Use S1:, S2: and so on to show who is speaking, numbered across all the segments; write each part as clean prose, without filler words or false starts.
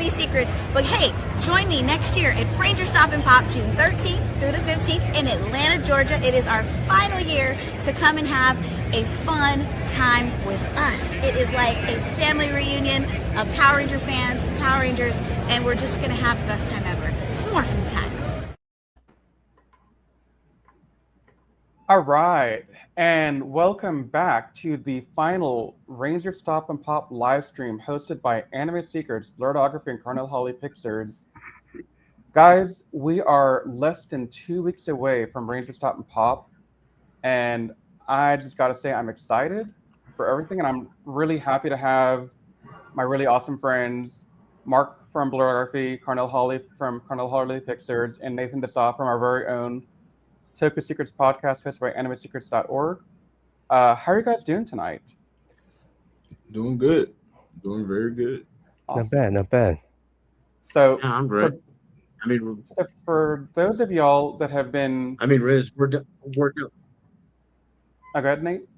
S1: enemy secrets. But hey, join me next year at Rangerstop and Pop, June 13th through the 15th in Atlanta, Georgia. It is our final year, so come and have a fun time with us. It is like a family reunion of Power Ranger fans, Power Rangers, and we're just gonna have the best time ever. It's Morphin' time.
S2: All right, and welcome back to the final Rangerstop and Pop live stream hosted by Anime Secrets, Blerdography, and Carnell Holley Pictures. Guys, we are less than 2 weeks away from Rangerstop and Pop, and I just gotta say I'm excited for everything, and I'm really happy to have my really awesome friends, Mark from Blerdography, Carnell Holley from Carnell Holley Pictures, and Nathan Dessa from our very own Toku Secrets podcast hosted by animesecrets.org. How are you guys doing tonight?
S3: Doing good. Doing very good.
S2: Awesome.
S4: Not bad.
S2: So,
S5: Yeah, I'm great.
S2: for those of y'all that have been...
S5: Riz, we're done.
S2: Oh, go ahead, Nate.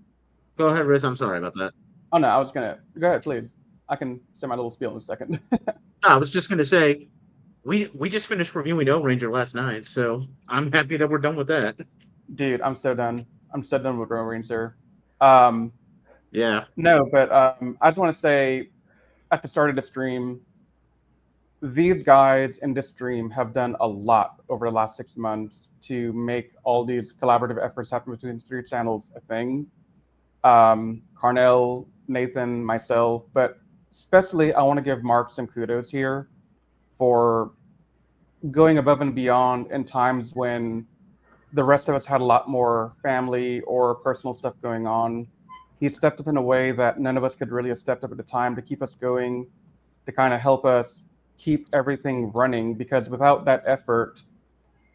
S5: Go ahead, Riz. I'm sorry about that.
S2: Oh, no, I was going to... Go ahead, please. I can say my little spiel in a second.
S5: No, I was just going to say, we just finished reviewing O Ranger last night, so I'm happy that we're done with that.
S2: Dude, I'm so done. I'm so done with O Ranger.
S5: Yeah.
S2: No, but I just want to say, at the start of the stream, these guys in this stream have done a lot over the last 6 months to make all these collaborative efforts happen between the three channels a thing. Carnell, Nathan, myself, but especially I want to give Mark some kudos here for going above and beyond in times when the rest of us had a lot more family or personal stuff going on. He stepped up in a way that none of us could really have stepped up at the time to keep us going, to kind of help us keep everything running, because without that effort,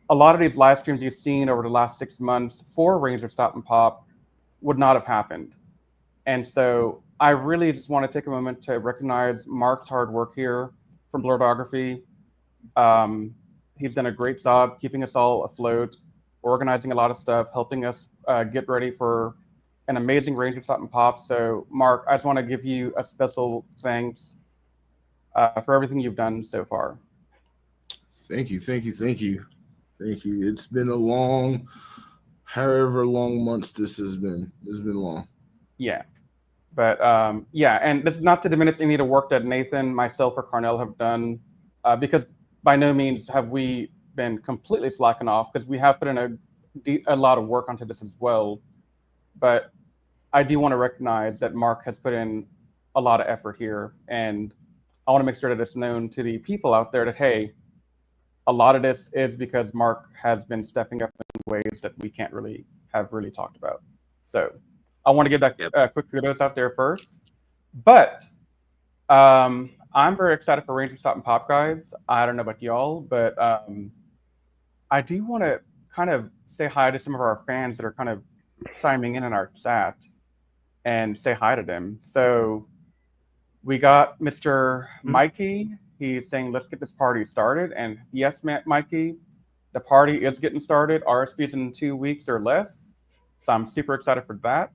S2: a lot of these live streams you've seen over the last 6 months for Rangerstop and Pop would not have happened. And so I really just want to take a moment to recognize Mark's hard work here from Blerdography. He's done a great job keeping us all afloat, organizing a lot of stuff, helping us get ready for an amazing Rangerstop and Pop. So Mark, I just want to give you a special thanks for everything you've done so far.
S3: Thank you. It's been a long, however long months this has been. It's been long.
S2: Yeah. But yeah, and this is not to diminish any of the work that Nathan, myself, or Carnell have done, because by no means have we been completely slacking off, because we have put in a lot of work onto this as well. But I do want to recognize that Mark has put in a lot of effort here, and I want to make sure that it's known to the people out there that, hey, a lot of this is because Mark has been stepping up in ways that we can't really talked about. So I want to give that quick kudos out there first. But I'm very excited for Rangerstop and Pop, guys. I don't know about y'all, but I do want to kind of say hi to some of our fans that are kind of chiming in our chat and say hi to them. So we got Mr. Mikey. He's saying, let's get this party started. And yes, Mikey, the party is getting started. RSVP's in 2 weeks or less. So I'm super excited for that.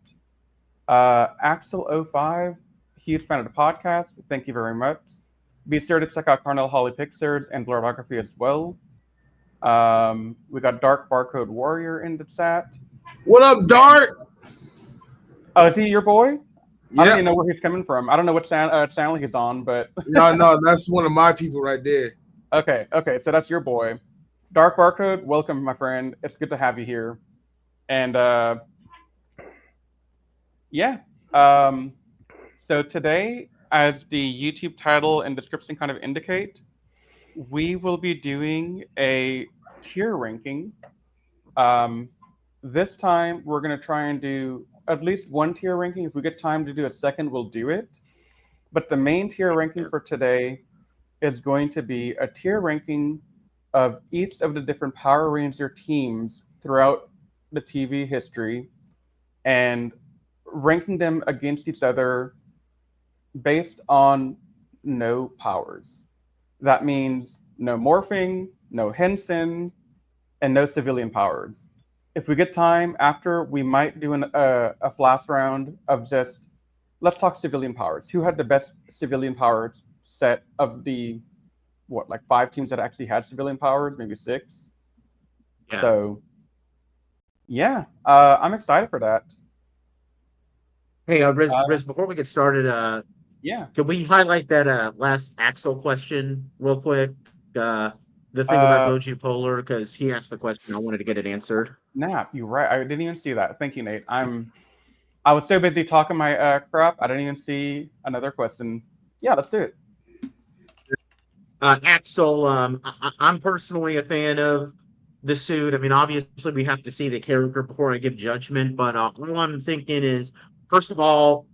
S2: Axel05, huge fan of the podcast. Thank you very much. Be sure to check out Carnell Holley Pictures and Blerdography as well. We got Dark Barcode Warrior in the chat.
S3: What up, Dark?
S2: Oh, is he your boy?
S3: Yeah.
S2: I don't even know where he's coming from. I don't know what channel he's on, but...
S3: No, that's one of my people right there.
S2: Okay, so that's your boy. Dark Barcode, welcome, my friend. It's good to have you here. And, yeah. So today, as the YouTube title and description kind of indicate, we will be doing a tier ranking. This time, we're going to try and do at least one tier ranking. If we get time to do a second, we'll do it. But the main tier ranking for today is going to be a tier ranking of each of the different Power Ranger teams throughout the TV history and ranking them against each other based on no powers. That means no morphing, no Henson, and no civilian powers. If we get time after, we might do a flash round of just, let's talk civilian powers. Who had the best civilian powers set of the what, like 5 teams that actually had civilian powers, maybe 6.
S5: Yeah.
S2: So yeah, I'm excited for that.
S5: Hey, Riz, before we get started,
S2: Yeah.
S5: can we highlight that last Axel question real quick? The thing about Goji Polar, because he asked the question, I wanted to get it answered.
S2: Nah, you're right. I didn't even see that. Thank you, Nate. I was so busy talking my crap, I didn't even see another question. Yeah, let's do it.
S5: Axel, I'm personally a fan of the suit. I mean, obviously, we have to see the character before I give judgment, but all I'm thinking is, first of all,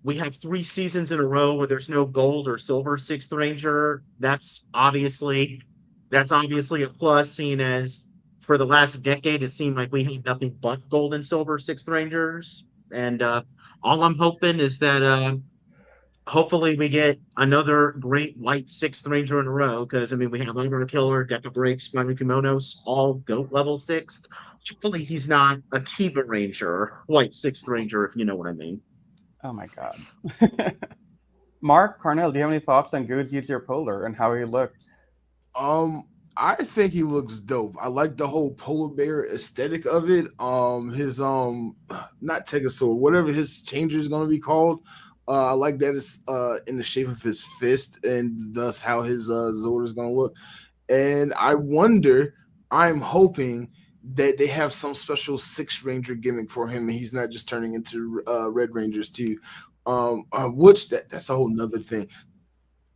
S5: we have 3 seasons in a row where there's no gold or silver Sixth Ranger. That's obviously a plus, seeing as for the last decade it seemed like we had nothing but gold and silver Sixth Rangers. And all I'm hoping is that hopefully we get another great white Sixth Ranger in a row, because I mean we have Iron Killer, Deca Breaks, Spider Kimonos, all GOAT level sixth. Hopefully he's not a Kiba Ranger, white Sixth Ranger, if you know what I mean.
S2: Oh my god. Mark, Carnell, do you have any thoughts on Goji's your Polar and how he looks?
S3: I think he looks dope. I like the whole polar bear aesthetic of it. His not Tegasaur, whatever his changer is gonna be called. I like that it's in the shape of his fist, and thus how his Zord is gonna look. And I'm hoping that they have some special Sixth Ranger gimmick for him, and he's not just turning into Red Rangers too. Which that's a whole nother thing.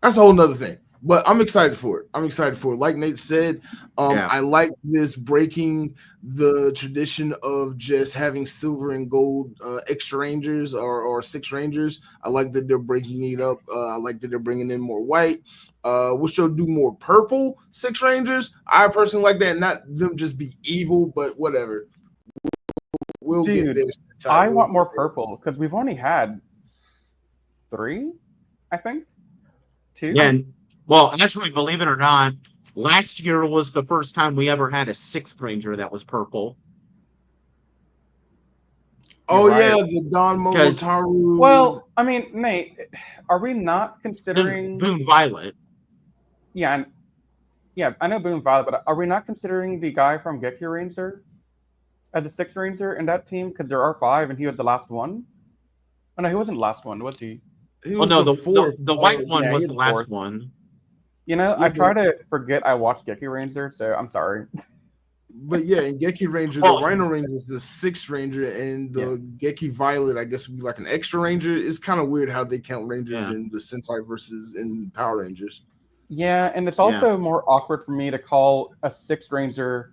S3: That's a whole nother thing. But I'm excited for it. Like Nate said, I like this breaking the tradition of just having silver and gold extra rangers or Six Rangers. I like that they're breaking it up. I like that they're bringing in more white. Wish they'll do more purple Six Rangers. I personally like that. Not them just be evil, but whatever. We'll
S2: Dude,
S3: get there.
S2: I want more purple because we've only had 3, I think. 2.
S5: Yeah, well, actually, believe it or not, last year was the first time we ever had a Sixth Ranger that was purple.
S3: Oh
S2: right.
S3: yeah, the Don Momotaru.
S2: Well, I mean, Nate, are we not considering
S5: Boom Violet?
S2: Yeah, I know Boom Violet, but are we not considering the guy from Geki Ranger as a Sixth Ranger in that team? Because there are 5, and he was the last one. Oh no, he wasn't the last one, was he?
S3: He was
S5: the
S3: fourth.
S5: The white one
S2: yeah,
S5: was
S2: he's
S5: the
S2: the
S5: last
S2: fourth.
S5: one.
S2: You know,
S3: Yeah,
S2: I try to forget I watched Geki Ranger, so I'm sorry.
S3: But yeah, in Geki Ranger,
S5: Oh.
S3: the Rhino Ranger is the Sixth Ranger, and the Geki Violet, I guess, would be like an extra Ranger. It's kind of weird how they count Rangers in the Sentai versus in Power Rangers.
S2: Yeah, and it's also more awkward for me to call a Sixth Ranger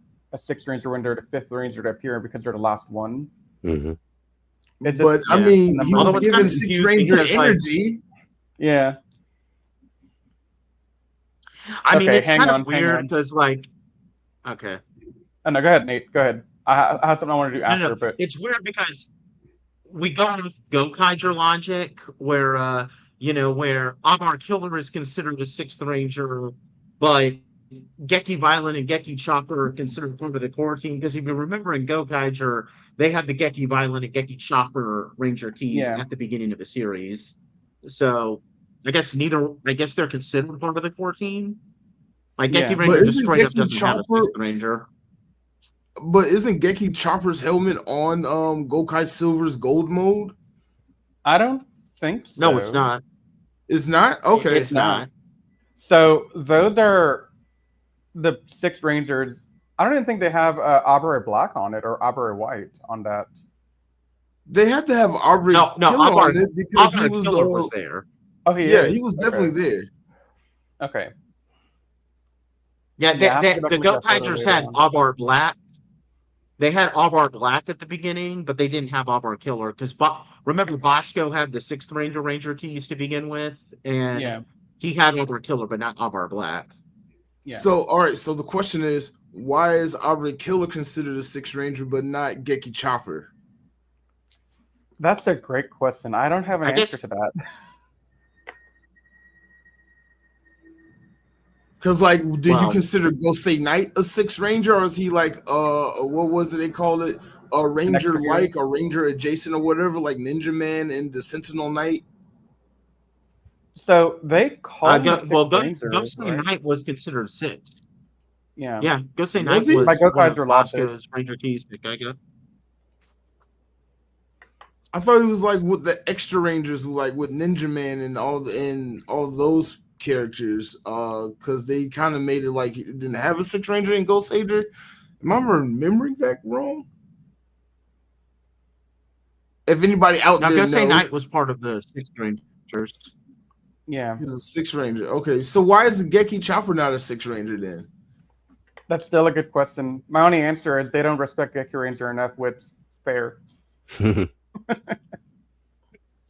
S2: window to Fifth Ranger to appear because they're the last one.
S4: Mm-hmm.
S3: But I mean, he was given Sixth Ranger energy.
S2: Yeah.
S5: I mean, it's kind of weird because, like, okay.
S2: Oh, no, go ahead, Nate. Go ahead. I have something I want to do after, but
S5: it's weird because we go with Gokaiger logic, where where Abar Killer is considered a Sixth Ranger, but Geki Violet and Geki Chopper are considered part of the core team. Because if you remember in Gokaiger, they had the Geki Violet and Geki Chopper Ranger keys at the beginning of the series. So I guess they're considered part of the core team. Like Geki Ranger just straight up doesn't have a Sixth Ranger.
S3: But isn't Geki Chopper's helmet on Gokai Silver's gold mode?
S2: I don't think so.
S5: No, it's not.
S3: It's not? Okay.
S5: It's not.
S2: So those are the Six Rangers. I don't even think they have Aubrey Black on it or Aubrey White on that.
S3: They have to have Aubrey Killer on it because he was,
S5: was there.
S2: Oh,
S3: he was definitely there.
S2: Okay.
S5: Yeah, the Gokaigers had Aubar Black. They had Aubar Black at the beginning, but they didn't have Aubar Killer because remember Bosco had the Sixth Ranger keys to begin with, and he had Aubar Killer, but not Aubar Black.
S2: Yeah.
S3: So all right, so the question is, why is Aubrey Killer considered a Sixth Ranger but not Geki Chopper?
S2: That's a great question. I don't have an answer to that.
S3: Because, like, did you consider Gosei Knight a Sixth Ranger, or is he like, what was it they called it? A Ranger like, a Ranger adjacent, or whatever, like Ninja Man and the Sentinel Knight?
S2: So they call them six
S5: Ghost
S2: rangers,
S5: Day
S2: right?
S5: Knight was considered 6.
S2: Yeah.
S5: Yeah, Ghost Day
S3: Was
S5: Knight
S3: he?
S2: My
S5: was one of
S2: Gokai's are logic.
S5: Bosco's Ranger keys. I got.
S3: I thought he was like with the extra rangers, who like with Ninja Man and all those characters. Because they kind of made it like it didn't have a six ranger in Ghost Sager. Am I remembering that wrong? If anybody out
S5: Now,
S3: there
S5: Ghost Day
S3: knows,
S5: Knight was part of the 6 Rangers.
S2: Yeah.
S3: he was a six ranger. Okay, so why is the Geki Chopper not a six ranger then?
S2: That's still a good question. My only answer is they don't respect Geku Ranger enough, which is fair.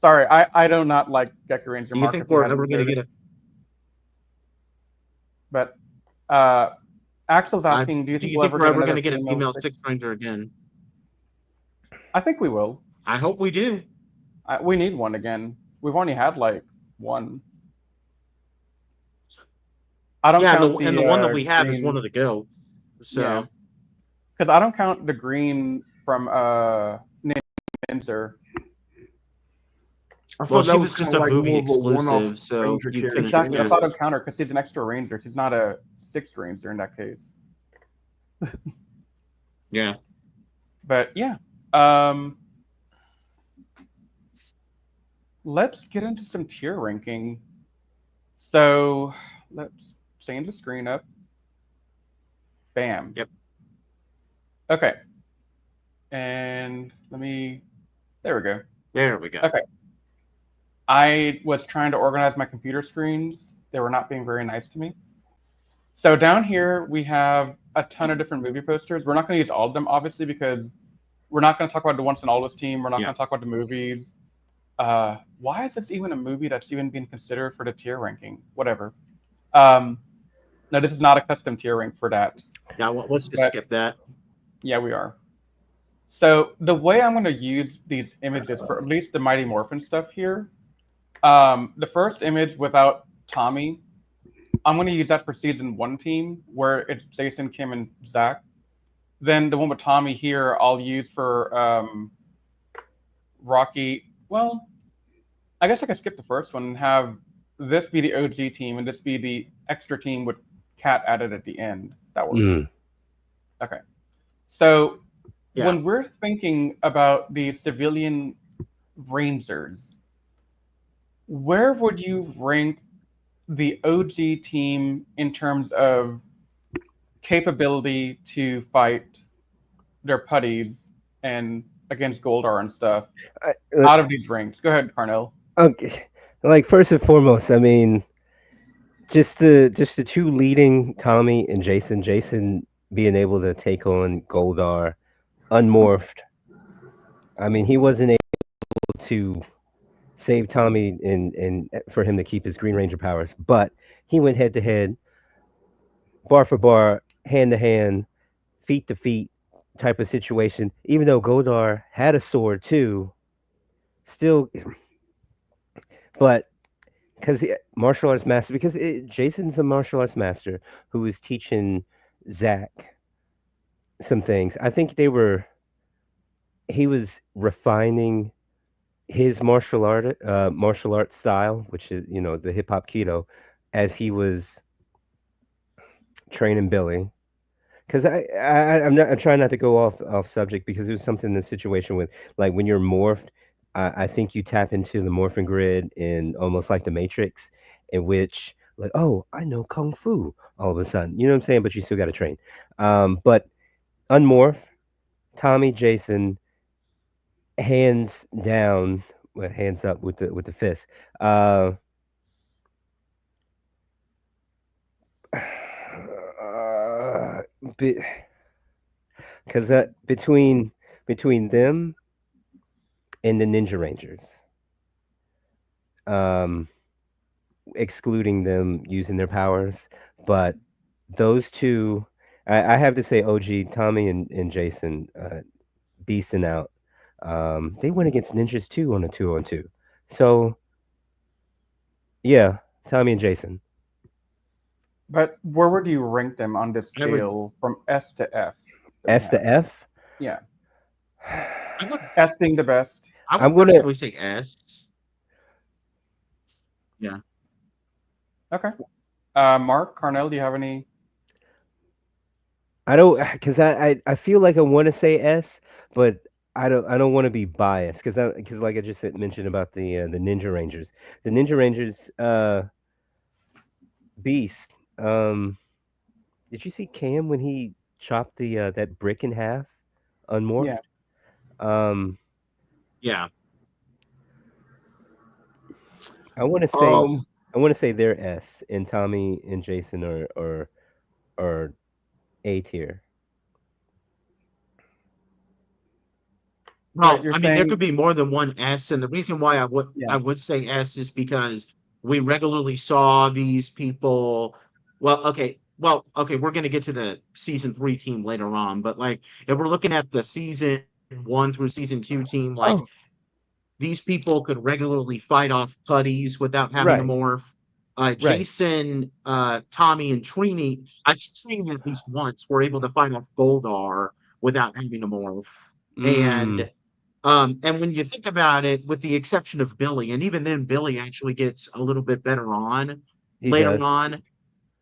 S2: Sorry, I do not like Geku Ranger.
S5: Do you
S2: Mark,
S5: think
S2: if you
S5: we're
S2: hadn't
S5: ever going to
S2: noticed.
S5: get a?
S2: But Axel's asking, do you
S5: Do
S2: think
S5: you
S2: we'll
S5: think
S2: ever
S5: we're
S2: get
S5: ever going
S2: another
S5: to get a female
S2: six?
S5: 6 Ranger again?
S2: I think we will.
S5: I hope we do.
S2: We need one again. We've only had like one. I don't
S5: Yeah,
S2: count
S5: and the one that we have
S2: green,
S5: is one of the goats. So
S2: yeah, because I don't count the green from Ninja.
S3: I
S5: well,
S3: thought
S5: she
S3: that
S5: was
S3: was
S5: just
S3: kind of
S5: a
S3: like
S5: movie
S3: more of a one-off
S5: exclusive, so
S3: ranger
S5: you
S3: character.
S5: couldn't.
S2: Exactly. That's
S3: Yeah.
S2: why I don't count her because she's an extra ranger. She's not a six ranger in that case.
S5: Yeah.
S2: But yeah, let's get into some tier ranking. So let's change the screen up. Bam.
S5: Yep.
S2: Okay. And there we go.
S5: There we go.
S2: Okay. I was trying to organize my computer screens. They were not being very nice to me. So down here, we have a ton of different movie posters. We're not going to use all of them, obviously, because we're not going to talk about the Once and Always team. We're not going to talk about the movies. Why is this even a movie that's even being considered for the tier ranking? Whatever. No, this is not a custom tier rank for that.
S5: Yeah, let's just skip that.
S2: Yeah, we are. So the way I'm going to use these images for at least the Mighty Morphin stuff here, the first image without Tommy, I'm going to use that for season 1 team, where it's Jason, Kim, and Zach. Then the one with Tommy here, I'll use for Rocky. Well, I guess I could skip the first one and have this be the OG team and this be the extra team with Cat added at the end. That works. Okay. So when we're thinking about the civilian Rangers, where would you rank the OG team in terms of capability to fight their putties and against Goldar and stuff out of these ranks? Go ahead, Carnell.
S4: Okay, like first and foremost, I mean, just the two leading Tommy and Jason. Jason being able to take on Goldar unmorphed. I mean, he wasn't able to save Tommy and for him to keep his Green Ranger powers, but he went head to head, bar for bar, hand to hand, feet to feet type of situation. Even though Goldar had a sword too, still, but because martial arts master, because Jason's a martial arts master who is teaching Zach some things. I think he was refining his martial art style, which is the hip hop keto, as he was training Billy. Because I'm trying not to go off subject, because it was something in the situation with, like, when you're morphed, I think you tap into the morphing grid in almost like the Matrix, in which, like, oh, I know kung fu all of a sudden, you know what I'm saying? But you still got to train. But unmorph, Tommy, Jason, hands down, well, hands up with the fist. Because between them and the Ninja Rangers, excluding them using their powers, but those two, I have to say, OG Tommy and Jason, beasting out. They went against ninjas too on a 2-on-2. So yeah, Tommy and Jason.
S2: But where would you rank them on this scale from S to F?
S4: S to F?
S2: Yeah. S being the best.
S5: I would personally say S. Yeah.
S2: Okay. Mark, Carnell, do you have any?
S4: I don't, because I feel like I want to say S, but I don't want to be biased because like I just mentioned about the Ninja Rangers, the Ninja Rangers Beast. Did you see Cam when he chopped the that brick in half, unmorphed?
S2: Yeah.
S4: Um,
S5: Yeah.
S4: I want to say
S3: Um,
S4: they're S, and Tommy and Jason are A tier.
S2: Right.
S5: Well,
S2: You're
S5: I mean, there
S2: saying,
S5: could be more than one S, and the reason why
S2: yeah.
S5: I would say S is because we regularly saw these people. Well, okay, we're going to get to the season 3 team later on, but like if we're looking at the season 1 through season 2 team, like
S4: Oh,
S5: these people could regularly fight off putties without having to
S4: right,
S5: morph.
S4: right.
S5: Jason, Tommy, and Trini, I think Trini at least once were able to fight off Goldar without having to morph.
S4: Mm,
S5: And when you think about it, with the exception of Billy, and even then Billy actually gets a little bit better on
S4: he
S5: later
S4: does.
S5: on,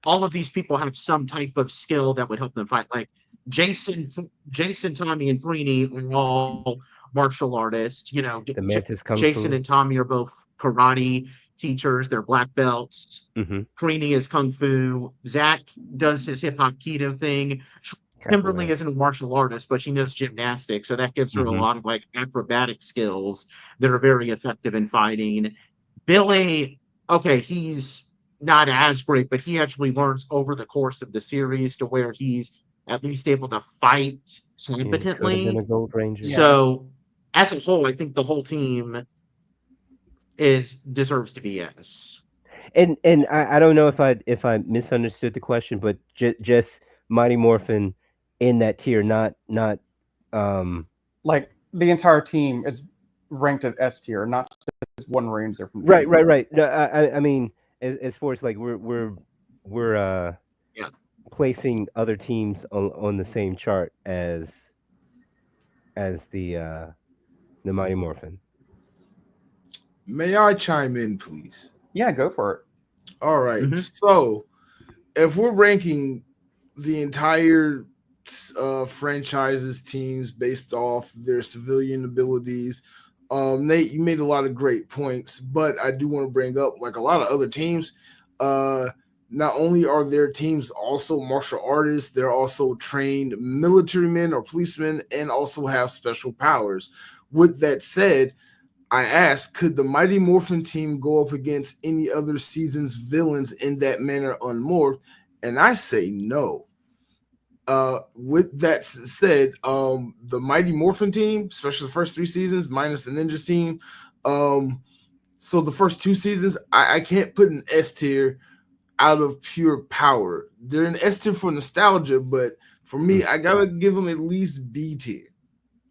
S5: all of these people have some type of skill that would help them fight. Like Jason, Jason, Tommy, and Greeny are all martial artists. You know,
S4: The Mantis Kung
S5: Jason
S4: Fu.
S5: and Tommy are both karate teachers. They're black belts.
S4: Mm-hmm.
S5: Greeny is kung fu. Zach does his hip hop keto thing. Kimberly
S4: Capoeira.
S5: isn't a martial artist, but she knows gymnastics, so that gives her a
S4: Mm-hmm.
S5: lot of like acrobatic skills that are very effective in fighting. Billy, okay, he's not as great, but he actually learns over the course of the series to where he's at least able to fight
S4: Yeah, could have been
S5: competently.
S4: a Gold Ranger.
S2: Yeah.
S5: So, as a whole, I think the whole team is deserves to be S.
S4: And I don't know if I misunderstood the question, but just Mighty Morphin in that tier, not um
S2: Like the entire team is ranked at S tier, not just one Ranger from
S4: right,
S2: team.
S4: right, right. No, I mean, as far as like we're
S5: Yeah.
S4: placing other teams on the same chart as the Mighty Morphin.
S3: may I chime in, please?
S2: Yeah, go for it.
S3: All right.
S5: Mhm.
S3: So if we're ranking the entire franchises teams based off their civilian abilities, Nate, you made a lot of great points, but I do want to bring up like a lot of other teams. Not only are their teams also martial artists, they're also trained military men or policemen and also have special powers. With that said, I asked, could the Mighty Morphin team go up against any other season's villains in that manner unmorphed? And I say no. With that said, the Mighty Morphin team, especially the first 3 seasons, minus the Ninjas team, so the first 2 seasons, I can't put an S tier out of pure power. They're an S tier for nostalgia, but for me,
S4: Mm,
S3: I gotta give them at least B tier.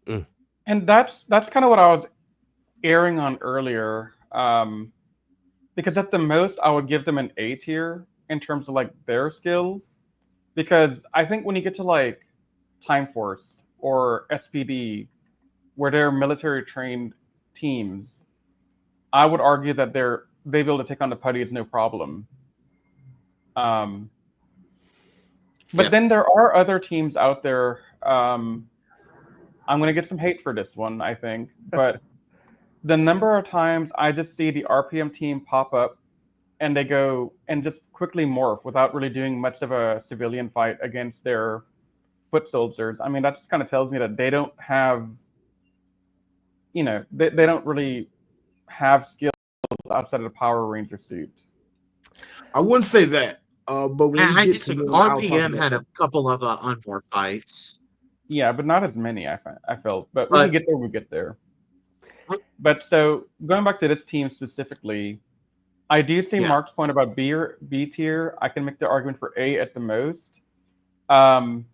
S4: mm.
S2: And that's kind of what I was airing on earlier. Because at the most, I would give them an A tier in terms of like their skills. Because I think when you get to like Time Force or SPD, where they're military trained teams, I would argue that they be able to take on the putties no problem. Um, but
S5: Yeah.
S2: then there are other teams out there. I'm going to get some hate for this one, I think. But the number of times I just see the RPM team pop up and they go and just quickly morph without really doing much of a civilian fight against their foot soldiers. I mean, that just kind of tells me that they don't have, they don't really have skills outside of the Power Ranger suit.
S3: I wouldn't say that, but when we
S5: I
S3: get to
S5: disagree.
S3: them, I'll talk
S5: RPM
S3: about
S5: had
S3: that.
S5: a couple of unforced fights.
S2: Yeah, but not as many, I felt. But when we
S5: But
S2: get there, we get there. But so going back to this team specifically, I do see
S5: yeah,
S2: Mark's point about B tier. I can make the argument for A at the most. Um,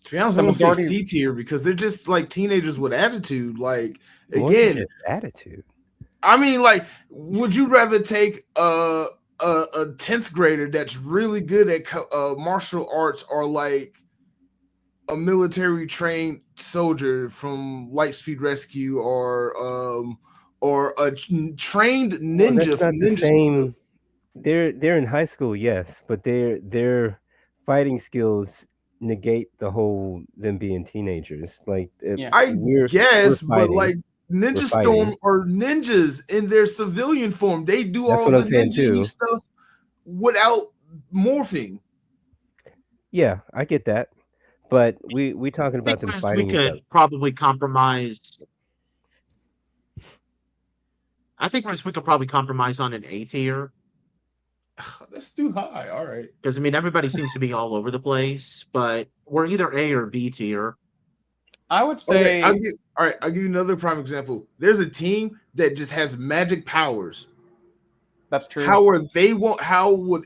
S3: To be honest,
S2: the
S3: I won't say
S2: majority,
S3: C tier because they're just like teenagers with attitude. Like
S4: More than
S3: again,
S4: just attitude.
S3: I mean, like, would you rather take a 10th grader that's really good at martial arts or like a military trained soldier from Lightspeed Rescue or a trained
S4: Well,
S3: ninja
S4: that's not
S3: from
S4: the
S3: Ninja Studio?
S4: same. they're in high school, yes, but their fighting skills negate the whole them being teenagers. Like
S2: Yeah.
S3: I
S4: we're
S3: guess, but
S4: fighting,
S3: like Ninja
S4: we're
S3: Storm
S4: fighting.
S3: are ninjas in their civilian form. They do
S4: That's
S3: all
S4: what
S3: the
S4: I'm saying
S3: ninja
S4: too.
S3: stuff without morphing.
S4: Yeah, I get that, but we talking
S5: I think
S4: about them
S5: Chris, we
S4: fighting each other.
S5: could probably compromise. I think Chris, we could probably compromise on an A tier
S3: That's too high. All right.
S5: because I mean everybody seems to be all over the place, but we're either A or B tier.
S2: I would
S3: Okay.
S2: say
S3: I'll give you another prime example. There's a team that just has magic powers.
S2: that's true.
S3: How would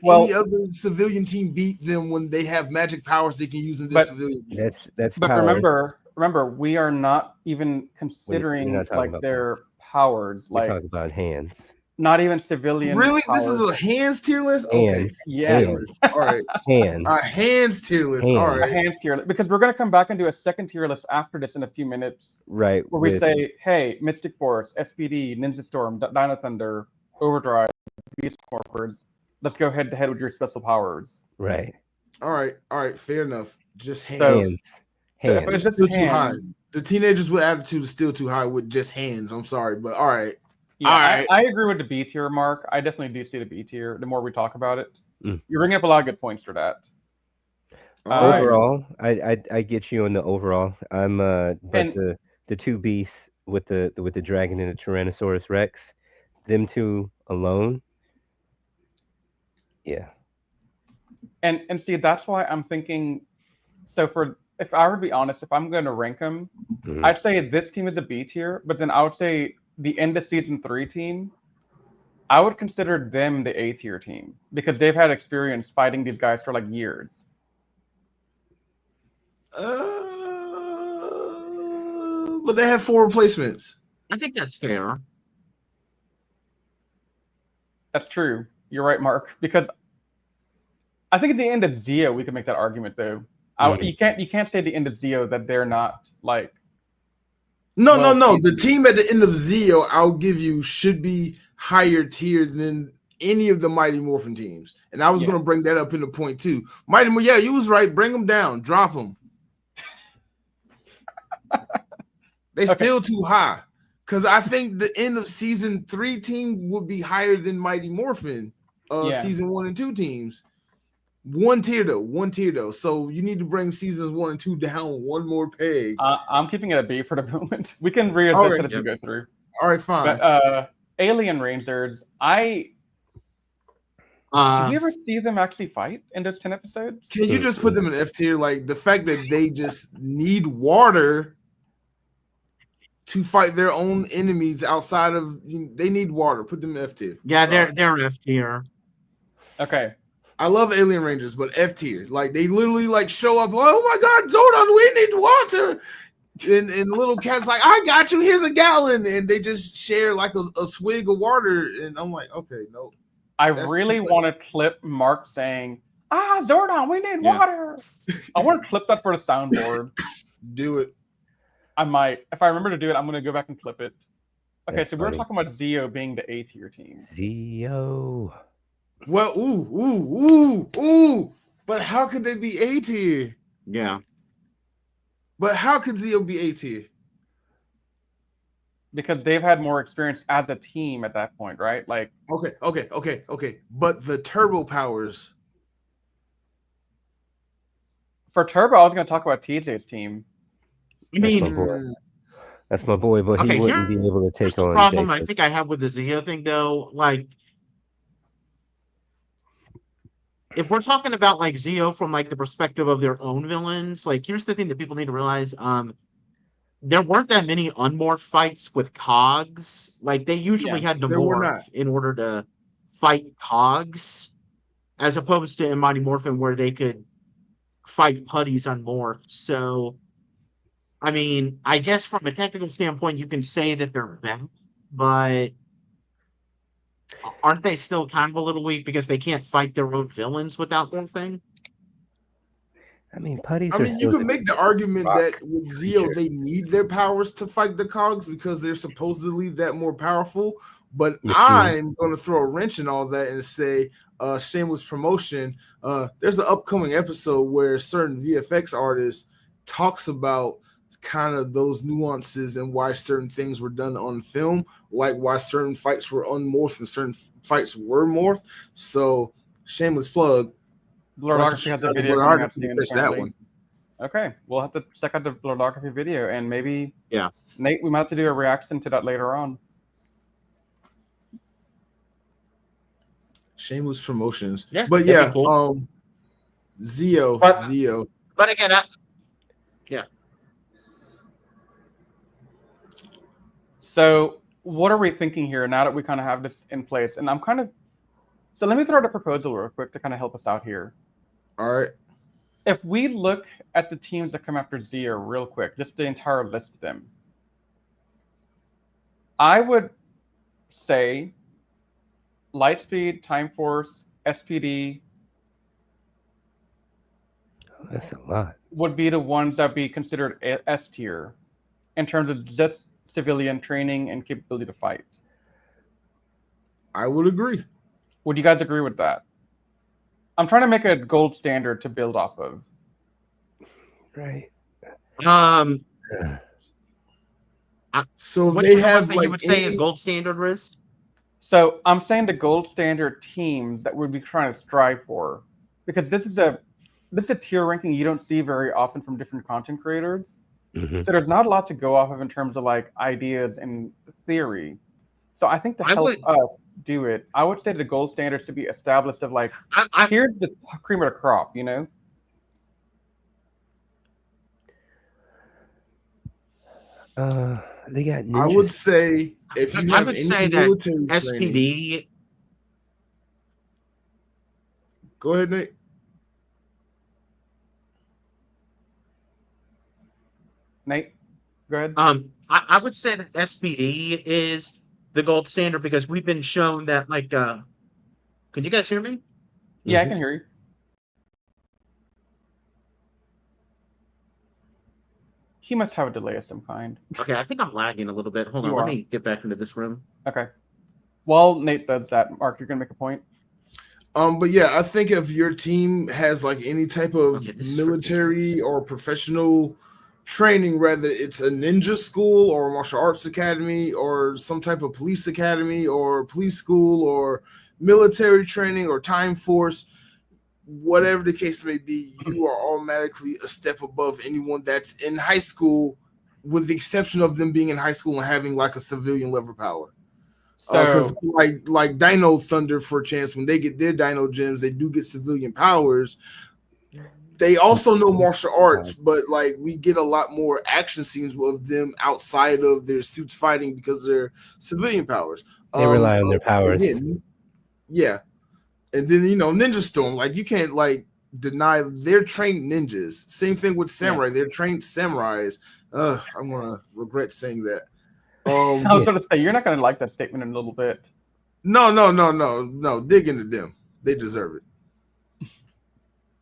S2: Well-
S3: any other civilian team beat them when they have magic powers they can use in their
S2: But-
S3: civilian team?
S4: That's
S2: But
S4: powers.
S2: remember, we are not even considering
S4: not talking
S2: like
S4: about
S2: their powers,
S4: We
S2: like
S4: talk about hands.
S2: not even civilian
S3: Really?
S2: powers.
S3: This is a hands tier list? Okay.
S4: Hands.
S2: Yeah.
S3: Tier list. All right.
S4: Hands.
S3: Hands tier list. All
S4: Hands.
S2: A
S3: right.
S2: hands tier because we're gonna come back and do a second tier list after this in a few minutes,
S4: Right.
S2: where we
S4: with-
S2: say, hey, Mystic Force, SPD, Ninja Storm, Dino Thunder, Overdrive, Beast Morphers, let's go head to head with your special powers.
S4: right.
S3: All right. Fair enough. Just hands.
S2: So-
S4: Hands.
S2: So if
S4: Hands.
S2: it's just
S3: Still too high.
S2: hands,
S3: The teenagers with attitude is still too high with just hands. I'm sorry, but all right.
S2: yeah,
S3: All right.
S2: I agree with the B tier mark. I definitely do see the B tier. The more we talk about it,
S4: Mm.
S2: you're bringing up a lot of good points for that.
S3: All right.
S4: Overall, I get you on the overall. I'm but
S2: And-
S4: the two beasts with the dragon and the Tyrannosaurus Rex, them two alone. Yeah.
S2: And see, that's why I'm thinking. So if I were to be honest, if I'm going to rank them,
S4: Mhm.
S2: I'd say this team is a B tier, but then I would say the end of season 3 team, I would consider them the A tier team because they've had experience fighting these guys for like years.
S3: But they have 4 replacements.
S5: I think that's fair.
S2: That's true. You're right, Mark. Because I think at the end of Zeo, we can make that argument though. You can't say at the end of Zeo that they're not like.
S3: No.
S2: Well,
S3: The team at the end of Zeo, I'll give you, should be higher tier than any of the Mighty Morphin teams. And I was
S2: Yeah.
S3: going to bring that up into point 2. Mighty Morphin, yeah, you was right. Bring them down. Drop them. They
S2: Okay.
S3: still too high. Because I think the end of season 3 team would be higher than Mighty Morphin
S2: Yeah.
S3: season 1 and 2 teams. One tier though. So you need to bring seasons 1 and 2 down one more peg.
S2: I'm keeping it a B for the moment. We can readjust
S3: All right.
S2: it as we go through.
S3: All right, fine.
S2: But Alien Rangers, did you ever see them actually fight in those 10 episodes?
S3: Can you just put them in F tier? Like the fact that they just need water to fight their own enemies outside of, they need water. Put them in F tier.
S5: Yeah,
S3: Sorry.
S5: they're F tier.
S2: Okay.
S3: I love Alien Rangers, but F tier. Like they literally like show up. Oh my God, Zordon, we need water. And little cat's like, I got you. Here's a gallon, and they just share like a swig of water. And I'm like, okay, no.
S2: I
S3: That's
S2: really
S3: too much.
S2: want to clip Mark saying, Zordon, we need
S5: Yeah.
S2: water. I want to clip that for the soundboard.
S3: Do it.
S2: I might. If I remember to do it, I'm going to go back and clip it. Okay,
S4: That's
S2: so we were
S4: funny.
S2: talking about Zeo being the A tier team.
S4: Zeo.
S3: Well, ooh. But how could they be A tier?
S5: Yeah.
S3: But how could Zeo be A tier?
S2: Because they've had more experience as a team at that point, right? Like,
S3: Okay. But the turbo powers.
S2: for Turbo, I was going to talk about TJ's team.
S5: I
S4: That's my
S5: mean,
S4: boy. That's my boy, but
S5: Okay,
S4: he wouldn't be able to
S5: here's
S4: take
S5: the
S4: on
S5: problem
S4: Jason.
S5: I think I have with the Zeo thing, though. Like, if we're talking about like Zeo from like the perspective of their own villains, like here's the thing that people need to realize: there weren't that many unmorphed fights with Cogs. Like they usually had to
S3: there were
S5: morph
S3: not.
S5: in order to fight Cogs, as opposed to in Mighty Morphin where they could fight putties unmorphed. So, I mean, I guess from a technical standpoint, you can say that they're better, but aren't they still kind of a little weak because they can't fight their own villains without morphing?
S4: I mean, putties.
S3: I mean, you can make the argument
S4: rock
S3: that with Zeo,
S4: creature.
S3: they need their powers to fight the Cogs because they're supposedly that more powerful. But
S4: Machine.
S3: I'm going to throw a wrench in all that and say, shameless promotion. There's an upcoming episode where a certain VFX artist talks about kind of those nuances and why certain things were done on film, like why certain fights were unmorphed and certain fights were morphed. So, shameless plug.
S2: Blerdography has a video coming out soon.
S3: That one.
S2: Okay, we'll have to check out the Blerdography video, and maybe
S5: Yeah.
S2: Nate, we might have to do a reaction to that later on.
S3: Shameless promotions.
S5: Yeah,
S3: but
S5: that'd
S3: yeah,
S5: be cool.
S3: Zio.
S5: But again,
S2: So what are we thinking here now that we kind of have this in place? And so let me throw out a proposal real quick to kind of help us out here.
S3: All right.
S2: If we look at the teams that come after Zio real quick, just the entire list of them, I would say Lightspeed, Time Force, SPD.
S4: That's a lot.
S2: Would be the ones that be considered S tier in terms of just civilian training and capability to fight.
S3: I would agree.
S2: Would you guys agree with that? I'm trying to make a gold standard to build off of.
S4: Right.
S3: So
S5: what's
S3: they
S5: the
S3: have
S5: one thing
S3: like
S5: you would say is gold standard, Riz?
S2: So I'm saying the gold standard teams that we'd be trying to strive for, because this is a tier ranking you don't see very often from different content creators.
S4: Mm-hmm.
S2: So there's not a lot to go off of in terms of like ideas and theory. So I think to help us do it, I would say the gold standards to be established of like, here's the cream of the crop, you know?
S4: They got ninjas.
S3: I would say if you have any military
S5: that SPD.
S3: Training, go ahead, Nate.
S2: Nate, go ahead.
S5: I would say that SPD is the gold standard because we've been shown that like can you guys hear me?
S2: Yeah, I can hear you. He must have a delay of some kind.
S5: Okay, I think I'm lagging a little bit. Hold on, let me get back into this room.
S2: Okay. While Nate does that, Mark, you're gonna make a point.
S3: But yeah, I think if your team has like any type of military or professional training, whether it's a ninja school or a martial arts academy or some type of police academy or police school or military training or time force, whatever the case may be, you are automatically a step above anyone that's in high school, with the exception of them being in high school and having like a civilian level power. Because like Dino Thunder, for a chance, when they get their Dino gems, they do get civilian powers. They also know martial arts, but like we get a lot more action scenes with them outside of their suits fighting because they're civilian powers.
S4: They rely on their powers.
S3: Yeah. And then, Ninja Storm, like you can't like deny they're trained ninjas. Same thing with samurai. They're trained samurais. I'm gonna regret saying that.
S2: I was going to say, you're not going to like that statement in a little bit.
S3: No. Dig into them. They deserve it.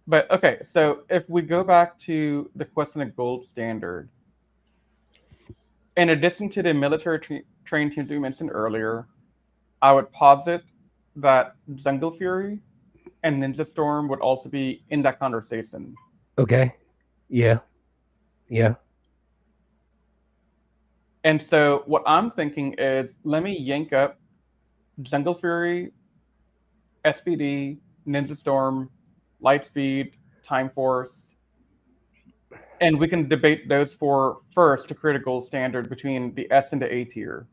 S2: But okay, so if we go back to the question of gold standard, in addition to the military trained teams we mentioned earlier, I would posit that Jungle Fury and Ninja Storm would also be in that conversation.
S4: Okay. Yeah.
S2: And so what I'm thinking is, let me yank up Jungle Fury, SPD, Ninja Storm, Lightspeed, Time Force, and we can debate those four first to create a gold standard between the S and the A tier.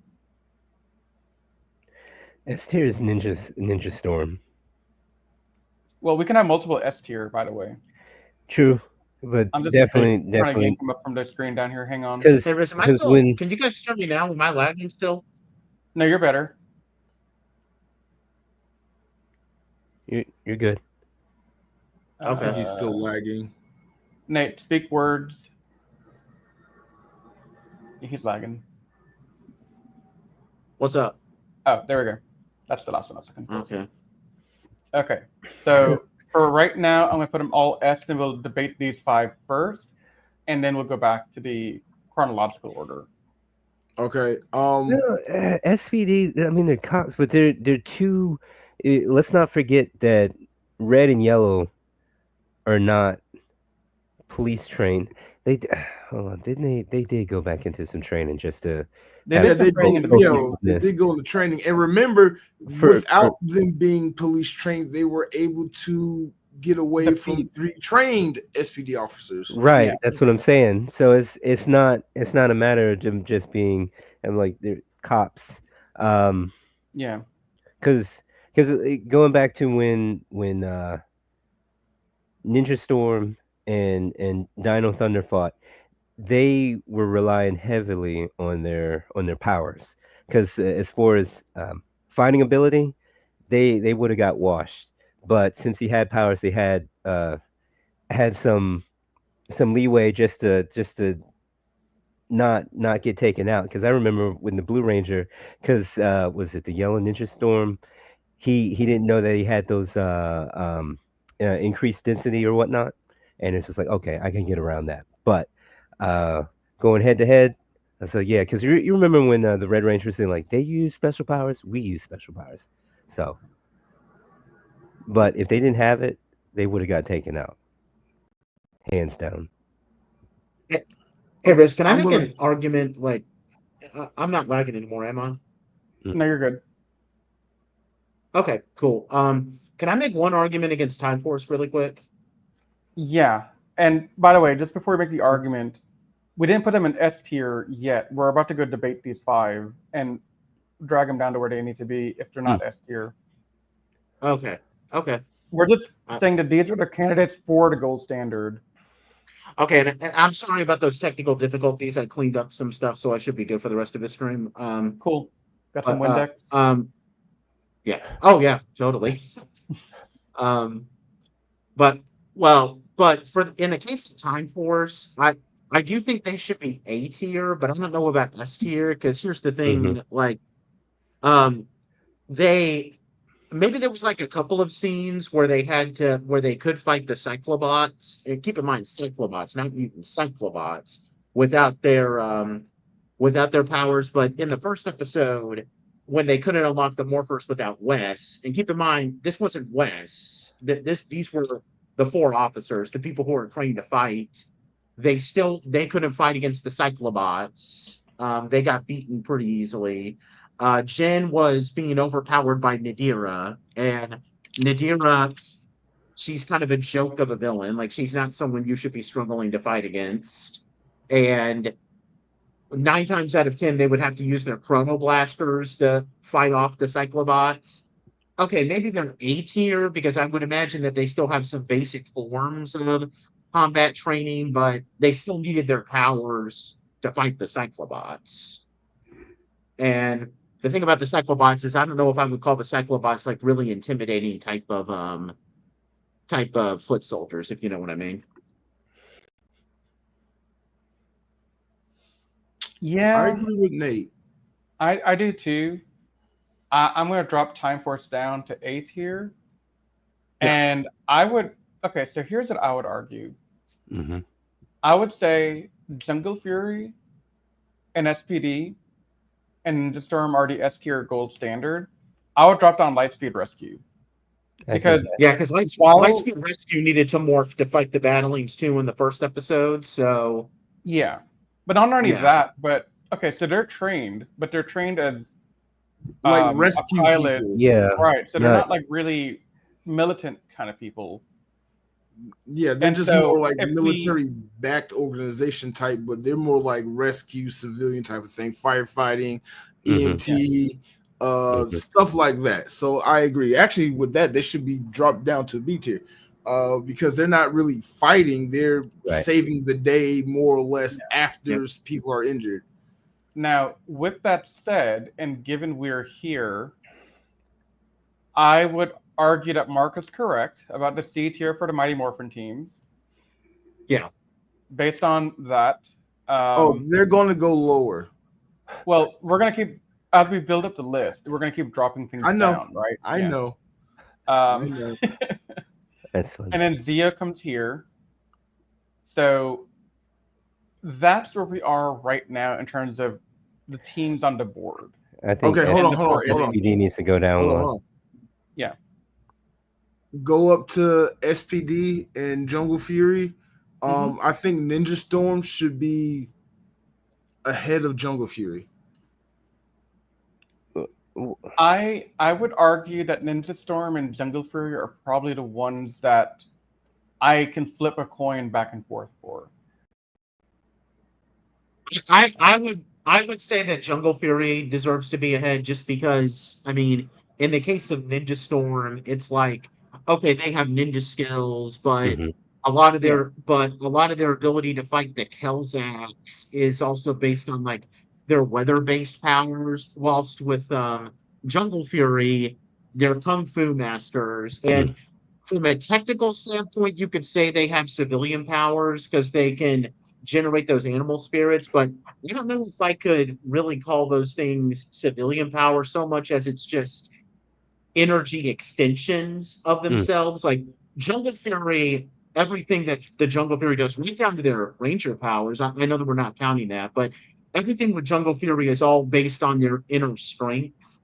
S4: S tier is Ninja Storm.
S2: Well, we can have multiple S tier, by the way.
S4: True. But
S2: I'm just
S4: definitely
S2: trying to yank them up from the screen down here. Hang on.
S5: Hey, Riz, am I still, can you guys hear me now? Am I lagging still?
S2: No, you're better.
S4: You're good.
S3: I think he's still lagging.
S2: Nate, speak words. He's lagging.
S5: What's up?
S2: Oh, there we go. That's the last one I was looking for.
S5: Okay.
S2: Okay. So for right now, I'm going to put them all S, and we'll debate these five first, and then we'll go back to the chronological order.
S3: Okay.
S4: No, SPD. I mean, they're cops, but they're too. Let's not forget that red and yellow are not police trained. They hold on, didn't they? They did go back into some training just to
S2: They
S4: have
S3: Yeah,
S2: did some
S3: they
S2: training in
S3: did.
S2: the
S3: Yeah,
S2: beginning.
S3: they
S4: cohesiveness
S3: did go into training. And remember,
S4: for
S3: without them being police trained, they were able to get away from
S2: Defeat.
S3: 3 trained SPD officers.
S4: right.
S2: Yeah.
S4: That's what I'm saying. So it's not a matter of them just being and like they're cops. Um,
S2: Yeah.
S4: because going back to when Ninja Storm and Dino Thunder fought, they were relying heavily on their powers because as far as fighting ability, they would have got washed. But since he had powers, they had some leeway just to not get taken out. Because I remember when the Blue Ranger, because was it the Yellow Ninja Storm? He didn't know that he had those increased density or whatnot, and it's just like okay, I can get around that. But uh, going head to head, so yeah, because you remember when the Red Ranger was saying like they use special powers, we use special powers. So, but if they didn't have it, they would have got taken out, hands down.
S5: Hey, hey, Riz, can I
S3: I'm
S5: make
S3: gonna
S5: an argument? Like, I'm not lagging anymore, am I?
S2: No, you're good.
S5: Okay, cool. Can I make one argument against Time Force really quick?
S2: Yeah. And by the way, just before we make the argument, we didn't put them in S tier yet. We're about to go debate these 5 and drag them down to where they need to be if they're not S tier.
S5: Okay, okay,
S2: We're just
S5: uh,
S2: saying that these are the candidates for the gold standard.
S5: okay. And I'm sorry about those technical difficulties. I cleaned up some stuff, so I should be good for the rest of the stream.
S2: Cool. Got some
S5: But
S2: Windex.
S5: yeah. Oh yeah, totally. Um, but but for in the case of Time Force, I do think they should be A tier, but I don't know about S tier because here's the
S4: Hmm.
S5: thing, like um they maybe there was like a couple of scenes where they could fight the Cyclobots. And keep in mind Cyclobots, not mutant Cyclobots, without their powers. But in the first episode, when they couldn't unlock the Morphers without Wes, and keep in mind this wasn't Wes. These were the 4 officers, the people who were trained to fight. They couldn't fight against the Cyclobots. They got beaten pretty easily. Jen was being overpowered by Nadira, and Nadira, she's kind of a joke of a villain. Like she's not someone you should be struggling to fight against. And 9 times out of 10, they would have to use their chrono blasters to fight off the Cyclobots. Okay, maybe they're A tier because I would imagine that they still have some basic forms of combat training, but they still needed their powers to fight the Cyclobots. And the thing about the Cyclobots is I don't know if I would call the Cyclobots like really intimidating type of foot soldiers, if you know what I mean.
S3: I
S2: Yeah,
S3: agree with Nate.
S2: I do too. I'm going to drop Time Force down to A tier.
S5: Yeah.
S2: And I would, okay, so here's what I would argue.
S4: Hmm.
S2: I would say Jungle Fury and SPD and Ninja Storm are the S tier gold standard. I would drop down Lightspeed Rescue. Because
S5: Yeah, because
S2: while,
S5: Lightspeed Rescue needed to morph to fight the Battlings too in the first episode. So
S2: yeah. But not only
S5: yeah,
S2: that, but okay, so they're trained, but they're trained as
S3: Like
S2: a
S3: rescue
S2: pilot.
S3: people.
S4: Yeah,
S2: Right. So they're
S4: not
S2: not like really militant kind of people.
S3: Yeah, they're
S2: And
S3: just more
S2: so
S3: like
S2: if we,
S3: military backed organization type, but they're more like rescue civilian type of thing, firefighting,
S4: hmm
S2: yeah,
S3: EMT,
S4: hmm
S3: stuff like that. So I agree. Actually, with that, they should be dropped down to B tier. Because they're not really fighting, they're
S4: right.
S3: saving the day more or less
S5: yeah.
S3: after people are injured.
S2: now with that said, and given we're here, I would argue that Mark is correct about the C tier for the Mighty Morphin teams.
S5: Yeah.
S2: Based on that,
S3: Oh, they're going to go lower.
S2: well, we're gonna keep as we build up the list. We're gonna keep dropping things
S3: I know.
S2: down, right?
S3: I
S2: Yeah.
S3: know. I
S2: Um,
S3: know.
S4: That's funny.
S2: and then Zia comes here. So that's where we are right now in terms of the teams on the board.
S4: I think
S3: Okay, hold on.
S4: SPD needs to go down one.
S3: Hold on.
S2: Yeah.
S3: Go up to SPD and Jungle Fury. I think Ninja Storm should be ahead of Jungle Fury.
S2: I would argue that Ninja Storm and Jungle Fury are probably the ones that I can flip a coin back and forth for.
S5: I would say that Jungle Fury deserves to be ahead just because, I mean, in the case of Ninja Storm, it's like, okay, they have ninja skills, but
S4: Mhm.
S5: a lot of their ability to fight the Kelzax is also based on like their weather-based powers, whilst with Jungle Fury, they're kung fu masters. And from a technical standpoint, you could say they have civilian powers because they can generate those animal spirits, but I don't know if I could really call those things civilian power so much as it's just energy extensions of themselves. Like Jungle Fury, everything that the Jungle Fury does, right down to their ranger powers. I know that we're not counting that, but everything with Jungle Fury is all based on their inner strength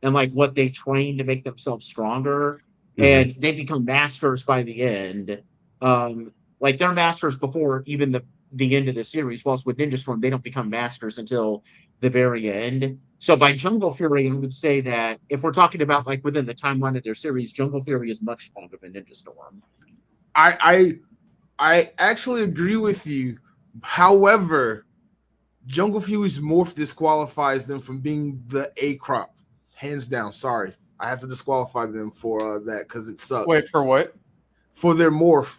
S5: and like what they train to make themselves stronger. And they become masters by the end. Like they're masters before even the end of the series. Whilst with Ninja Storm, they don't become masters until the very end. So by Jungle Fury, I would say that if we're talking about like within the timeline of their series, Jungle Fury is much stronger than Ninja Storm.
S3: I actually agree with you. However, Jungle Fury's morph disqualifies them from being the A crop, hands down. Sorry, I have to disqualify them for that because it sucks.
S2: Wait, for what?
S3: For their morph.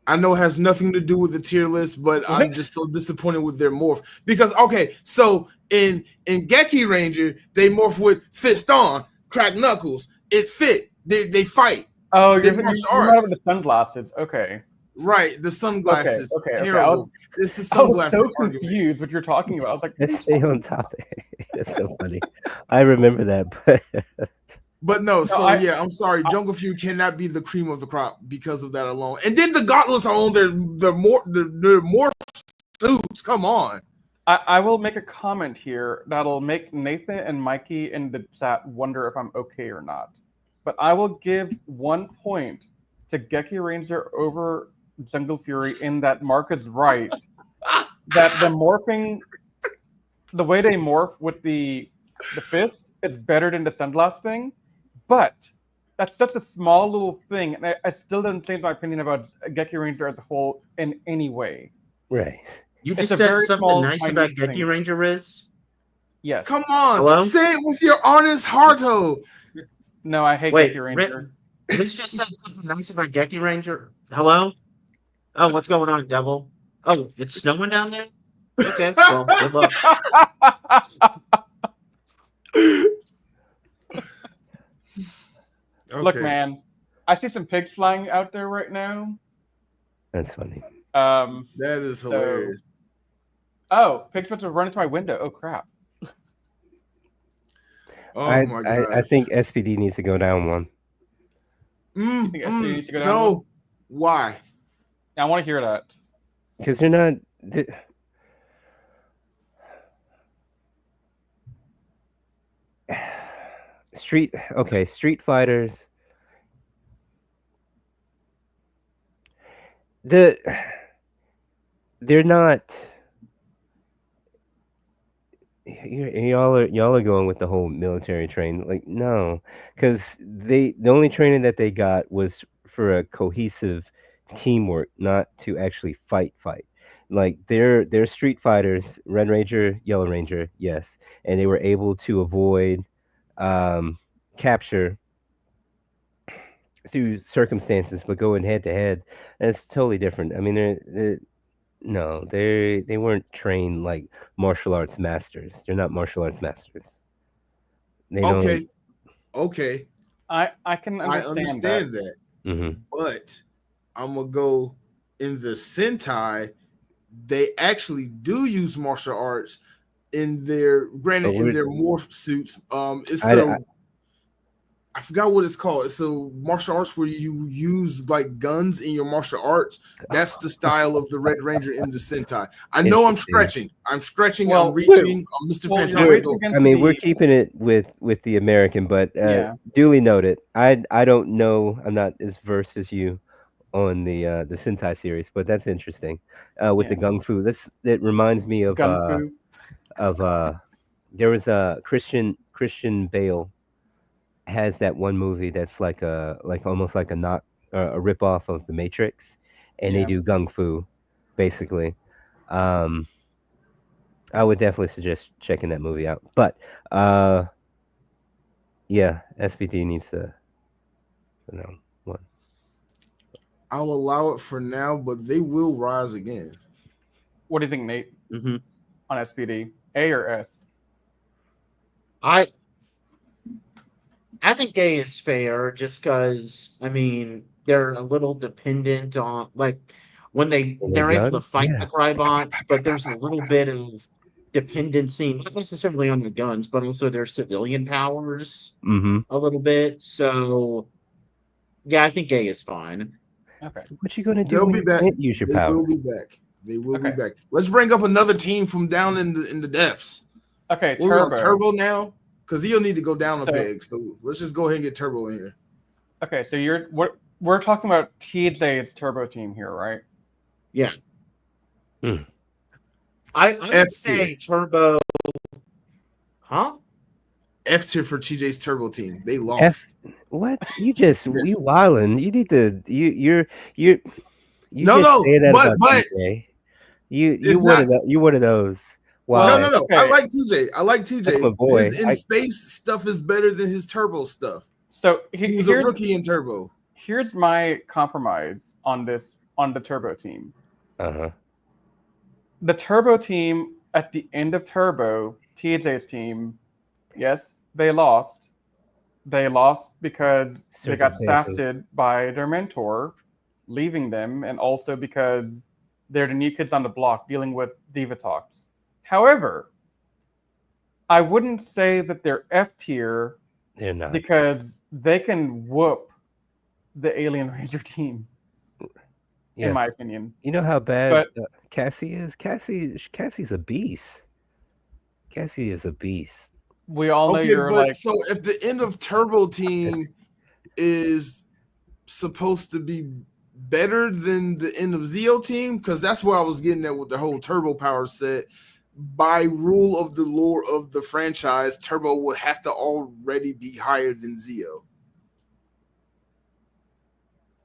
S3: I know it has nothing to do with the tier list, but I'm just so disappointed with their morph because okay, so in Geki Ranger they morph with fist on, crack knuckles. It fit. They fight.
S2: Oh, you're not with the sunglasses. Okay.
S3: Right, the sunglasses.
S2: Okay.
S3: Terrible. It's the
S2: I was
S3: sunglasses.
S2: so confused what you're talking about. I was like,
S4: Let's stay on topic. That's so funny. I remember that,
S3: But no, I'm sorry.
S2: I-
S3: Jungle Fury cannot be the cream of the crop because of that alone. And then the gauntlets are on their morph suits. Come on.
S2: I will make a comment here that'll make Nathan and Mikey in the chat wonder if I'm okay or not. But I will give 1 point to Geki Ranger over Jungle Fury in that Mark is right. That the morphing, the way they morph with the fist is better than the sunglass thing. But that's such a small little thing. And I still didn't change my opinion about Geki Ranger as a whole in any way.
S4: right.
S5: You
S2: It's
S5: just
S2: a
S5: said
S2: very
S5: something
S2: small,
S5: nice
S2: minute
S5: about
S2: thing.
S5: Geki Ranger, Riz.
S2: Yes.
S3: Come on.
S5: Hello?
S3: Say it with your honest heart-o.
S2: No, I hate
S5: Wait,
S2: Geki Ranger.
S5: Riz just said something nice about Geki Ranger. Hello? Oh, what's going on, Devil? Oh, it's snowing down there? Okay, well, good luck.
S2: Look, man, I see some pigs flying out there right now.
S4: That's funny.
S3: That is hilarious.
S2: Oh, pigs about to run into my window. Oh crap!
S3: Oh my god!
S4: I think SPD needs to go down one.
S2: You think SPD needs to go down
S3: no.
S2: one?
S3: Why?
S2: I want to hear that.
S4: Because they're not. Street Fighters. They're not. Y'all are going with the whole military train. Like no, because the only training that they got was for a cohesive teamwork, not to actually fight. Like they're Street Fighters, Red Ranger, Yellow Ranger, yes, and they were able to avoid capture through circumstances, but going head to head, that's totally different. I mean, they weren't trained like martial arts masters. They're not martial arts masters. They don't.
S3: Okay.
S2: I can understand
S3: that.
S4: Mm-hmm.
S3: But I'm gonna go in the Sentai. They actually do use martial arts in their morph suits. I forgot what it's called. It's a martial arts where you use like guns in your martial arts. That's the style of the Red Ranger in the Sentai. I know I'm
S4: Interesting.
S3: stretching. I'm stretching.
S2: Well,
S3: I'm reaching. I'm Mr.
S2: well, you're
S3: Fantastic.
S2: racing against
S4: I mean, we're
S2: the
S4: keeping it with the American, but
S2: yeah.
S4: duly noted. I don't know. I'm not as versed as you on the Sentai series, but that's interesting. With the
S2: Yeah.
S4: gung fu, that reminds me
S2: Gun fu.
S4: of there was a Christian Bale has that one movie that's like almost like a rip off of the Matrix, and they
S2: Yeah.
S4: do gung fu, basically. Um, I would definitely suggest checking that movie out. But yeah, SBD needs to, one.
S3: I'll allow it for now, but they will rise again.
S2: What do you think, Nate,
S5: Hmm.
S2: on SPD? A or S?
S5: I I think A is fair, just because I mean they're a little dependent on like when
S4: And the
S5: they're able to
S4: guns,
S5: fight
S4: yeah.
S5: the Crybots, but there's a little bit of dependency, not necessarily on their guns, but also their civilian powers
S4: Mm-hmm.
S5: a little bit. So yeah, I think A is fine.
S2: Okay.
S4: What you gonna do
S3: They'll
S4: when
S3: be
S4: you
S3: back.
S4: can't use your
S3: They
S4: power?
S3: will be back. They will be
S2: Okay.
S3: back. Let's bring up another team from down in the depths.
S2: Okay.
S3: We're on
S2: Turbo.
S3: Turbo now because he'll need to go down a
S2: So-
S3: peg. So let's just go ahead and get Turbo in here.
S2: Okay. So we're talking about TJ's Turbo team here, right?
S5: Yeah.
S4: Hmm.
S5: I
S3: F
S5: would say Turbo. Huh?
S3: F tier for TJ's Turbo team. They
S4: F.
S3: lost.
S4: What you just
S3: Yes.
S4: you wildin'? You need to you
S3: No,
S4: just
S3: no,
S4: say that
S3: but
S4: about TJ.
S3: it's
S4: One
S3: not.
S4: of you one of those.
S2: Well,
S3: No,
S4: Why?
S3: no, no.
S2: okay.
S3: I like TJ. I like
S4: That's
S3: TJ.
S4: my boy.
S3: His in space stuff is better than his Turbo stuff.
S2: So
S3: He was a rookie in Turbo.
S2: here's my compromise on the Turbo team.
S4: Uh-huh.
S2: The Turbo team at the end of Turbo, TJ's team, yes, they lost. They lost because they got
S4: Circumstances.
S2: safted by their mentor, leaving them, and also because they're the new kids on the block dealing with diva talks. However, I wouldn't say that they're F tier
S4: They're not.
S2: because they can whoop the Alien Ranger team,
S4: Yeah.
S2: in my opinion.
S4: You know how bad
S2: But
S4: Cassie is? Cassie's a beast. Cassie is a beast.
S2: we all know
S3: Okay,
S2: you're
S3: but
S2: like,
S3: so if the end of Turbo team is supposed to be better than the end of Zeo team, because that's where I was getting at with the whole Turbo power set. By rule of the lore of the franchise, Turbo would have to already be higher than Zeo.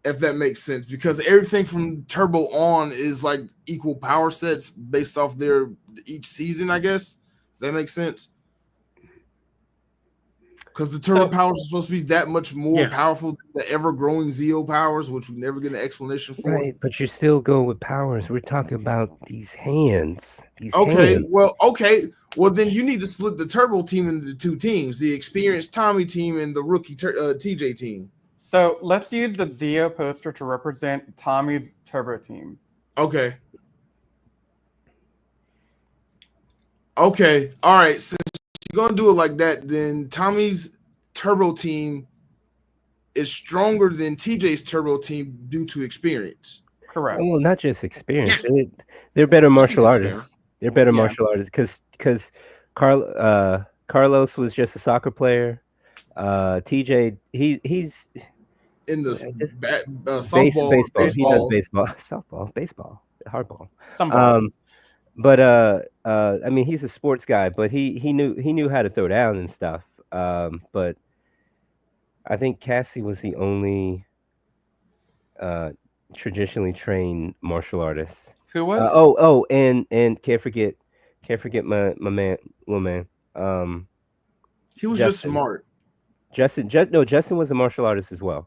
S3: If that makes sense, because everything from Turbo on is like equal power sets based off their each season, I guess. If that makes sense. Because the Turbo powers are supposed to be that much more
S5: Yeah.
S3: powerful than the ever-growing Zeo powers, which we never get an explanation for.
S4: Right, but you're still going with powers. We're talking about these hands.
S3: Okay,
S4: hands.
S3: well, then you need to split the Turbo team into two teams: the experienced Tommy team and the rookie TJ team.
S2: so let's use the Zeo poster to represent Tommy's Turbo team.
S3: Okay. Okay. All right. Since you're gonna do it like that, then Tommy's Turbo team is stronger than TJ's Turbo team due to experience.
S2: Correct.
S4: Well, not just experience. They're better martial
S5: that's
S4: artists. They're better
S2: Yeah.
S4: martial artists because Carlos was just a soccer player. TJ, he's
S3: In the
S4: baseball.
S3: softball,
S4: He does
S3: baseball.
S4: baseball, softball, baseball, hardball.
S2: Some ball.
S4: But I mean, he's a sports guy, but he knew how to throw down and stuff. But I think Cassie was the only traditionally trained martial artist.
S2: Who was?
S4: And can't forget my man, little man.
S3: He was just
S4: Justin.
S3: smart.
S4: Justin was a martial artist as well.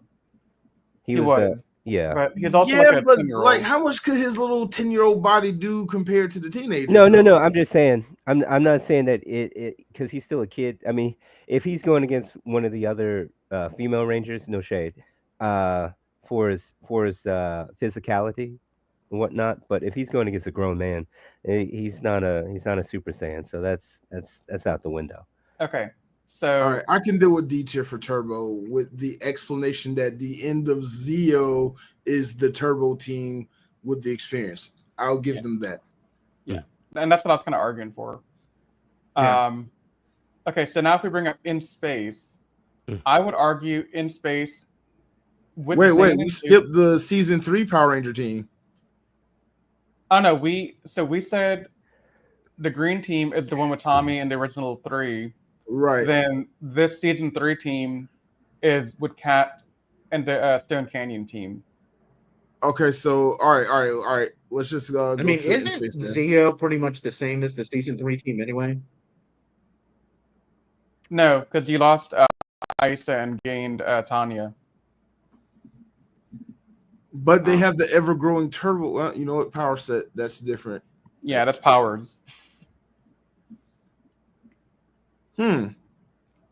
S2: He was.
S4: Yeah.
S2: But he's also
S3: Yeah,
S2: like a
S3: but
S2: 10-year-old.
S3: like, how much could his little 10-year-old body do compared to the teenagers?
S4: No.
S3: though?
S4: I'm just saying. I'm not saying that it because he's still a kid. I mean, if he's going against one of the other female rangers, no shade, for his physicality and whatnot. But if he's going against a grown man, he's not a Super Saiyan. So that's out the window.
S2: Okay. So
S3: All right, I can deal with D tier for Turbo with the explanation that the end of Zeo is the Turbo team with the experience. I'll give them that.
S2: and that's what I was kind of arguing for.
S5: Yeah.
S2: Okay, so now if we bring up In Space, I would argue In Space with
S3: Wait,
S2: Zane
S3: we
S2: and
S3: skipped the season 3 Power Ranger team.
S2: Oh no, we said the green team is the one with Tommy and the original 3.
S3: Right.
S2: Then this season 3 team is with Cat and the Stone Canyon team.
S3: Okay, so all right. Let's just go
S5: I mean,
S3: to In
S5: isn't
S3: Space then.
S5: Zeo pretty much the same as the season 3 team anyway?
S2: No, because you lost Isa and gained Tanya.
S3: But they have the ever-growing Turbo. You know what? Power set. That's different.
S2: Yeah, that's Powers.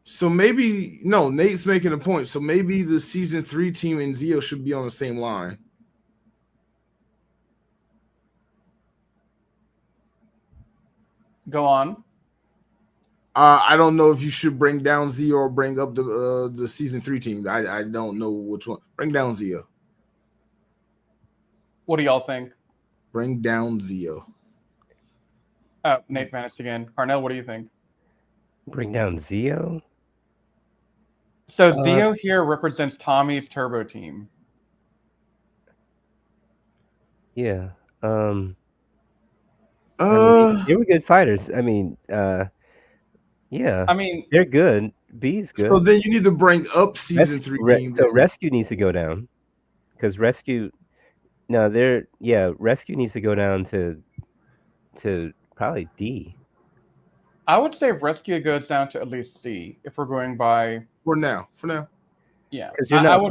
S3: So maybe no. Nate's making a point. So maybe the season 3 team and Zeo should be on the same line.
S2: Go on.
S3: I don't know if you should bring down Zeo or bring up the season 3 team. I don't know which one. Bring down Zeo.
S2: What do y'all think?
S3: Bring down Zeo.
S2: Nate vanished again. Carnell, what do you think?
S4: Bring down Zeo?
S2: So Zeo here represents Tommy's Turbo team.
S4: Yeah. I mean, they were good fighters. I mean, yeah.
S2: I mean,
S4: they're good. B's good.
S3: So then you need to bring up season 3 team.
S4: So Rescue needs to go down because Rescue. No, Rescue needs to go down to probably D.
S2: I would say Rescue goes down to at least C if we're going by
S3: for now.
S2: Yeah,
S4: because they're not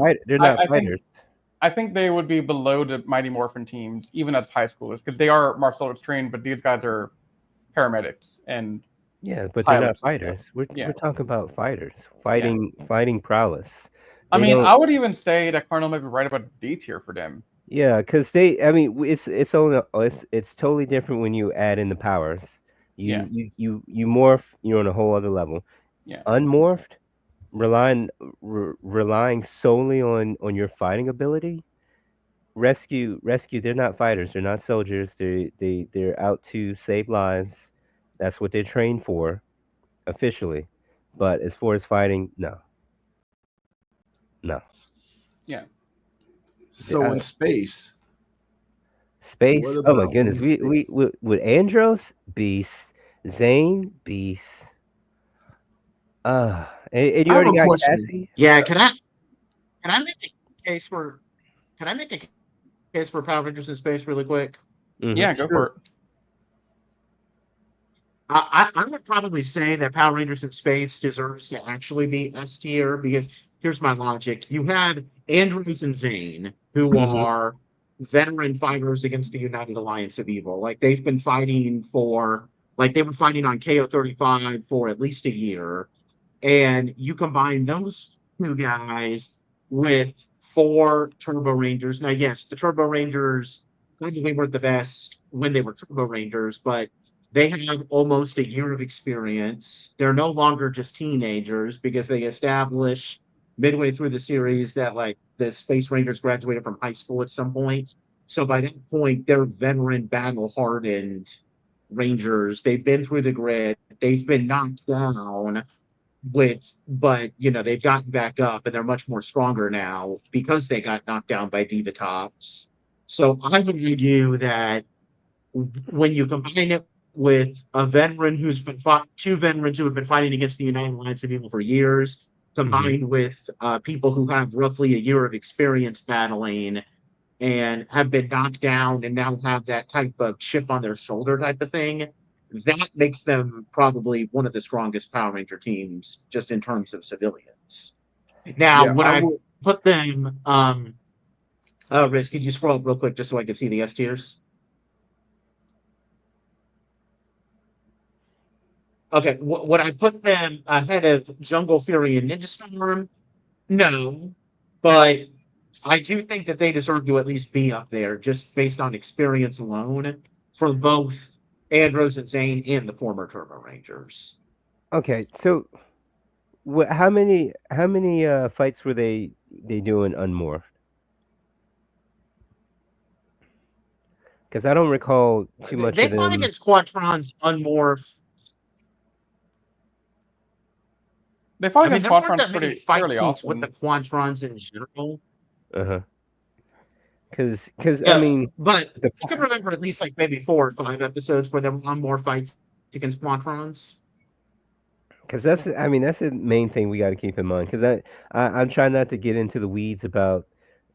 S4: fighters.
S2: I think they would be below the Mighty Morphin teams, even as high schoolers, because they are martial arts trained, but these guys are paramedics and
S4: yeah, but they're not fighters. We're talking about fighters fighting prowess.
S2: I mean, I would even say that Carnell might be right about D tier for them.
S4: Yeah, because it's totally different when you add in the powers. You morph. You're on a whole other level.
S2: Yeah.
S4: Unmorphed, relying solely on your fighting ability. Rescue. They're not fighters. They're not soldiers. They're out to save lives. That's what they're trained for, officially. But as far as fighting, no.
S2: Yeah.
S3: So in space.
S4: Oh my goodness, we with Andros, beast, Zane, beast. And you already got Cassie.
S5: Yeah, can I make a case for Power Rangers in space really quick?
S2: Mm-hmm. Yeah, go for it.
S5: I would probably say that Power Rangers in Space deserves to actually be S tier because here's my logic. You had Andrews and Zane, who are veteran fighters against the United Alliance of Evil. Like they've been fighting they were fighting on KO-35 for at least a year. And you combine those two guys with 4 Turbo Rangers. Now, yes, the Turbo Rangers probably weren't the best when they were Turbo Rangers, but they have almost a year of experience. They're no longer just teenagers because they established midway through the series that the Space Rangers graduated from high school at some point. So by that point, they're veteran, battle-hardened Rangers. They've been through the grid. They've been knocked down, but they've gotten back up and they're much more stronger now because they got knocked down by Diva Tops. So I would argue that when you combine it with a veteran two veterans who have been fighting against the United Alliance of Evil for years, combined with people who have roughly a year of experience battling and have been knocked down and now have that type of chip on their shoulder type of thing, that makes them probably one of the strongest Power Ranger teams just in terms of civilians. Now, when I put them, Riz, can you scroll up real quick just so I can see the S tiers? Okay, would I put them ahead of Jungle Fury and Ninja Storm? No, but I do think that they deserve to at least be up there just based on experience alone for both Andros and Zane and the former Turbo Rangers.
S4: Okay, so How many fights were they doing unmorphed? Because I don't recall too much
S5: They
S4: of
S5: fought
S4: them.
S5: against Quatrons unmorphed.
S2: They fought
S5: I mean,
S2: against
S5: there weren't
S2: Quatrons
S5: that many
S2: pretty
S5: fight
S2: fairly
S5: scenes with the
S2: often.
S5: Quatrons in general.
S4: Uh-huh. Because I
S5: Yeah,
S4: mean,
S5: but
S4: the
S5: I can remember at least like maybe 4 or 5 episodes where there were more fights against Quatrons.
S4: because that's the main thing we got to keep in mind. Because I'm trying not to get into the weeds about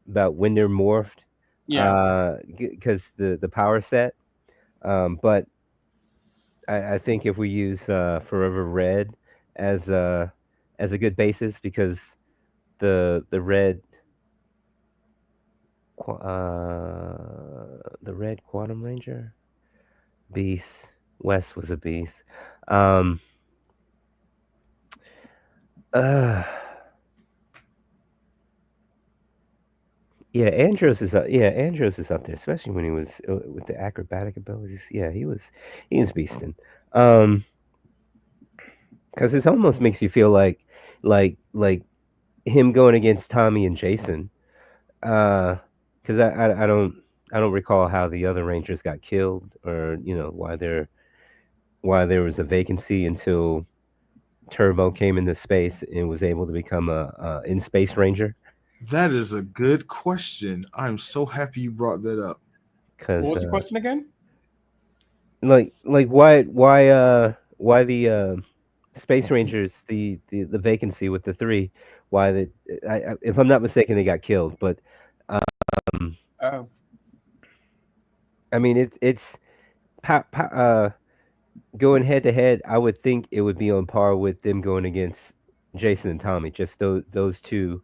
S4: when they're morphed,
S2: Yeah.
S4: because the power set. But I think if we use Forever Red as as a good basis, because the red the red Quantum Ranger beast, Wes was a beast. Um, uh, yeah, Andros is up there, especially when he was with the acrobatic abilities. Yeah, he was beasting. Um, because it almost makes you feel like him going against Tommy and Jason. Because I don't recall how the other Rangers got killed, or why there was a vacancy until Turbo came into space and was able to become a in space ranger.
S3: That is a good question. I'm so happy you brought that up.
S2: What
S4: Because
S2: was the question again?
S4: like why the space rangers, the vacancy with the three, why the if I'm not mistaken they got killed, but um
S2: Oh,
S4: I mean it's going head to head. I would think it would be on par with them going against Jason and Tommy, just those two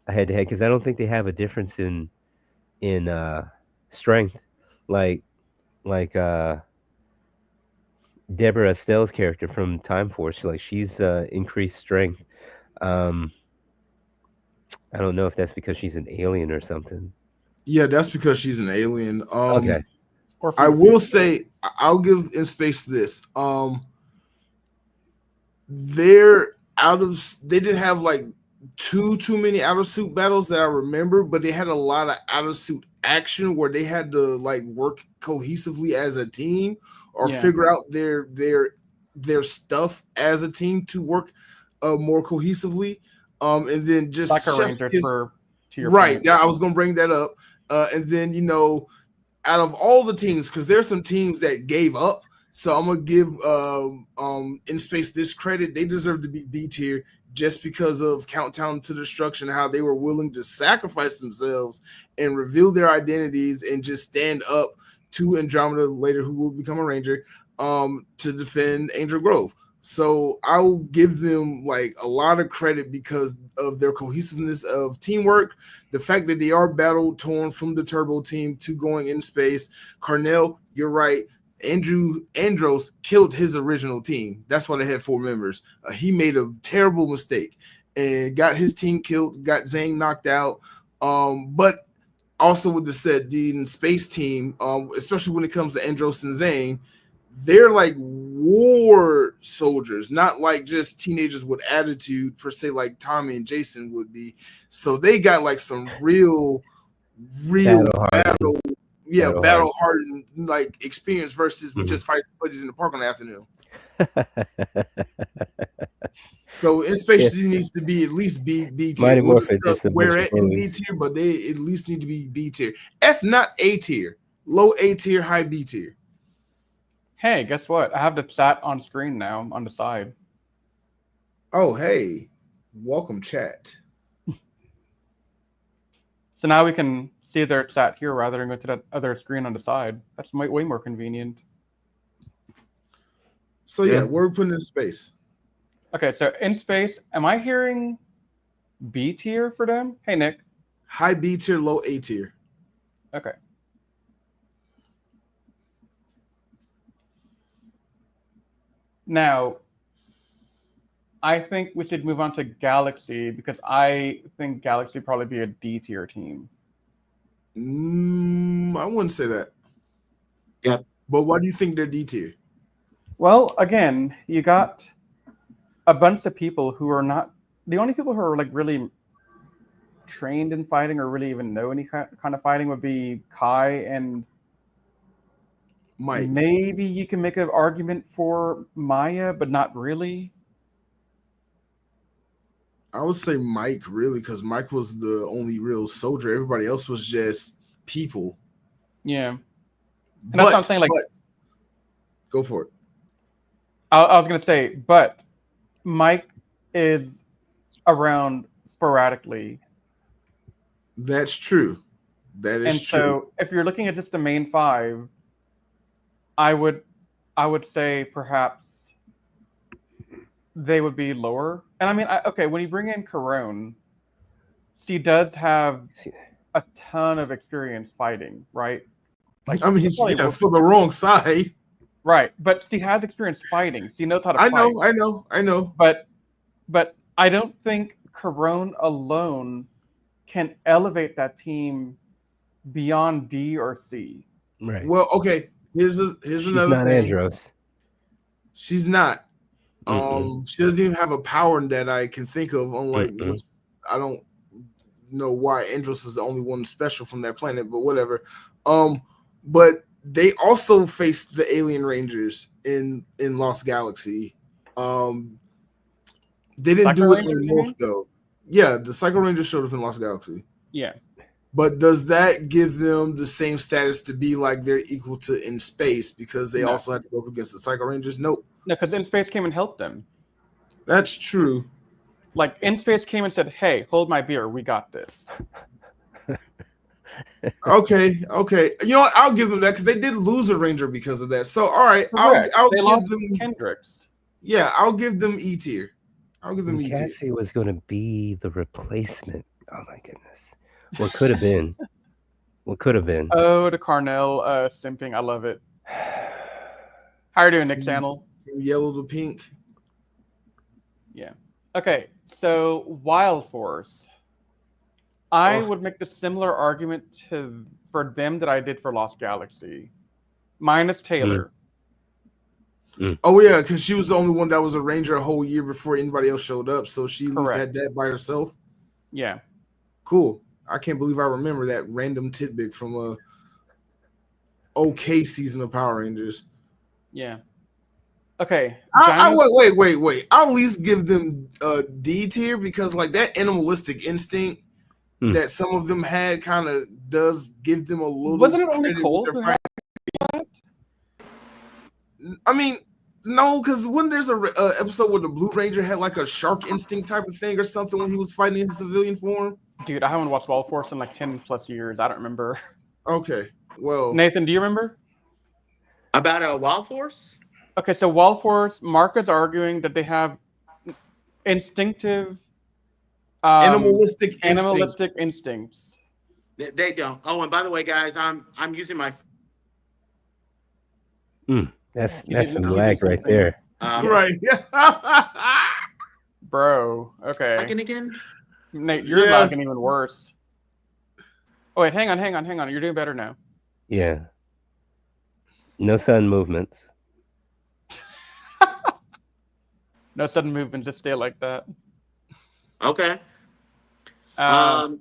S4: head to head, because I don't think they have a difference in strength, like like Deborah Estelle's character from Time Force. Like she's increased strength. Um, I don't know if that's because she's an alien or something.
S3: Yeah, that's because she's an alien.
S4: Okay.
S2: or
S3: I
S2: from the
S3: will
S2: future.
S3: say I'll give In Space this. They're out of they didn't have like too many out of suit battles that I remember, but they had a lot of out of suit action where they had to like work cohesively as a team or
S2: Yeah,
S3: figure out their stuff as a team to work more cohesively. And then
S2: like
S3: just
S2: a
S3: Chef's
S2: Ranger
S3: Kiss,
S2: for to your
S3: right?
S2: point.
S3: Yeah, I was gonna bring that up. And then out of all the teams, because there's some teams that gave up. So I'm gonna give In Space this credit. They deserve to be B tier just because of Countdown to Destruction, how they were willing to sacrifice themselves and reveal their identities and just stand up to Andromeda later, who will become a Ranger, to defend Angel Grove. So I will give them like a lot of credit because of their cohesiveness of teamwork, the fact that they are battle torn from the Turbo team to going in space. Carnell, you're right. Andros killed his original team. That's why they had 4 members. He made a terrible mistake and got his team killed, got Zane knocked out. But also with the space team, especially when it comes to Andros and Zane, they're like war soldiers, not like just teenagers with attitude per se, like Tommy and Jason would be. So they got like some real
S4: Battle hardened.
S3: battle, yeah,
S4: Battle hardened.
S3: battle hardened like experience versus we
S4: Mhm.
S3: just fight buddies in the park on the afternoon. So In
S4: Yeah,
S3: Space needs to be at least B tier.
S4: Mighty
S3: We'll
S4: Morphin
S3: discuss
S4: just a
S3: where
S4: bunch of
S3: at in B
S4: bullies.
S3: tier, but they at least need to be B tier. F not A tier, low A tier, high B tier.
S2: Hey, guess what? I have the stat on screen now on the side.
S3: Oh hey, welcome chat.
S2: So now we can see their stat here rather than go to that other screen on the side. That's way more convenient.
S3: So yeah, we're putting in space.
S2: Okay, so in space, am I hearing B tier for them? Hey, Nick.
S3: High B tier, low A tier.
S2: Okay. Now, I think we should move on to Galaxy because I think Galaxy probably be a D tier team.
S3: I wouldn't say that.
S5: Yep.
S3: But why do you think they're D tier?
S2: Well, again, you got a bunch of people who are not the only people who are like really trained in fighting or really even know any kind of fighting would be Kai and
S3: Mike.
S2: maybe you can make an argument for Maya, but not really.
S3: I would say Mike, really, because Mike was the only real soldier. Everybody else was just people.
S2: Yeah. And that's what I'm saying, like,
S3: go for it.
S2: I was going to say, but Mike is around sporadically.
S3: That's true. That is true.
S2: So if you're looking at just the main five, I would say perhaps they would be lower. And I mean, okay, when you bring in Corone, she does have a ton of experience fighting, right?
S3: Like, I mean, yeah, for the wrong side.
S2: Right, but she has experience fighting. She knows how to fight.
S3: I know.
S2: But I don't think Corone alone can elevate that team beyond D or C.
S4: Right.
S3: Well, okay. Here's another
S4: not
S3: thing.
S4: Andros.
S3: She's not. She doesn't even have a power that I can think of. Unlike, which I don't know why Andros is the only one special from that planet, but whatever. But they also faced the Alien Rangers in Lost Galaxy. They didn't do it in Morph though. Yeah, the Psycho Rangers showed up in Lost Galaxy.
S2: Yeah.
S3: But does that give them the same status to be like they're equal to In Space because they also had to go up against the Psycho Rangers? Nope. No,
S2: because In Space came and helped them.
S3: That's true.
S2: Like, In Space came and said, hey, hold my beer. We got this.
S3: Okay. You know what? I'll give them that because they did lose a Ranger because of that. So, all right. I'll give them
S2: Kendricks.
S3: Yeah, I'll give them E tier. I'll give them E tier.
S4: Cassie was going to be the replacement. Oh, my goodness. What could have been? What could have been?
S2: Oh, the Carnell simping. I love it. How are you doing, Nick Sandel?
S3: From yellow to pink.
S2: Yeah. Okay, so Wild Force. I would make the similar argument for them that I did for Lost Galaxy. Minus Taylor.
S3: Oh, yeah, because she was the only one that was a Ranger a whole year before anybody else showed up. So she at least had that by herself.
S2: Yeah.
S3: Cool. I can't believe I remember that random tidbit from a okay season of Power Rangers.
S2: Yeah. Okay.
S3: Wait. I'll at least give them D tier because like that animalistic instinct that some of them had kind of does give them a little.
S2: Wasn't it only Cole who had that?
S3: I mean, no, because when there's a episode where the Blue Ranger had like a shark instinct type of thing or something when he was fighting in civilian form.
S2: Dude, I haven't watched Wild Force in like 10 plus years. I don't remember.
S3: Okay, well,
S2: Nathan, do you remember
S5: about a Wild Force?
S2: Okay, so Wild Force, Mark is arguing that they have instinctive,
S3: animalistic
S2: instincts.
S5: They don't. Oh, and by the way, guys, I'm using my.
S4: That's some lag right there.
S3: Right.
S2: Bro, okay.
S5: Again?
S2: Nate, you're lagging even worse. Oh, wait, hang on. You're doing better now.
S4: Yeah. No sudden movements.
S2: No sudden movement, just stay like that.
S5: Okay. But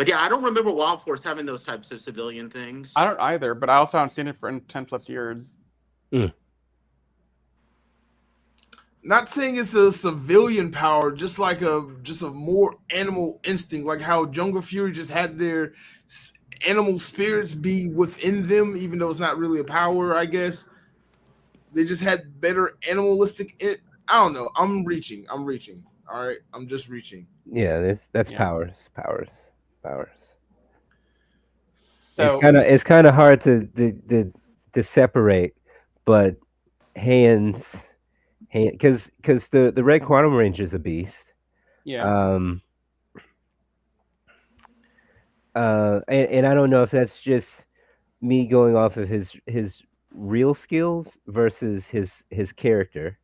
S5: yeah, I don't remember Wild Force having those types of civilian things.
S2: I don't either, but I also haven't seen it for 10 plus years.
S3: Not saying it's a civilian power, just a more animal instinct, like how Jungle Fury just had their animal spirits be within them, even though it's not really a power, I guess. They just had better animalistic. I don't know. I'm reaching. All right, I'm just reaching.
S4: Yeah, that's powers.
S2: So,
S4: it's kind of hard to separate, but hands, because the Red Quantum Ranger is a beast.
S2: Yeah.
S4: And I don't know if that's just me going off of his real skills versus his character.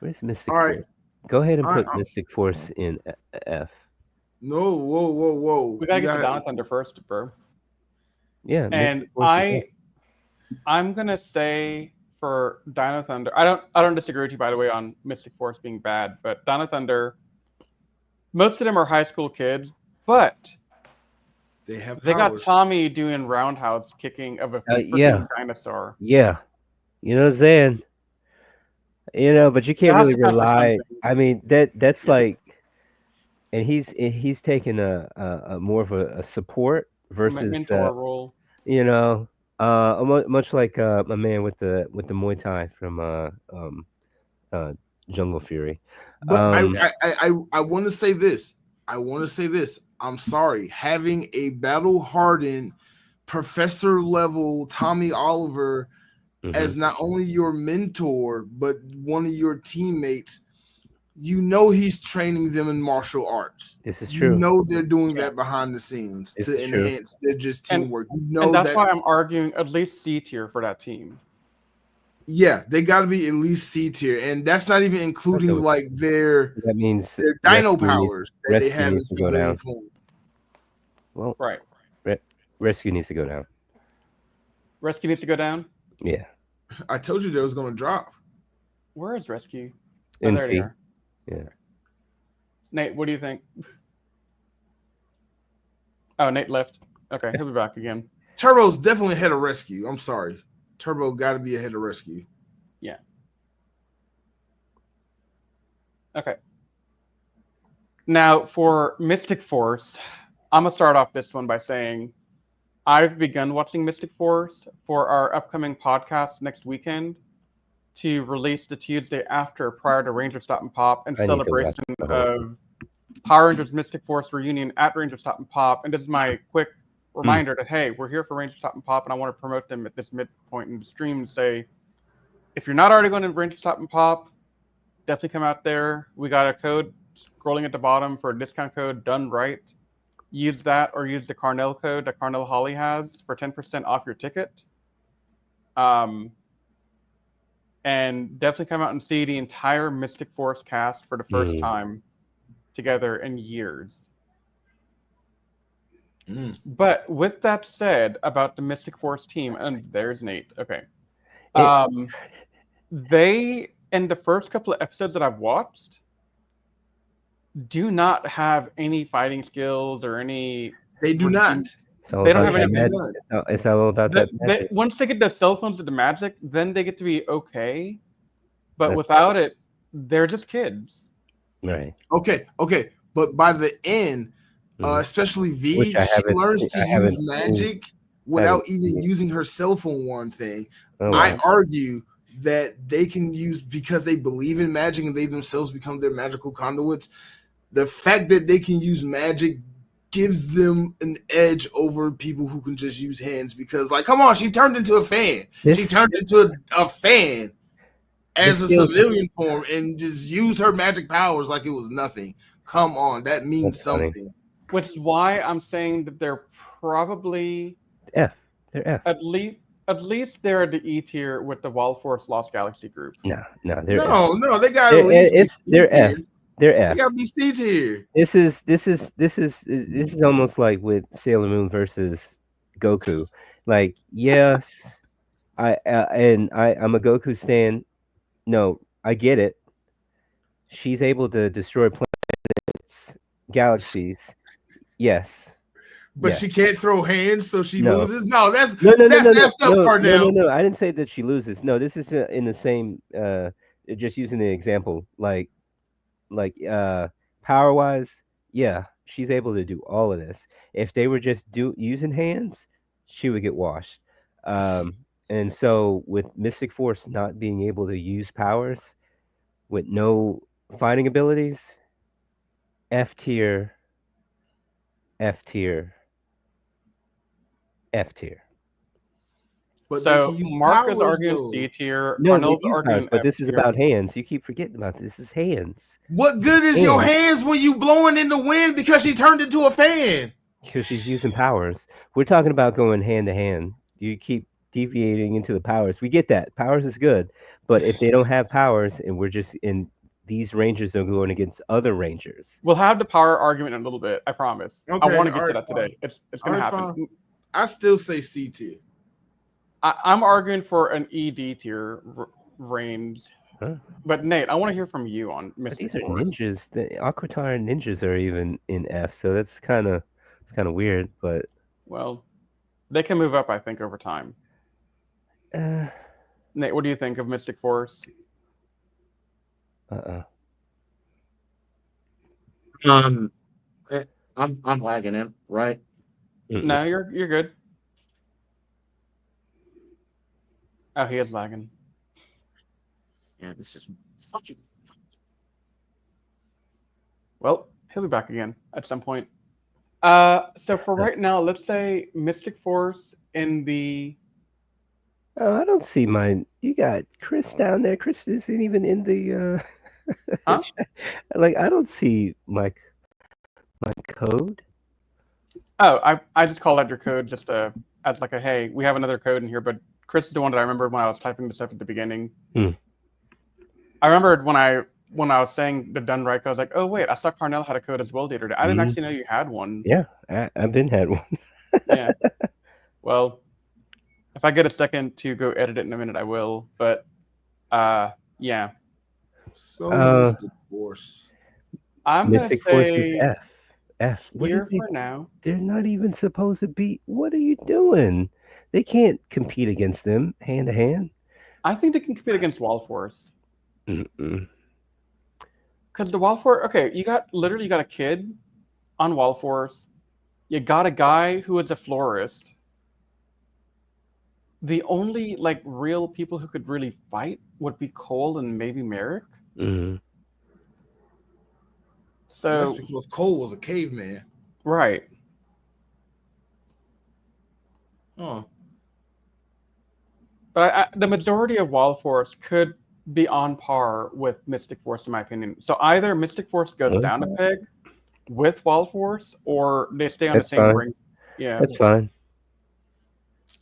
S4: Where's Mystic Force? Go ahead and put Mystic Force in F.
S3: No, whoa.
S2: We gotta get to Donna Thunder first, bro.
S4: Yeah,
S2: And I'm gonna say for Dino Thunder, I don't disagree with you, by the way, on Mystic Force being bad, but Dino Thunder, most of them are high school kids, but
S3: they have
S2: they got
S3: powers.
S2: Tommy doing roundhouse kicking of a freaking
S4: yeah.
S2: dinosaur.
S4: Yeah, you know what I'm saying. But you can't
S2: That has
S4: really
S2: to count for
S4: rely.
S2: something.
S4: I mean, that's like, and he's taking a more of a support versus
S2: Mentor role.
S4: much like my man with the Muay Thai from uh Jungle Fury.
S3: But
S4: Um,
S3: I want to say this. I'm sorry. Having a battle hardened professor level Tommy Oliver as
S4: mhm.
S3: not only your mentor but one of your teammates, he's training them in martial arts.
S4: This is true.
S3: They're doing that behind the scenes
S4: This
S3: to
S4: is true.
S3: enhance their just
S2: And,
S3: teamwork.
S2: and that's why I'm arguing at least C tier for that team.
S3: Yeah, they got to be at least C tier, and that's not even including
S4: Okay.
S3: like their
S4: That means
S3: dino
S4: Rescue
S3: powers that they
S4: Rescue
S3: have in
S4: needs to go
S3: Civilan
S4: down.
S3: Form.
S4: Well,
S2: Right.
S4: Rescue needs to go down.
S2: Rescue needs to go down.
S4: Yeah,
S3: I told you they was going to drop.
S2: Where is Rescue?
S4: in
S2: there
S4: C.
S2: they are.
S4: Yeah.
S2: Nate, what do you think? Oh, Nate left. Okay, he'll be back again.
S3: Turbo's definitely ahead of Rescue. I'm sorry. Turbo got to be ahead of Rescue.
S2: Yeah. Okay. Now, for Mystic Force, I'm going to start off this one by saying I've begun watching Mystic Force for our upcoming podcast next weekend to release the Tuesday after prior to Rangerstop and Pop in celebration of Power Rangers Mystic Force reunion at Rangerstop and Pop. And this is my quick reminder that, hey, we're here for Rangerstop and Pop, and I want to promote them at this midpoint in the stream and say, if you're not already going to Rangerstop and Pop, definitely come out there. We got a code scrolling at the bottom for a discount code, done right. Use that or use the Carnell code that Carnell Holley has for 10% off your ticket. And definitely come out and see the entire Mystic Force cast for the first time together in years. But with that said about the Mystic Force team, and there's Nate. Okay. They, in the first couple of episodes that I've watched, do not have any fighting skills or any.
S3: They do not.
S2: They don't have any
S4: magic. It's all about that magic.
S2: Once they get the cell phones with the magic, then they get to be okay. But without it, they're just kids.
S4: Right.
S3: Okay. But by the end, especially V, she learns to use magic without even using her cell phone one thing. Oh, wow. I argue that they can use, because they believe in magic and they themselves become their magical conduits, the fact that they can use magic gives them an edge over people who can just use hands, because, like, come on, she turned into a fan. She turned into a fan as a civilian form and just used her magic powers like it was nothing. Come on, that means something.
S2: Which is why I'm saying that they're probably
S4: F. They're F.
S2: At least they're the E tier with the Wild Force Lost Galaxy group.
S4: No, they're
S3: no, they got at least
S4: they're F. They're F.
S3: They got to be C tier.
S4: This is almost like with Sailor Moon versus Goku. Like, yes, I'm a Goku stan. No, I get it. She's able to destroy planets, galaxies. Yes.
S3: But she can't throw hands, so she loses. No, that's effed up, Carnell.
S4: No. I didn't say that she loses. No, this is in the same. Just using the example, like power wise, yeah, she's able to do all of this. If they were just using hands, she would get washed. And so with Mystic Force not being able to use powers, with no fighting abilities, F tier.
S3: But
S2: so Mark is arguing C tier.
S4: No, but this is about hands. You keep forgetting about this. This is hands.
S3: What good is your hands when you blowing in the wind because she turned into a fan?
S4: Because she's using powers. We're talking about going hand to hand. You keep deviating into the powers. We get that. Powers is good. But if they don't have powers and we're just in these Rangers are going against other Rangers.
S2: We'll have the power argument in a little bit. I promise.
S3: Okay,
S2: I want to get
S3: all
S2: to
S3: right,
S2: that
S3: fine.
S2: today. It's gonna happen.
S3: Fine. I still say C tier.
S2: I'm arguing for an ED tier range.
S4: Huh?
S2: But Nate, I want to hear from you on
S4: But
S2: Mystic
S4: these are
S2: Force.
S4: ninjas. The Aquatara ninjas are even in F, so that's kind of weird. But
S2: Well, they can move up, I think, over time. Nate, what do you think of Mystic Force?
S5: I'm lagging him, right?
S2: No, you're good. Oh, he is lagging.
S5: Yeah, this is.
S2: Well, he'll be back again at some point. So for right now, let's say Mystic Force in the.
S4: Oh, I don't see mine. You got Chris down there. Chris isn't even in the.
S2: Huh?
S4: Like I don't see my code.
S2: Oh, I just called out your code just as like a hey, we have another code in here, but Chris is the one that I remembered when I was typing this up at the beginning. I remembered when I was saying the done right code, I was like, oh wait, I saw Carnell had a code as well the other day. I didn't actually know you had one.
S4: Yeah, I've been had one.
S2: Yeah. Well, if I get a second to go edit it in a minute, I will. But yeah.
S3: So Mystic Force.
S2: I'm
S4: Mystic
S2: gonna
S4: Force is
S2: say
S4: F. What
S2: here for now.
S4: They're not even supposed to be. What are you doing? They can't compete against them hand to hand.
S2: I think they can compete against Wall Force.
S4: Mm-mm.
S2: Because the Wall Force, okay, you got a kid on Wall Force. You got a guy who is a florist. The only like real people who could really fight would be Cole and maybe Merrick.
S4: Mm-hmm.
S2: So
S3: that's because Cole was a caveman.
S2: Right.
S3: Huh.
S2: But the majority of Wall Force could be on par with Mystic Force, in my opinion. So either Mystic Force goes down a peg with Wall Force, or they stay on the same ring. Yeah,
S4: that's fine.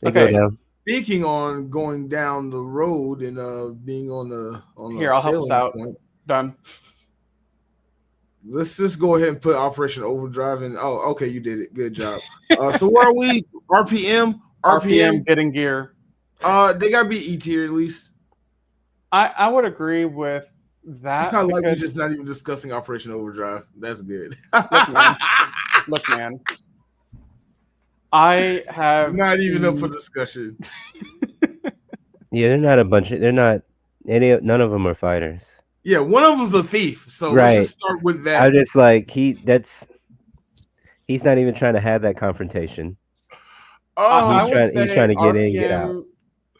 S4: They
S2: okay.
S4: go down.
S3: Speaking on going down the road and being on the
S2: Here, I'll help us out.
S3: Point,
S2: done.
S3: Let's just go ahead and put Operation Overdrive in. Oh, okay, you did it. Good job. So where are we? RPM
S2: getting gear.
S3: They gotta be E tier at least.
S2: I would agree with that.
S3: I like we're just not even discussing Operation Overdrive. That's good.
S2: Look, man. I have
S3: not even up for discussion.
S4: Yeah, they're not a bunch of. They're not any. None of them are fighters.
S3: Yeah, one of them's a thief. So let's just start with that.
S4: I just like he's not even trying to have that confrontation.
S3: Oh,
S4: he's trying to get in, get out.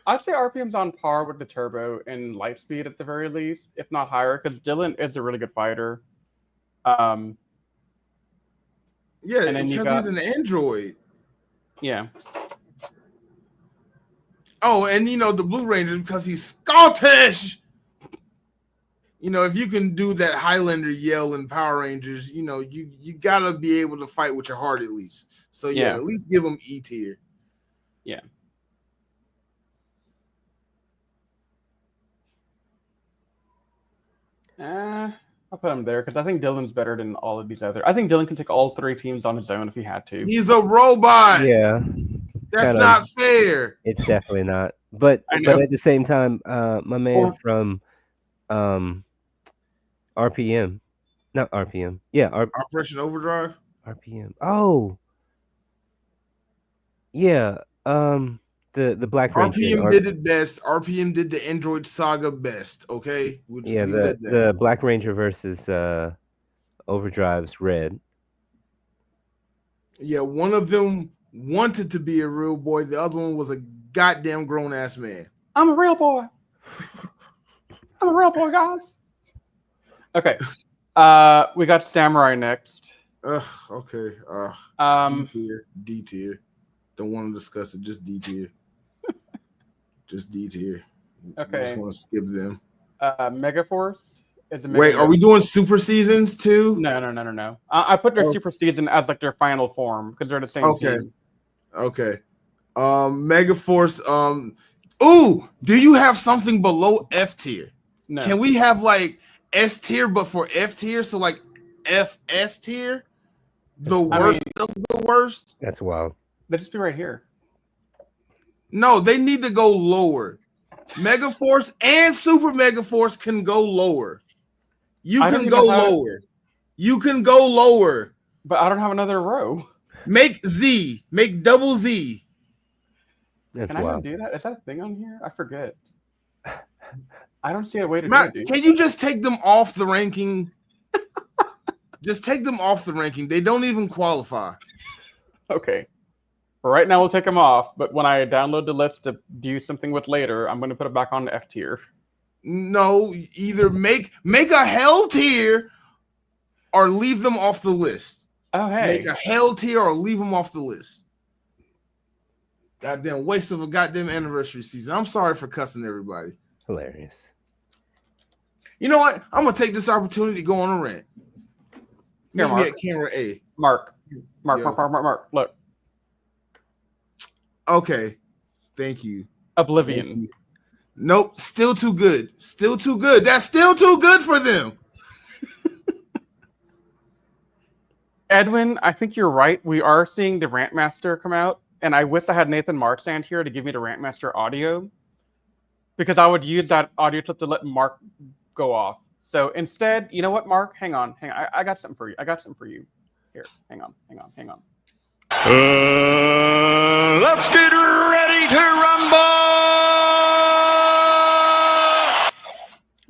S2: I'd say RPM's on par with the Turbo in light speed at the very least, if not higher, because Dylan is a really good fighter.
S3: Yeah, because he's an android.
S2: Yeah.
S3: Oh, and the Blue Ranger, because he's Scottish. If you can do that Highlander yell in Power Rangers, you gotta be able to fight with your heart at least. So yeah. At least give him E tier.
S2: Yeah. I'll put him there because I think Dylan's better than all of these other. I think Dylan can take all three teams on his own if he had to.
S3: He's a robot.
S4: Yeah.
S3: That's not fair.
S4: It's definitely not. But at the same time, my man from RPM. Not RPM. Yeah,
S3: Operation Overdrive?
S4: RPM. Oh. Yeah. The Black Ranger.
S3: RPM did it best. RPM did the Android Saga best. Okay. We'll just leave it at that.
S4: The Black Ranger versus Overdrive's red.
S3: Yeah, one of them wanted to be a real boy. The other one was a goddamn grown ass man.
S2: I'm a real boy. I'm a real boy, guys. Okay. We got Samurai next.
S3: Okay. D tier. Don't want to discuss it. Just D tier. Just D tier.
S2: Okay.
S3: I just want to skip them.
S2: Megaforce is a
S3: Wait, are we doing super seasons too?
S2: No. I put their super season as like their final form because they're the same team.
S3: Okay. Megaforce. Ooh, do you have something below F tier?
S2: No.
S3: Can we have like S tier, but for F tier, so like FS tier, the worst of the worst.
S4: That's wild.
S2: They just be right here.
S3: No, they need to go lower. Megaforce and Super Megaforce can go lower. You can go lower. You can go lower.
S2: But I don't have another row.
S3: Make Z. Make double Z.
S4: That's
S2: Can I
S4: wild.
S2: even do that? Is that a thing on here? I forget. I don't see a way to do it, dude.
S3: Can you just take them off the ranking? Just take them off the ranking. They don't even qualify.
S2: Okay. For right now, we'll take them off. But when I download the list to do something with later, I'm going to put it back on the F tier.
S3: No, either make a hell tier or leave them off the list.
S2: Oh, hey.
S3: Make a hell tier or leave them off the list. Goddamn waste of a goddamn anniversary season. I'm sorry for cussing everybody.
S4: Hilarious.
S3: You know what? I'm gonna take this opportunity to go on a rant. Meet me at camera A.
S2: Mark.
S3: Yeah.
S2: Mark. Look.
S3: Okay. Thank you.
S2: Oblivion.
S3: Thank you. Nope. Still too good. Still too good. That's still too good for them.
S2: Edwin, I think you're right. We are seeing the Rantmaster come out. And I wish I had Nathan Marchand here to give me the Rantmaster audio. Because I would use that audio clip to let Mark go off. So instead, you know what, Mark? Hang on. I got something for you. Here, hang on.
S6: Let's get ready to rumble!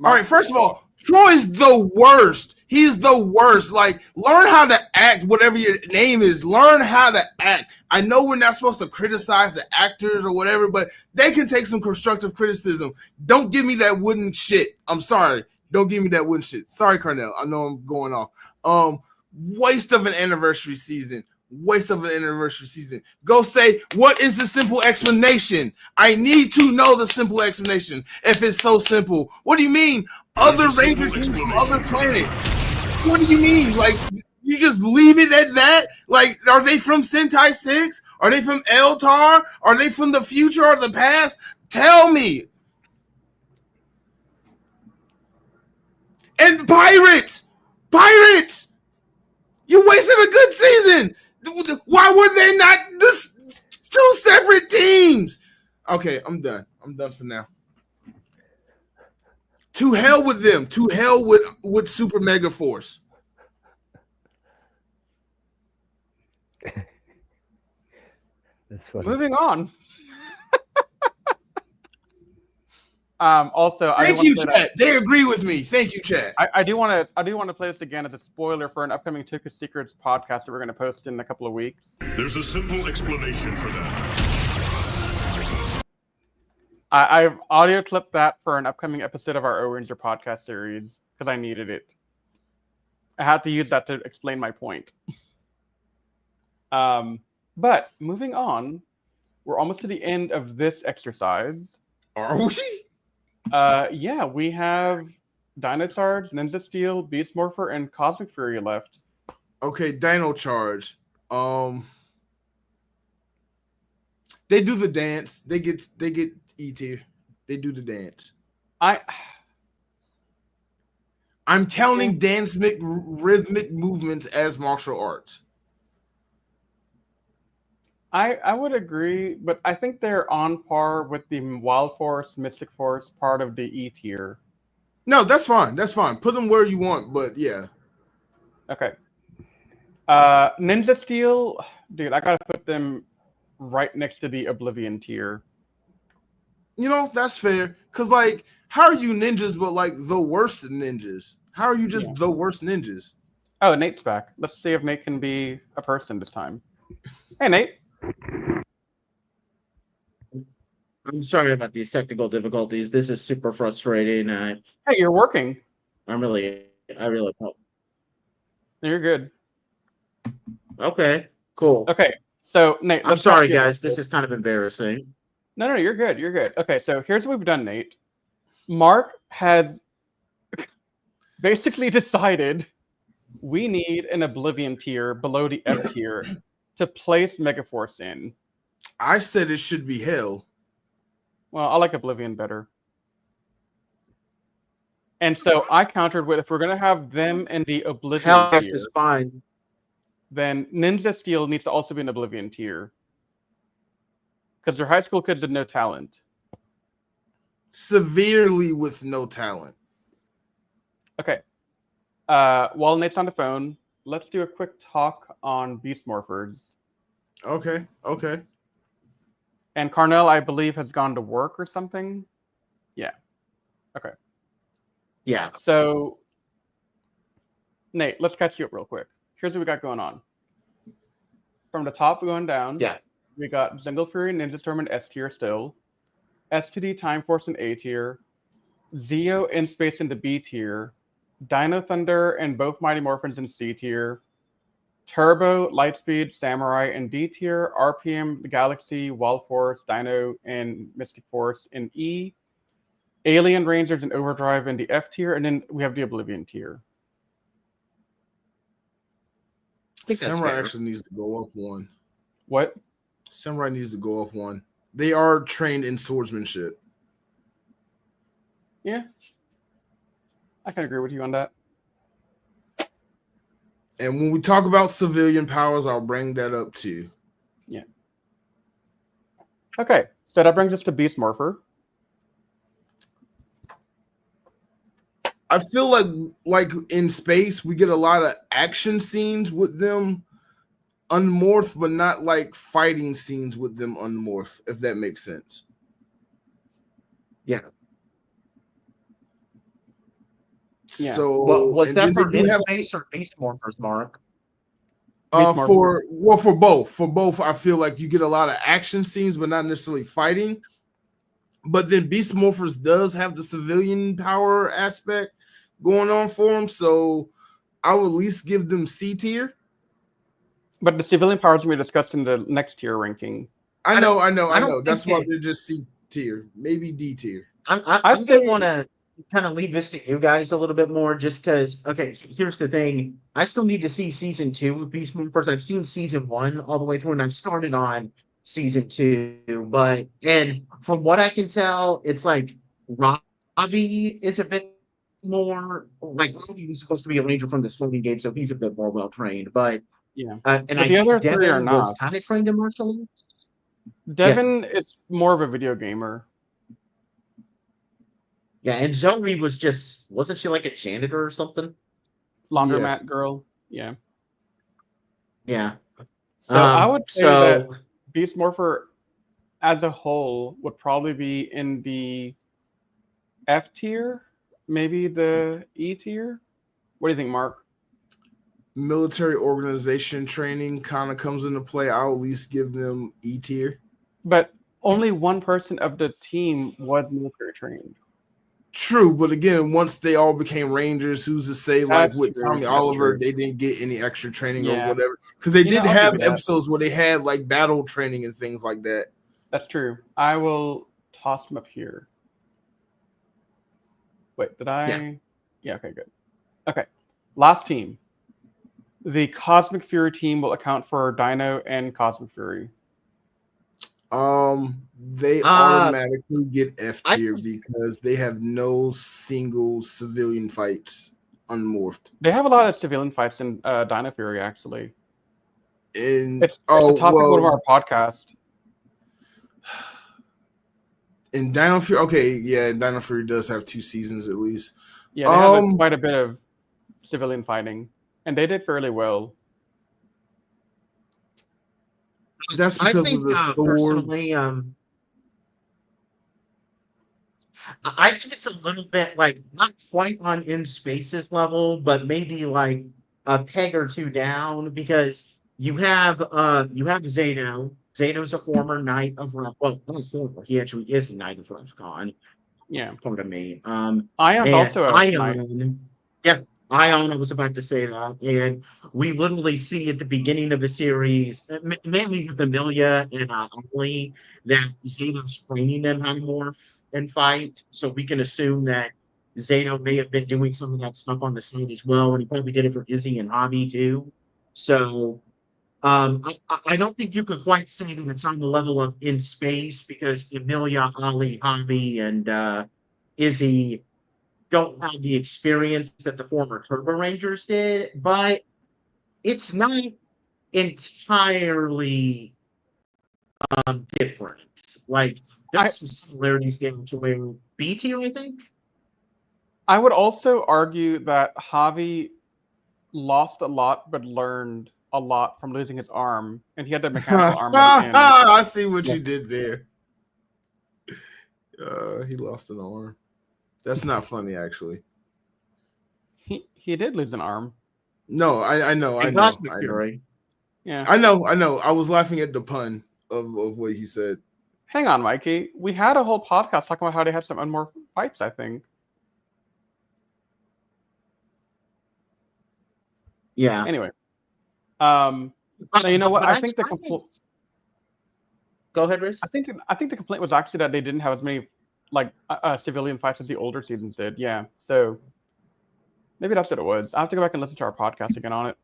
S3: All right, first of all, Troy's the worst. He's the worst. Like, learn how to act, whatever your name is. Learn how to act. I know we're not supposed to criticize the actors or whatever, but they can take some constructive criticism. Don't give me that wooden shit. I'm sorry. Don't give me that wooden shit. Sorry, Carnell. I know I'm going off. Waste of an anniversary season. Go say, what is the simple explanation? I need to know the simple explanation. If it's so simple. What do you mean? Other Ranger teams from other planet. What do you mean? Like, you just leave it at that? Like, are they from Sentai 6? Are they from Eltar? Are they from the future or the past? Tell me. And Pirates! You wasted a good season! Why were they not this two separate teams? Okay, I'm done. I'm done for now. To hell with them. To hell with Super Mega Force.
S4: That's funny.
S2: Moving on. Also,
S3: thank you, chat. They agree with me. Thank you, chat.
S2: I do want to play this again as a spoiler for an upcoming Tuka Secrets podcast that we're going to post in a couple of weeks.
S6: There's a simple explanation for that.
S2: I've audio clipped that for an upcoming episode of our O-Ranger podcast series because I needed it. I had to use that to explain my point. But moving on, we're almost to the end of this exercise.
S3: Are we?
S2: Yeah, we have Dino Charge, Ninja Steel, Beast Morpher, and Cosmic Fury left.
S3: Okay, Dino Charge. They do the dance. They get E tier. They do the dance. I'm counting rhythmic movements as martial arts.
S2: I would agree, but I think they're on par with the Wild Force, Mystic Force part of the E tier.
S3: No, that's fine. That's fine. Put them where you want, but yeah.
S2: Okay. Ninja Steel, dude, I gotta put them right next to the Oblivion tier.
S3: You know, that's fair. Because, like, how are you ninjas, but, like, the worst ninjas? How are you just the worst ninjas?
S2: Oh, Nate's back. Let's see if Nate can be a person this time. Hey, Nate.
S5: I'm sorry about these technical difficulties. This is super frustrating.
S2: Hey, you're working.
S5: I really hope.
S2: You're good.
S5: Okay, cool.
S2: Okay, so Nate,
S5: I'm sorry, guys. This is kind of embarrassing.
S2: No, you're good. You're good. Okay, so here's what we've done, Nate. Mark has basically decided we need an Oblivion tier below the F tier to place Megaforce in.
S3: I said it should be hell.
S2: Well, I like Oblivion better. And so I countered with, if we're going to have them in the Oblivion
S5: Hell
S2: tier,
S5: is fine.
S2: then Ninja Steel needs to also be an Oblivion tier. Because they're high school kids with no talent.
S3: Severely with no talent.
S2: Okay. While Nate's on the phone, let's do a quick talk on Beast Morphers.
S3: Okay.
S2: And Carnell, I believe, has gone to work or something. Yeah. Okay.
S5: Yeah.
S2: So, Nate, let's catch you up real quick. Here's what we got going on. From the top going down,
S5: Yeah.
S2: we got Zingle Fury and Ninja Storm in S tier still. S2D Time Force in A tier. Zeo in Space in the B tier. Dino Thunder and both Mighty Morphins in C tier. Turbo, Lightspeed, Samurai in D tier. RPM, Galaxy, Wild Force, Dino, and Mystic Force in E. Alien Rangers and Overdrive in the F tier. And then we have the Oblivion tier.
S5: I think that's
S3: Samurai
S5: fair.
S3: actually needs to go up one.
S2: What?
S3: Samurai needs to go up one. They are trained in swordsmanship.
S2: Yeah. I can agree with you on that.
S3: And when we talk about civilian powers, I'll bring that up too.
S2: Yeah. Okay, so that brings us to Beast Morpher.
S3: I feel like in space we get a lot of action scenes with them unmorphed, but not like fighting scenes with them unmorphed, if that makes sense.
S5: Yeah.
S2: Yeah.
S3: So
S5: Was
S3: and
S5: that
S3: then
S5: for
S3: they do have
S5: Space or Beast Morphers, Mark?
S3: for both. I feel like you get a lot of action scenes, but not necessarily fighting. But then Beast Morphers does have the civilian power aspect going on for them, so I would at least give them C tier.
S2: But the civilian powers will be discussed in the next tier ranking.
S3: I know.
S5: don't
S3: That's
S5: think
S3: why they're just C tier, maybe D tier.
S5: I'm
S2: I'd
S5: gonna
S2: say-
S5: want to kind of leave this to you guys a little bit more, just because. Okay, here's the thing: I still need to see season 2 of Beast Morphers. I've seen season 1 all the way through, and I've started on season 2. But and from what I can tell, it's like Robbie is a bit more like Robbie was supposed to be a ranger from the Swimming Gate, so he's a bit more well trained. But
S2: Yeah.
S5: and
S2: But
S5: I
S2: the
S5: think
S2: other three are
S5: Devin was
S2: not.
S5: kind of trained in martial arts.
S2: Devin is more of a video gamer.
S5: Yeah, and Zoe wasn't she like a janitor or something?
S2: Laundromat
S3: Yes.
S2: girl. Yeah.
S5: Yeah.
S2: So I would say that
S5: So
S2: Beast Morpher as a whole would probably be in the F tier, maybe the E tier. What do you think, Mark?
S3: Military organization training kind of comes into play. I'll at least give them E tier.
S2: But only one person of the team was military trained.
S3: True, but again, once they all became Rangers, who's to say, like
S2: That's
S3: with
S2: true,
S3: Tommy
S2: that's
S3: Oliver,
S2: true.
S3: they didn't get any extra training
S2: Yeah.
S3: or whatever? Because they did
S2: I'll
S3: have
S2: give you that.
S3: episodes where they had like battle training and things like that.
S2: That's true. I will toss them up here. Wait, did I? Yeah, okay, good. Okay, last team. The Cosmic Fury team will account for Dino and Cosmic Fury.
S3: They automatically get F tier because they have no single civilian fights unmorphed.
S2: They have a lot of civilian fights in Dino Fury, actually.
S3: And
S2: It's a topic of one of our podcasts.
S3: In Dino Fury, okay, yeah, Dino Fury does have 2 seasons at least.
S2: Yeah, they have quite a bit of civilian fighting, and they did fairly well.
S3: That's because
S5: I think
S3: of the swords.
S5: personally, I think it's a little bit like not quite on In Space's level, but maybe like a peg or two down, because you have Zato. Zato's a former Knight of well, not former. He actually is a Knight of Ravcon.
S2: Yeah.
S5: Pardon me.
S2: Ion's
S5: And
S2: also a Knight.
S5: Ion. Yeah, Ion. I was about to say that, and we literally see at the beginning of the series, mainly with Amelia and Holley, that Zato's training them how to morph and fight. So we can assume that Zato may have been doing some of that stuff on the side as well, and he probably did it for Izzy and Hobby too. So I don't think you could quite say that it's on the level of In Space, because Amelia, Ollie, Hobby, and Izzy don't have the experience that the former Turbo Rangers did, but it's not entirely different. Like
S2: I
S5: there's some similarities getting to where B tier, I think.
S2: I would also argue that Javi lost a lot, but learned a lot from losing his arm, and he had the mechanical arm by the end.
S3: I see what
S5: Yeah.
S3: you did there. He lost an arm. That's not funny, actually.
S2: He did lose an arm.
S3: No, I know.
S5: And Cosmic Fury.
S2: Yeah.
S3: I know. I was laughing at the pun of what he said.
S2: Hang on, Mikey. We had a whole podcast talking about how they had some unmorphed fights, I think.
S5: Yeah.
S2: Anyway.
S5: But,
S2: Now, you know what?
S5: but
S2: I think the complaint.
S5: Go ahead, Riz.
S2: I think the complaint was actually that they didn't have as many like civilian fights as the older seasons did. Yeah. So maybe that's what it was. I have to go back and listen to our podcast again on it.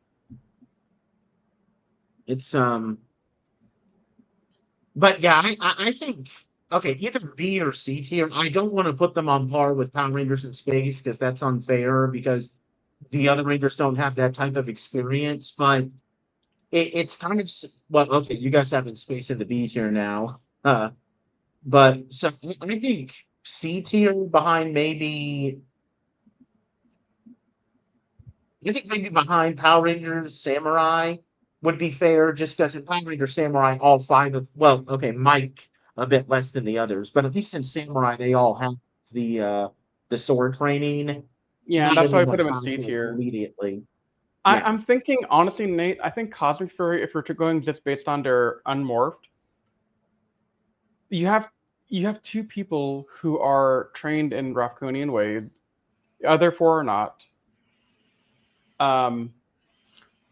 S5: It's but yeah, I think okay, either B or C tier. I don't want to put them on par with Power Rangers in Space because that's unfair because the other Rangers don't have that type of experience. But it's kind of well, okay, you guys have in Space in the B tier now. But so I think C tier behind maybe. I think maybe behind Power Rangers Samurai would be fair, just because in Power Rangers Samurai, all five of okay, Mike a bit less than the others, but at least in Samurai they all have the sword training.
S2: Yeah,
S5: Not
S2: that's why I put
S5: everyone
S2: him in
S5: has
S2: C
S5: it
S2: tier.
S5: immediately. Yeah.
S2: I'm thinking honestly, Nate. I think Cosmic Fury, if we're going just based on their unmorphed, you have two people who are trained in Rafkunian ways. The other four are not.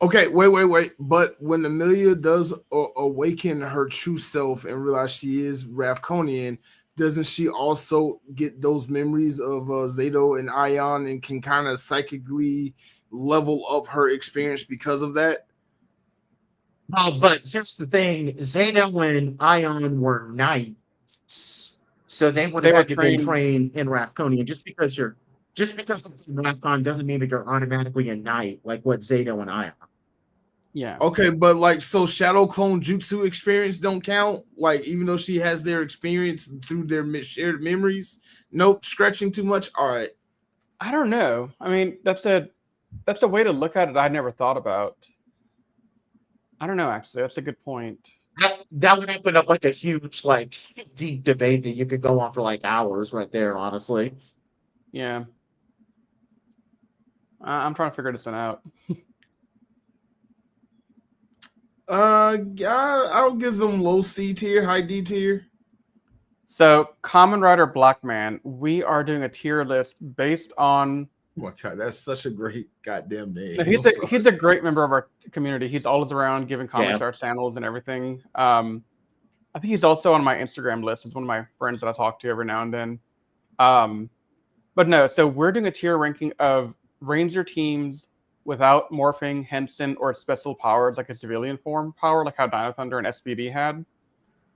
S3: Okay, wait. But when Amelia does awaken her true self and realize she is Ravkonian, doesn't she also get those memories of Zato and Ion and can kind of psychically level up her experience because of that?
S5: But here's the thing: Zato and Ion were knights, so they would
S2: They
S5: have
S2: were
S5: had to been
S2: trained.
S5: trained in Ravkonian. Just because you're Ravkon doesn't mean that you're automatically a knight, like what Zato and Ion.
S2: Yeah.
S3: Okay, but like, so Shadow Clone Jutsu experience don't count? Like, even though she has their experience through their shared memories? Nope, stretching too much? All right.
S2: I don't know. I mean, that's a way to look at it I never thought about. I don't know, actually. That's a good point.
S5: That would open up like a huge, like, deep debate that you could go on for like hours right there, honestly.
S2: Yeah. I'm trying to figure this one out.
S3: I'll give them low C tier, high D tier.
S2: So, Kamen Rider Black Man, we are doing a tier list based on.
S3: Oh my god, that's such a great goddamn name.
S2: No, he's a great member of our community. He's always around giving comics art channels and everything. I think he's also on my Instagram list. He's one of my friends that I talk to every now and then. But no, so we're doing a tier ranking of Ranger teams without morphing, Henson, or special powers like a civilian form power, like how Dino Thunder and SBD had.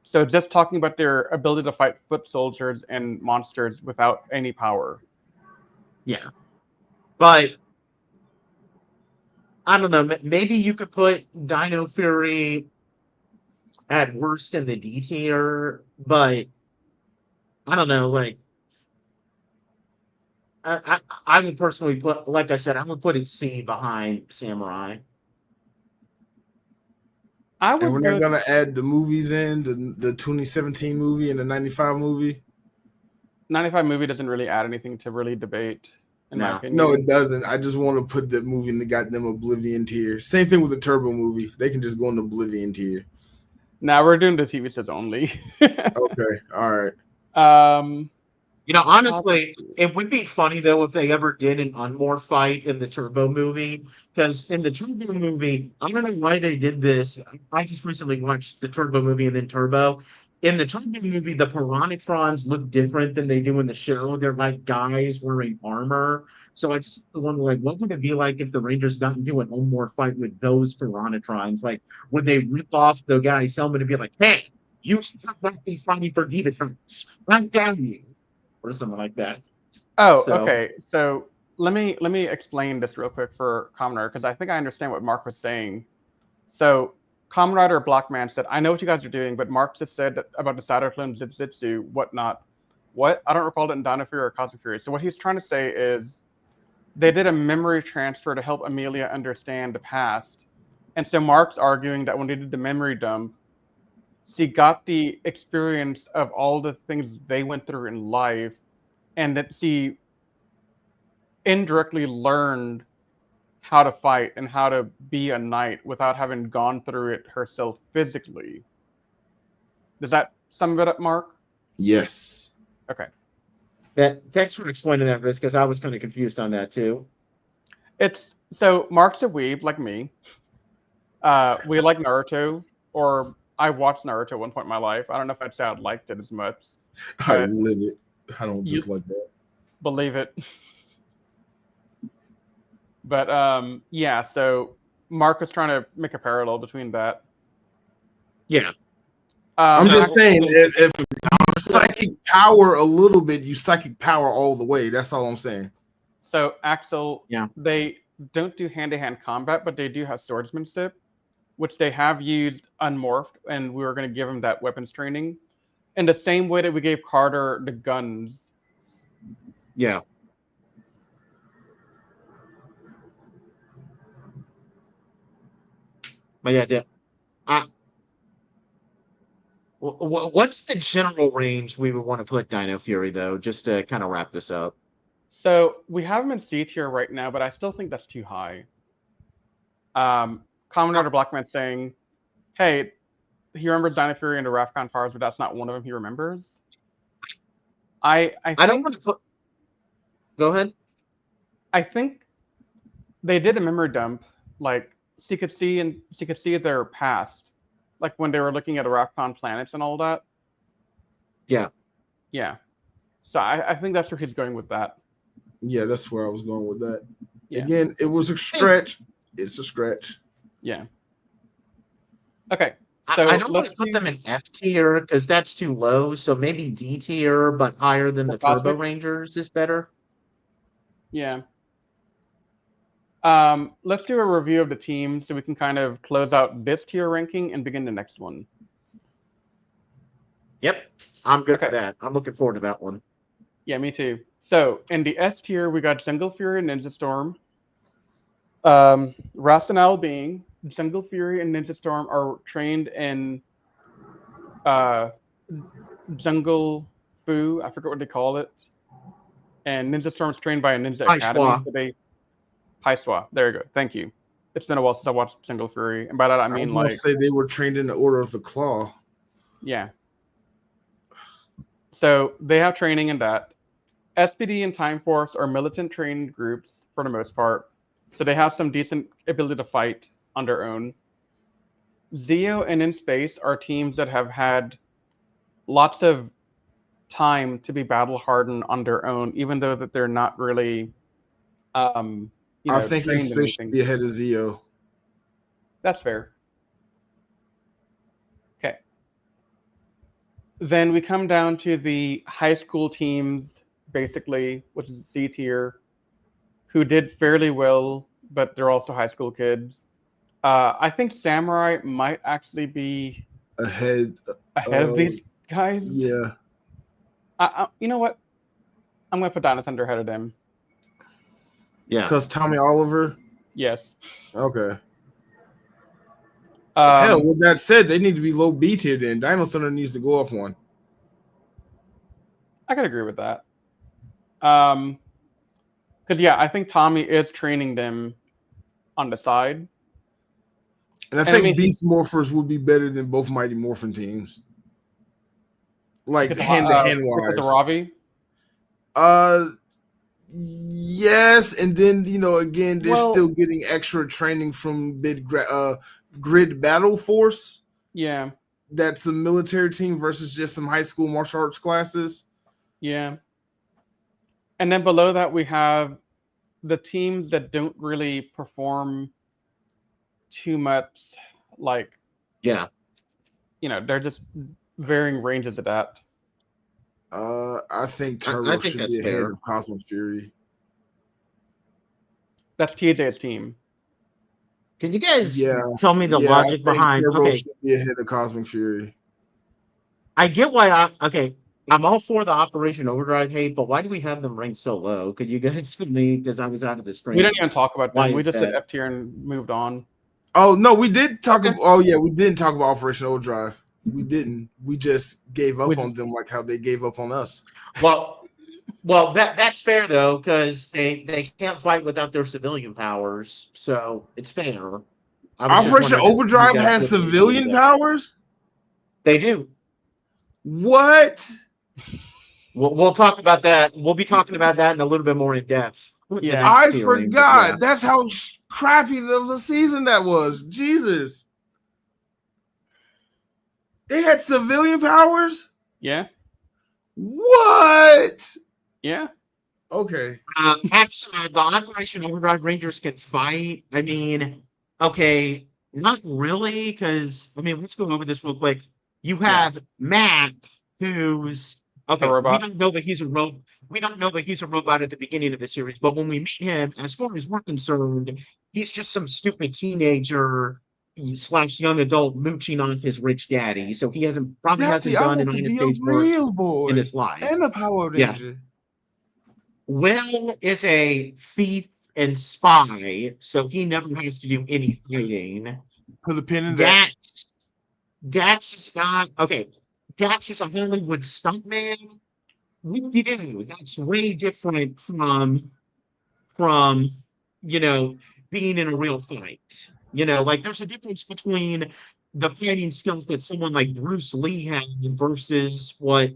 S2: So just talking about their ability to fight foot soldiers and monsters without any power.
S5: Yeah. But I don't know. Maybe you could put Dino Fury at worst in the D tier, but I don't know. Like, I would personally put, like I said, I would put it C behind Samurai.
S3: And we're not gonna add the movies in the 2017 movie and the 95 movie.
S2: 95 movie doesn't really add anything to really debate, in my opinion.
S3: No, it doesn't. I just want to put the movie in the goddamn Oblivion tier. Same thing with the Turbo movie. They can just go in the Oblivion tier.
S2: Now we're doing the TV shows only.
S3: Okay, all right.
S5: Honestly, it would be funny though if they ever did an Unmore fight in the Turbo movie. Because in the Turbo movie, I don't know why they did this. I just recently watched the Turbo movie and then Turbo. In the Turbo movie, the Piranitrons look different than they do in the show. They're like guys wearing armor. So I just wonder, like, what would it be like if the Rangers got into an Unmore fight with those Piranitrons? Like, would they rip off the guy's helmet and be like, "Hey, you should not be fighting for Devatrons. Right down you." Or something like that.
S2: Oh,
S5: So
S2: okay. So let me explain this real quick for Commoner, because I think I understand what Mark was saying. So Kamen Rider Black Man said, "I know what you guys are doing, but Mark just said about the Saturn clone Zip whatnot. What? I don't recall it in Dino Fury or Cosmic Fury." So what he's trying to say is they did a memory transfer to help Amelia understand the past. And so Mark's arguing that when they did the memory dump, she got the experience of all the things they went through in life, and that she indirectly learned how to fight and how to be a knight without having gone through it herself physically. Does that sum it up, Mark?
S3: Yes.
S2: Okay.
S5: thanks for explaining that, Riz, because I was kind of confused on that too.
S2: It's so Mark's a weeb like me. We like Naruto, or I watched Naruto at one point in my life. I don't know if I'd say I liked it as much,
S3: I
S2: but
S3: live it. I don't
S2: you
S3: just like that.
S2: believe it. But yeah, so Mark was trying to make a parallel between that.
S5: Yeah.
S3: I'm just saying,
S5: so-
S3: if you psychic power a little bit, you psychic power all the way. That's all I'm saying.
S2: So Axel,
S5: Yeah.
S2: they don't do hand-to-hand combat, but they do have swordsmanship, which they have used unmorphed, and we were going to give him that weapons training in the same way that we gave Carter the guns.
S5: Yeah. But yeah, what's the general range we would want to put Dino Fury, though, just to kind of wrap this up?
S2: So we have him in C tier right now, but I still think that's too high. Commodore Blackman saying, "Hey, he remembers Dino Fury and the Rafcon powers, but that's not one of them he remembers." I
S5: don't
S2: think
S5: want to put. Go ahead.
S2: I think they did a memory dump. Like she could see their past, like when they were looking at the Rafcon planets and all that.
S5: Yeah.
S2: Yeah. So I think that's where he's going with that.
S3: Yeah, that's where I was going with that.
S2: Yeah.
S3: Again, it was a stretch. It's a stretch.
S2: Yeah. Okay.
S5: I
S2: So
S5: don't want to
S2: let's
S5: put
S2: do
S5: them in F tier because that's too low. So maybe D tier, but higher than the Turbo
S2: Cosmic?
S5: Rangers is better.
S2: Yeah. Let's do a review of the team so we can kind of close out this tier ranking and begin the next one.
S5: Yep. I'm good
S2: Okay.
S5: for that. I'm looking forward to that one.
S2: Yeah, me too. So in the S tier, we got Jungle Fury and Ninja Storm. Rasenal being Jungle Fury and Ninja Storm are trained in Jungle Fu. I forget what they call it. And Ninja Storm's trained by a ninja academy. So they Paiswa. There you go. Thank you. It's been a while since I watched Jungle Fury, and by that I
S3: I
S2: mean
S3: was gonna
S2: like
S3: say they were trained in the Order of the Claw.
S2: yeah. So they have training in that. SPD and Time Force are militant training groups for the most part, so they have some decent ability to fight on their own. Zeo and In Space are teams that have had lots of time to be battle hardened on their own, even though that they're not really,
S3: I think In
S2: trained in
S3: Space should
S2: anything.
S3: be ahead of Zeo.
S2: That's fair. Okay. Then we come down to the high school teams, basically, which is C tier, who did fairly well, but they're also high school kids. I think Samurai might actually be
S3: Ahead
S2: of these guys.
S3: Yeah.
S2: You know what? I'm going to put Dino Thunder ahead of them.
S5: Yeah.
S3: Because Tommy Oliver?
S2: Yes.
S3: Okay. Hell, with that said, they need to be low B tier then. Dino Thunder needs to go up one.
S2: I could agree with that. Because, yeah, I think Tommy is training them on the side.
S3: And I think Beast Morphers would be better than both Mighty Morphin teams. Like hand-to-hand wise.
S2: Because of Ravi?
S3: Yes, and then again, they're still getting extra training from Grid Battle Force.
S2: Yeah.
S3: That's a military team versus just some high school martial arts classes.
S2: Yeah. And then below that, we have the teams that don't really perform too much, like,
S5: yeah,
S2: they're just varying ranges of that.
S3: I think
S5: I
S3: Turbo
S5: think
S3: should
S5: that's
S3: be ahead
S5: fair.
S3: of Cosmic Fury.
S2: That's TJ's team.
S5: Can you guys
S3: Yeah,
S5: tell me the
S3: yeah, I
S5: logic
S3: think
S5: behind?
S3: Turbo
S5: Okay,
S3: should be ahead of Cosmic Fury.
S5: I get why. Okay, I'm all for the Operation Overdrive hate, but why do we have them ranked so low? Could you guys tell me, because I was out of the
S2: We didn't
S5: stream?
S2: even talk about
S5: Why
S2: them. We
S5: is
S2: just said
S5: that?
S2: F tier and moved on.
S3: Oh no, we did talk
S5: Okay.
S3: about. Oh yeah, we didn't talk about Operation Overdrive. We didn't. We just gave up
S2: We
S3: on
S2: just-
S3: them like how they gave up on us.
S5: Well, that's fair though, because they can't fight without their civilian powers, so it's fair. I was just
S3: Operation
S5: wondering if you
S3: Overdrive
S5: guys
S3: has
S5: would agree with
S3: civilian
S5: that.
S3: powers.
S5: They do.
S3: What?
S5: We'll talk about that. We'll be talking about that in a little bit more in depth. The
S2: Yeah.
S5: next
S3: I
S5: hearing, but
S3: forgot.
S5: yeah.
S3: That's how crappy of the season that was. Jesus. They had civilian powers?
S2: Yeah.
S3: What?
S2: Yeah.
S3: Okay.
S5: Actually, the Operation Overdrive Rangers can fight. I mean, okay, not really, because I mean, let's go over this real quick. You have Mac, who's okay. We
S2: robot.
S5: don't know that he's a robot. We don't know that he's a robot at the beginning of the series, but when we meet him, as far as we're concerned, he's just some stupid teenager slash young adult mooching off his rich daddy. So he probably
S3: Daddy,
S5: hasn't
S3: I
S5: done
S3: want to
S5: United
S3: be a
S5: States work
S3: real
S5: in
S3: boy
S5: his life.
S3: and a Power
S5: Yeah.
S3: Ranger.
S5: Will is a thief and spy, so he never has to do any fighting.
S3: Put a pin in that.
S5: Dax is not okay. Dax is a Hollywood stuntman. What do you do? That's way different from being in a real fight. Like there's a difference between the fighting skills that someone like Bruce Lee had versus what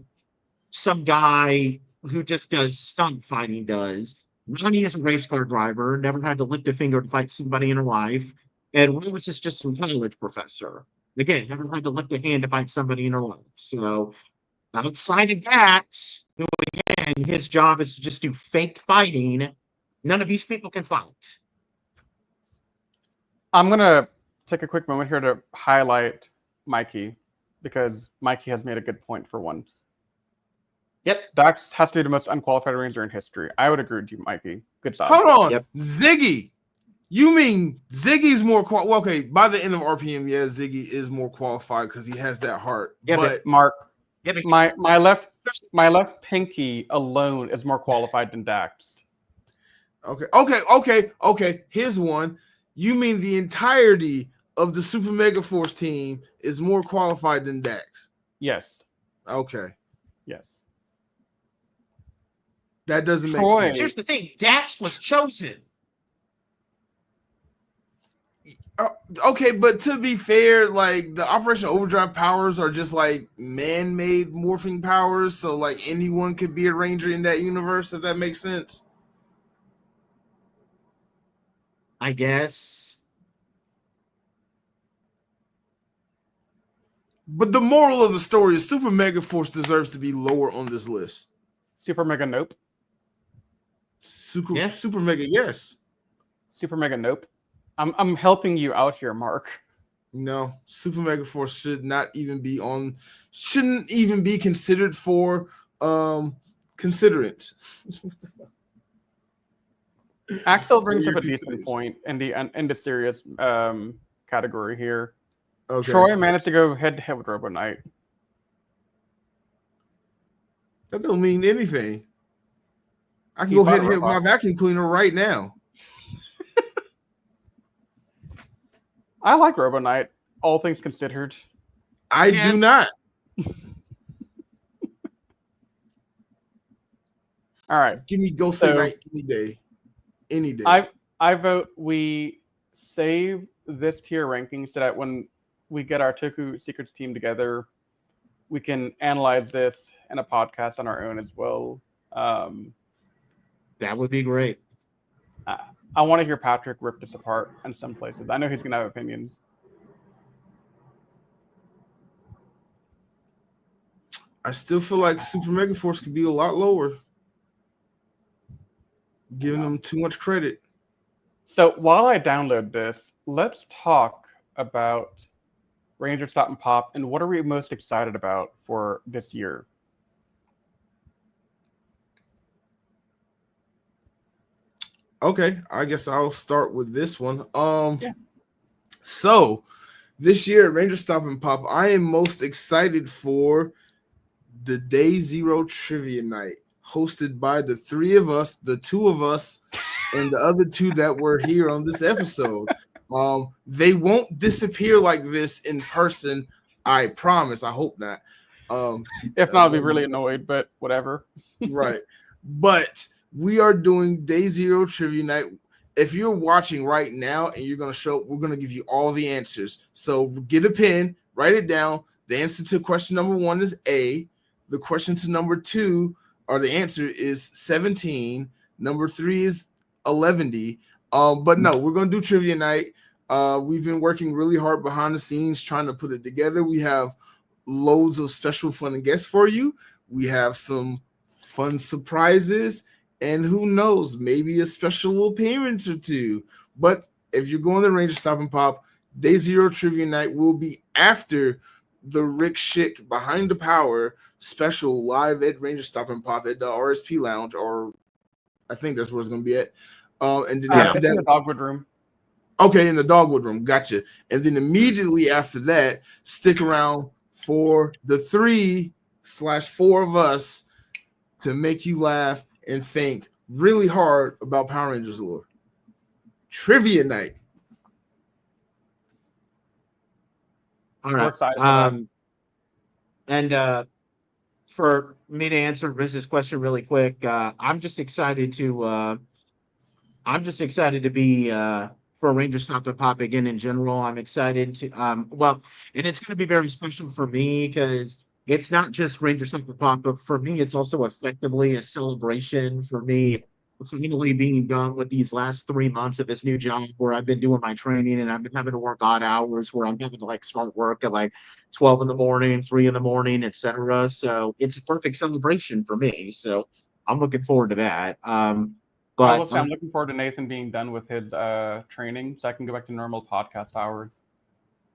S5: some guy who just does stunt fighting does. Ronnie is a race car driver, never had to lift a finger to fight somebody in her life. And Rose is just some college professor. Again, never had to lift a hand to fight somebody in her life. So outside of that, who again, his job is to just do fake fighting. None of these people can fight.
S2: I'm gonna take a quick moment here to highlight Mikey, because Mikey has made a good point for once.
S5: Yep.
S2: Dax has to be the most unqualified ranger in history. I would agree with you, Mikey. Good job.
S3: Hold on.
S5: Yep.
S3: Ziggy. You mean Ziggy's more well, okay, by the end of RPM, yeah, Ziggy is more qualified because he has that heart.
S5: Yeah,
S3: but
S2: Mark,
S5: Yeah, but
S2: my left pinky alone is more qualified than Dax.
S3: okay. Here's one. You mean the entirety of the Super Mega Force team is more qualified than Dax?
S2: Yes.
S3: Okay.
S2: Yes.
S3: That doesn't make
S2: Troy.
S3: sense.
S5: here's the thing: Dax was chosen.
S3: Okay, but to be fair, like the Operation Overdrive powers are just like man-made morphing powers, so like anyone could be a ranger in that universe, if that makes sense.
S5: I guess.
S3: But the moral of the story is Super Mega Force deserves to be lower on this list.
S2: Super Mega Nope.
S3: Super Mega, yes.
S2: Super Mega Nope. I'm helping you out here, Mark.
S3: No, Super Mega Force shouldn't even be considered for considerate.
S2: Axel brings up a decent point in the serious category here.
S3: Okay.
S2: Troy managed to go head to head with Robo Knight.
S3: That don't mean anything. I can
S2: He
S3: go
S2: fought
S3: ahead and hit my
S2: Robot.
S3: vacuum cleaner right now.
S2: I like Robo Knight, all things considered.
S3: I do not.
S2: All right.
S3: Give me Ghost
S2: So-
S3: Knight any day. Any day.
S2: I vote we save this tier ranking so that when we get our Toku Secrets team together, we can analyze this in a podcast on our own as well.
S5: That would be great.
S2: I want to hear Patrick rip this apart in some places. I know he's gonna have opinions.
S3: I still feel like Super Mega Force could be a lot lower. Giving them too much credit.
S2: So while I download this, let's talk about Rangerstop and Pop and what are we most excited about for this year?
S3: Okay, I guess I'll start with this one.
S2: Yeah.
S3: So this year at Rangerstop and Pop, I am most excited for the Day Zero Trivia Night, hosted by the three of us, the two of us, and the other two that were here on this episode. They won't disappear like this in person. I promise. I hope not.
S2: If not, I'll be really annoyed, but whatever.
S3: Right. But we are doing Day Zero Trivia Night. If you're watching right now and you're going to show, we're going to give you all the answers. So get a pen, write it down. The answer to question number 1 is A. The question to number 2, or the answer is 17. Number 3 is 11D. But no, we're going to do Trivia Night. We've been working really hard behind the scenes trying to put it together. We have loads of special fun and guests for you. We have some fun surprises, and who knows, maybe a special appearance or two. But if you're going to Rangerstop and Pop, Day Zero Trivia Night will be after the Rick Schick Behind the Power special live at Rangerstop and Pop at the RSP Lounge, or I think that's where it's going to be at. And then after
S2: It's in
S3: that,
S2: the Dogwood Room.
S3: okay, in the Dogwood Room, gotcha. And then immediately after that, stick around for the 3/4 of us to make you laugh and think really hard about Power Rangers lore. Trivia Night.
S5: All
S2: We're
S5: right.
S2: excited for that.
S5: And for me to answer Riz's question really quick, I'm just excited to be for Ranger Stop and Pop again in general. I'm excited to well, and it's going to be very special for me because it's not just Ranger Stop and Pop, but for me, it's also effectively a celebration for me finally being done with these last 3 months of this new job where I've been doing my training and I've been having to work odd hours where I'm having to like start work at like 12 in the morning, 3 in the morning, etc. So it's a perfect celebration for me. So I'm looking forward to that.
S2: I will
S5: But
S2: say I'm looking forward to Nathan being done with his training so I can go back to normal podcast hours.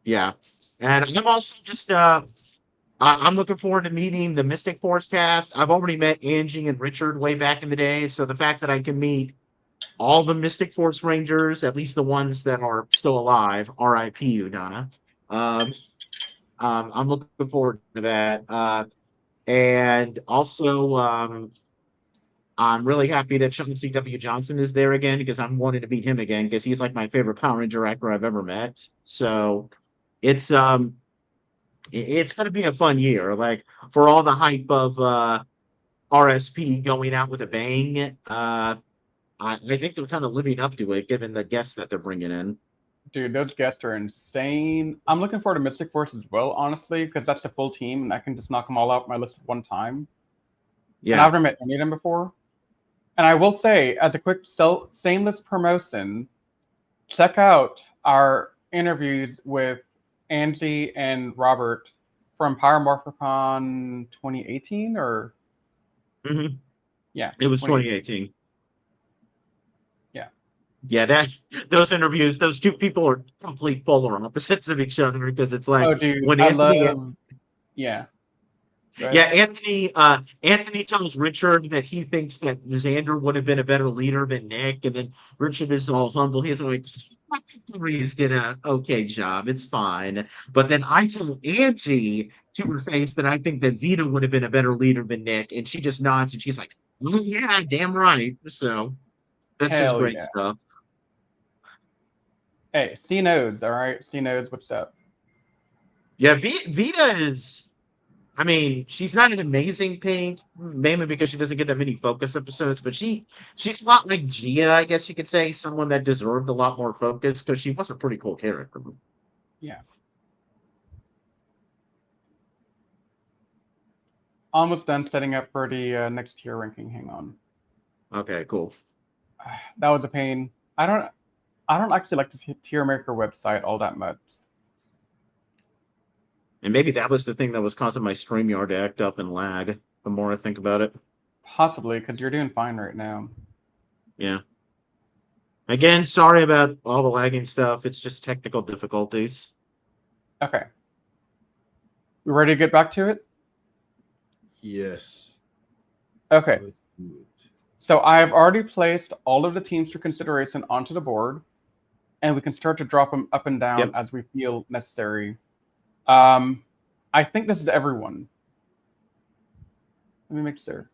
S5: yeah, and I'm also just I'm looking forward to meeting the Mystic Force cast. I've already met Angie and Richard way back in the day, so the fact that I can meet all the Mystic Force Rangers, at least the ones that are still alive, R.I.P. Udana. Um, I'm looking forward to that. And also, I'm really happy that Chauncey W. Johnson is there again because I'm wanting to meet him again because he's like my favorite Power Ranger actor I've ever met. So it's it's going to be a fun year. Like for all the hype of RSP going out with a bang, I think they're kind of living up to it given the guests that they're bringing in.
S2: Dude, those guests are insane. I'm looking forward to Mystic Force as well, honestly, because that's the full team and I can just knock them all out my list at one time. And I've
S5: Yeah.
S2: never met any of them before. And I will say, as a quick shameless promotion, check out our interviews with Angie and Robert from Power Morphicon 2018 or
S5: Mhm.
S2: yeah,
S5: It was
S2: 2018.
S5: 2018.
S2: Yeah.
S5: Yeah, that those interviews, those two people are complete polar opposites of each other because it's like
S2: Oh, dude,
S5: when
S2: I
S5: Anthony
S2: love. Yeah. Go
S5: Yeah,
S2: ahead.
S5: Anthony tells Richard that he thinks that Xander would have been a better leader than Nick, and then Richard is all humble. He's like, Reese did a okay job. It's fine. But then I tell Angie to her face that I think that Vita would have been a better leader than Nick, and she just nods and she's like, "Oh yeah, damn right." So that's just
S2: Hell
S5: great
S2: yeah.
S5: stuff.
S2: Hey, C knows, all right? C knows what's up.
S5: Yeah, Vita is. I mean, she's not an amazing paint, mainly because she doesn't get that many focus episodes, but she's a lot like Gia, I guess you could say, someone that deserved a lot more focus because she was a pretty cool character.
S2: Yeah. Almost done setting up for the next tier ranking. Hang on.
S5: Okay, cool.
S2: That was a pain. I don't actually like the tier maker website all that much.
S5: And maybe that was the thing that was causing my StreamYard to act up and lag, the more I think about it.
S2: Possibly, because you're doing fine right now.
S5: Yeah. Again, sorry about all the lagging stuff. It's just technical difficulties.
S2: Okay. We ready to get back to it?
S3: Yes.
S2: Okay.
S3: Let's do it.
S2: So I have already placed all of the teams for consideration onto the board, and we can start to drop them up and down
S5: Yep.
S2: as we feel necessary. I think this is everyone. Let me make sure.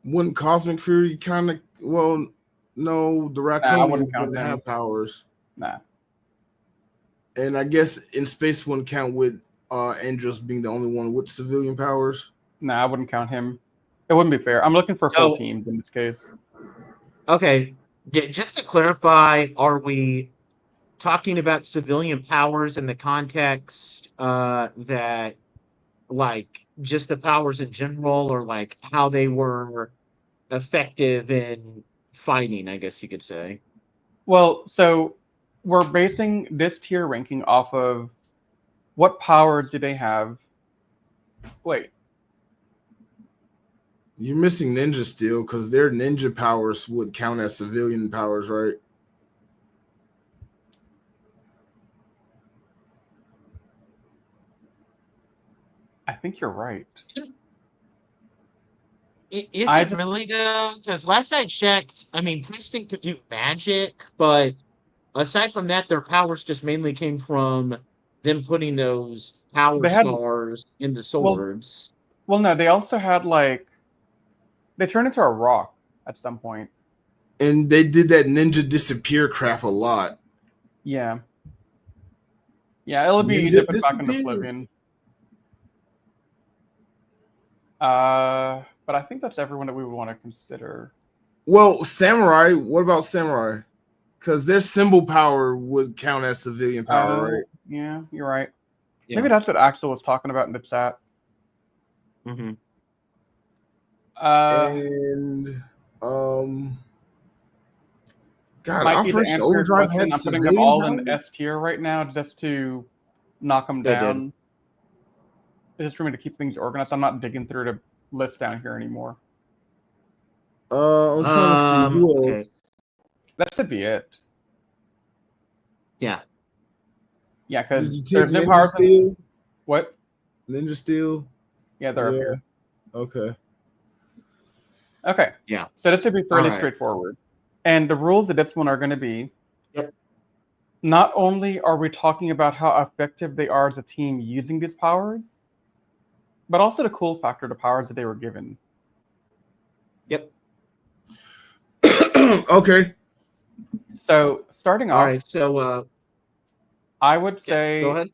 S3: Wouldn't Cosmic Fury kind of? Well, no, the
S2: I
S3: Raccoon
S2: wouldn't count
S3: doesn't
S2: him.
S3: have powers,
S2: Nah.
S3: and I guess in space wouldn't count with Andros being the only one with civilian powers.
S2: Nah, I wouldn't count him. It wouldn't be fair. I'm looking for full teams in this case.
S5: Okay, just to clarify, are we talking about civilian powers in the context that, like, just the powers in general, or like how they were effective in fighting, I guess you could say?
S2: Well, so we're basing this tier ranking off of what powers do they have? Wait,
S3: You're missing Ninja Steel because their ninja powers would count as civilian powers, right?
S2: I think you're right.
S5: Is
S2: I
S5: it
S2: just-
S5: really though? Because last I checked, I mean, Preston could do magic, but aside from that, their powers just mainly came from them putting those power
S2: They had-
S5: stars in the swords.
S2: Well, no, they also had they turned into a rock at some point.
S3: And they did that ninja disappear crap a lot.
S2: Yeah. Yeah, it'll be
S3: Ninja
S2: dipping back into
S3: disappear.
S2: Oblivion. But I think that's everyone that we would want to consider.
S3: Well, Samurai, what about Samurai? Because their symbol power would count as civilian power, right?
S2: Yeah, you're right.
S5: Yeah.
S2: Maybe that's what Axel was talking about in the chat.
S5: Mm-hmm.
S3: And God,
S2: Might be to
S3: Operation
S2: answer your
S3: Overdrive
S2: question.
S3: had
S2: I'm putting them
S3: civilian
S2: all in
S3: power?
S2: S tier right now just to knock them
S5: They did.
S2: down. Just for me to keep things organized. I'm not digging through the list down here anymore.
S3: I'm trying to see who
S5: Okay.
S3: else.
S2: That should be it.
S5: Yeah.
S2: Yeah,
S3: Did
S2: because
S3: you take
S2: there's new
S3: Ninja
S2: powers.
S3: Steel?
S2: What?
S3: Ninja Steel?
S2: Yeah, they're up here.
S3: Okay.
S2: Okay.
S5: Yeah.
S2: So this should be fairly
S5: Alright.
S2: straightforward. And the rules of this one are going to be,
S5: Yep.
S2: not only are we talking about how effective they are as a team using these powers, but also the cool factor, the powers that they were given.
S5: Yep.
S3: Okay.
S2: So starting
S5: All
S2: off,
S5: right. So,
S2: I would say,
S5: go ahead.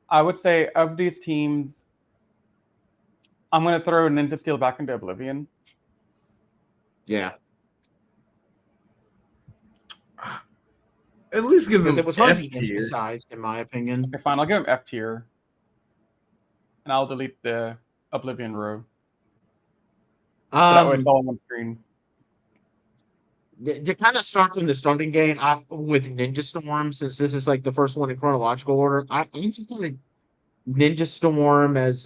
S2: I would say of these teams, I'm going to throw Ninja Steel back into Oblivion.
S5: Yeah.
S3: At least give
S5: Because
S3: them
S5: it was hard
S3: F
S5: to be
S3: tier.
S5: emphasized, in my opinion.
S2: Okay, fine. I'll give him F tier. And I'll delete the Oblivion row. So that way it's all on one screen.
S5: To kind of start from the starting gate with Ninja Storm, since this is like the first one in chronological order, I just put Ninja Storm as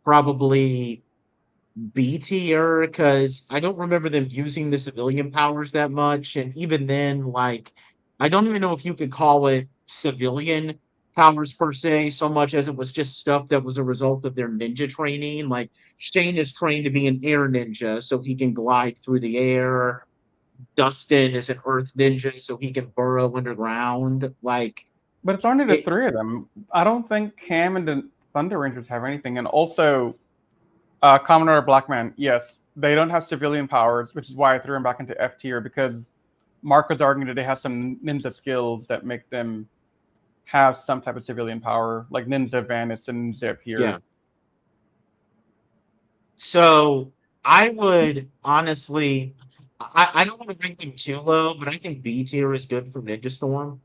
S5: probably B tier, because I don't remember them using the civilian powers that much, and even then, like, I don't even know if you could call it civilian powers per se, so much as it was just stuff that was a result of their ninja training. Like, Shane is trained to be an air ninja, so he can glide through the air. Dustin is an earth ninja, so he can burrow underground. Like,
S2: But it's only the three of them. I don't think Cam and the Thunder Rangers have anything. And also, Commodore Blackman, yes, they don't have civilian powers, which is why I threw them back into F tier, because Mark was arguing that they have some ninja skills that make them have some type of civilian power, like Ninja Vanis and Ninja Appear.
S5: yeah. So I would honestly, I don't want to rank them too low, but I think B tier is good for Ninja Storm.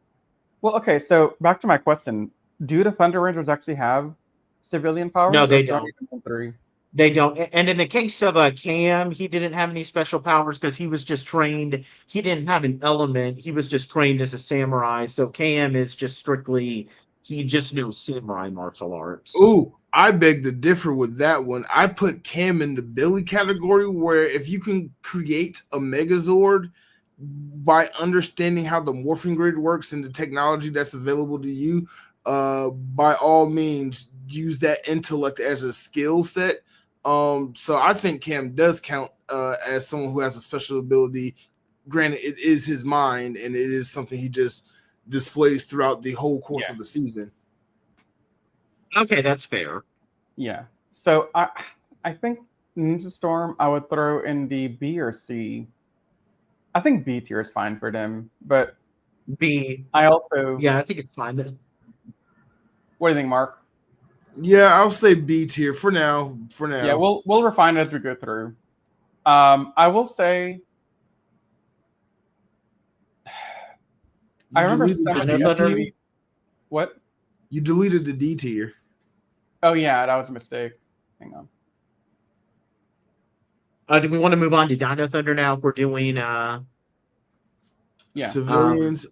S2: Well, okay, so back to my question. Do the Thunder Rangers actually have civilian powers?
S5: No, they
S2: or
S5: don't.
S2: Three?
S5: They don't. And in the case of Cam, he didn't have any special powers because he was just trained. He didn't have an element. He was just trained as a samurai. So Cam is just strictly, he just knew samurai martial arts.
S3: Ooh, I beg to differ with that one. I put Cam in the Billy category, where if you can create a Megazord by understanding how the morphing grid works and the technology that's available to you, by all means, use that intellect as a skill set. So I think Cam does count as someone who has a special ability. Granted, it is his mind, and it is something he just displays throughout the whole course of the season.
S5: Okay, that's fair.
S2: Yeah. So I think Ninja Storm I would throw in the B or C. I think B tier is fine for them, but
S5: B.
S2: I also.
S5: Yeah, I think it's fine then.
S2: What do you think, Mark?
S3: Yeah, I'll say B tier for now. For now.
S2: Yeah, we'll refine it as we go through. I will say. I remember what?
S3: You deleted the D tier.
S2: Oh yeah, that was a mistake. Hang on.
S5: Do we want to move on to Dino Thunder now? We're doing
S3: civilians.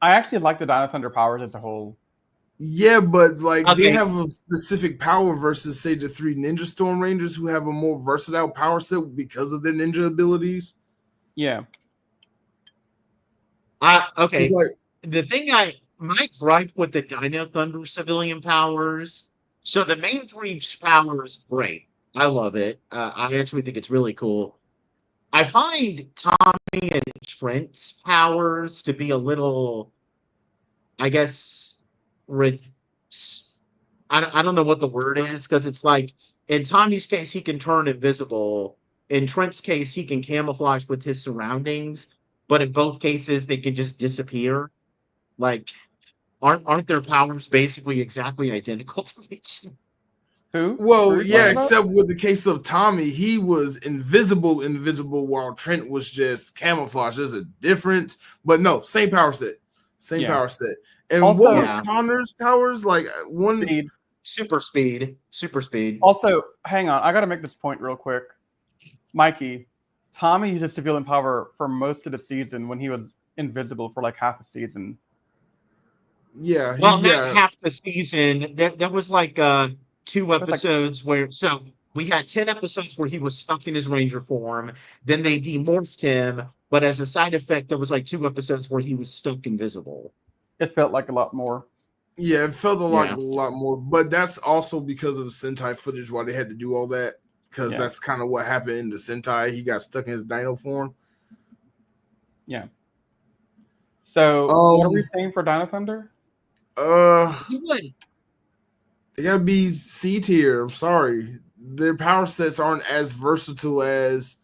S2: I actually like the Dino Thunder powers as a whole.
S3: Yeah, but like they have a specific power versus say the 3 Ninja Storm Rangers who have a more versatile power set because of their ninja abilities.
S2: Yeah.
S5: Okay. The thing my gripe with the Dino Thunder civilian powers. So the main 3 powers, great. I love it. I actually think it's really cool. I find Tommy and Trent's powers to be a little, I guess, I don't know what the word is, because it's like in Tommy's case he can turn invisible. In Trent's case he can camouflage with his surroundings, but in both cases they can just disappear. Like, aren't their powers basically exactly identical to each other?
S2: Who?
S3: Well, yeah, except with the case of Tommy, he was invisible, while Trent was just camouflage. There's a difference, but no, same power set. Power set. And also, what was Connor's powers? Like one
S2: speed.
S5: Super speed.
S2: Also, hang on, I gotta make this point real quick. Mikey, Tommy used his civilian power for most of the season when he was invisible for like half a season.
S3: Yeah.
S5: Well, not half the season. There was like 2 episodes where we had 10 episodes where he was stuck in his Ranger form. Then they demorphed him, but as a side effect, there was like 2 episodes where he was stuck invisible.
S2: It felt like a lot more.
S3: Yeah, it felt a lot more. But that's also because of the Sentai footage why they had to do all that. Because that's kind of what happened in the Sentai. He got stuck in his Dino form.
S2: Yeah. So what are we saying for Dino Thunder?
S3: They gotta be C tier. I'm sorry. Their power sets aren't as versatile as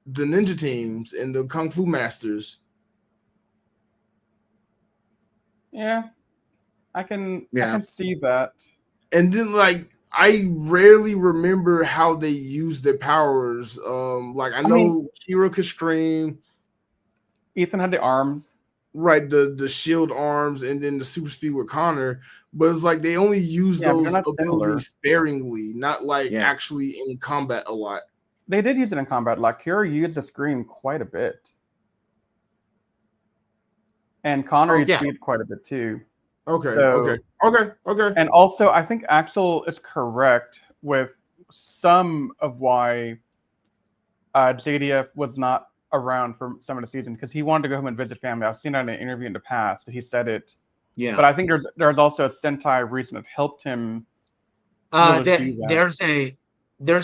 S3: the ninja teams and the Kung Fu Masters.
S2: Yeah. I can see that.
S3: And then like I rarely remember how they use their powers. I know Kira could scream.
S2: Ethan had the arms.
S3: Right, the shield arms and then the super speed with Connor, but it's like they only use those abilities sparingly, not like actually in combat a lot.
S2: They did use it in combat. Like Kira used the scream quite a bit, and Connor used speed quite a bit too.
S3: Okay.
S2: And also, I think Axel is correct with some of why JDF was not around for some of the season because he wanted to go home and visit family. I've seen that in an interview in the past that he said it.
S5: Yeah.
S2: But I think there's also a Sentai reason that helped him.
S5: There's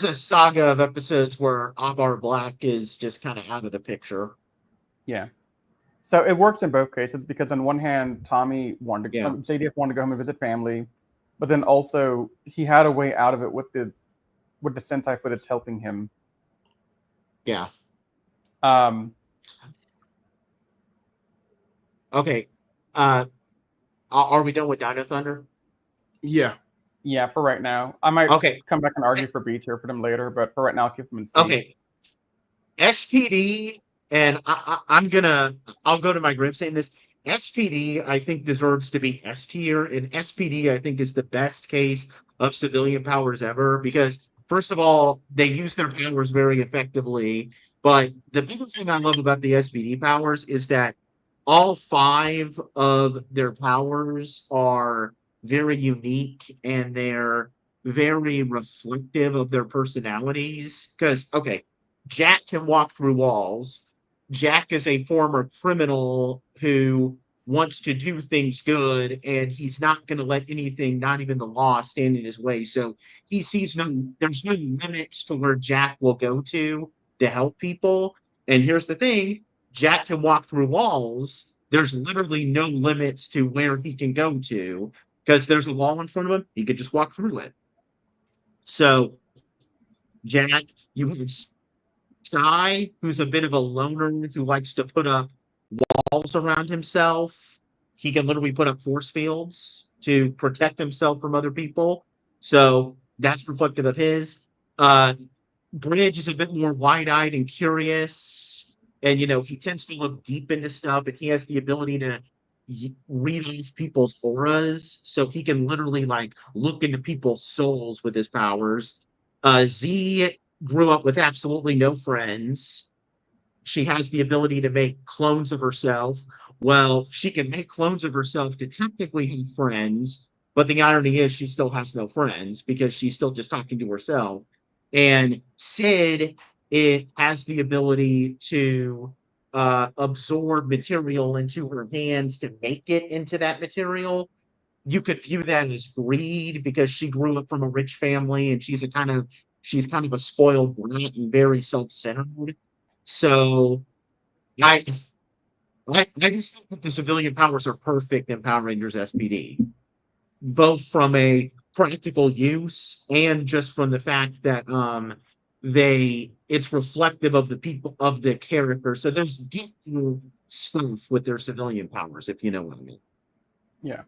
S5: a saga of episodes where Ambar Black is just kind of out of the picture.
S2: Yeah. So it works in both cases because on one hand, Tommy wanted to JDF wanted to go home and visit family, but then also he had a way out of it with the Sentai footage helping him.
S5: Yeah. Okay. Are we done with Dino Thunder?
S3: Yeah.
S2: Yeah, for right now. I might come back and argue for B tier for them later, but for right now, I'll keep them in C.
S5: Okay. SPD, and I'll go to my grave saying this. SPD, I think, deserves to be S tier, and SPD, I think, is the best case of civilian powers ever because, first of all, they use their powers very effectively. But the biggest thing I love about the SPD powers is that all 5 of their powers are very unique and they're very reflective of their personalities. Because, Jack can walk through walls. Jack is a former criminal who wants to do things good, and he's not going to let anything, not even the law, stand in his way. So he sees there's no limits to where Jack will go to help people. And here's the thing, Jack can walk through walls. There's literally no limits to where he can go to because there's a wall in front of him. He could just walk through it. So Jack, you have Sky, who's a bit of a loner who likes to put up walls around himself. He can literally put up force fields to protect himself from other people. So that's reflective of his. Bridge is a bit more wide-eyed and curious. And, he tends to look deep into stuff, and he has the ability to read off people's auras. So he can literally, look into people's souls with his powers. Z grew up with absolutely no friends. She has the ability to make clones of herself. Well, she can make clones of herself to technically have friends, but the irony is she still has no friends because she's still just talking to herself. And Sid, it has the ability to absorb material into her hands to make it into that material. You could view that as greed because she grew up from a rich family and she's kind of a spoiled brat and very self-centered. So I just think that the civilian powers are perfect in Power Rangers SPD, both from a practical use and just from the fact that it's reflective of the people of the character. So there's deep stuff with their civilian powers, if you know what I mean.
S2: Yeah.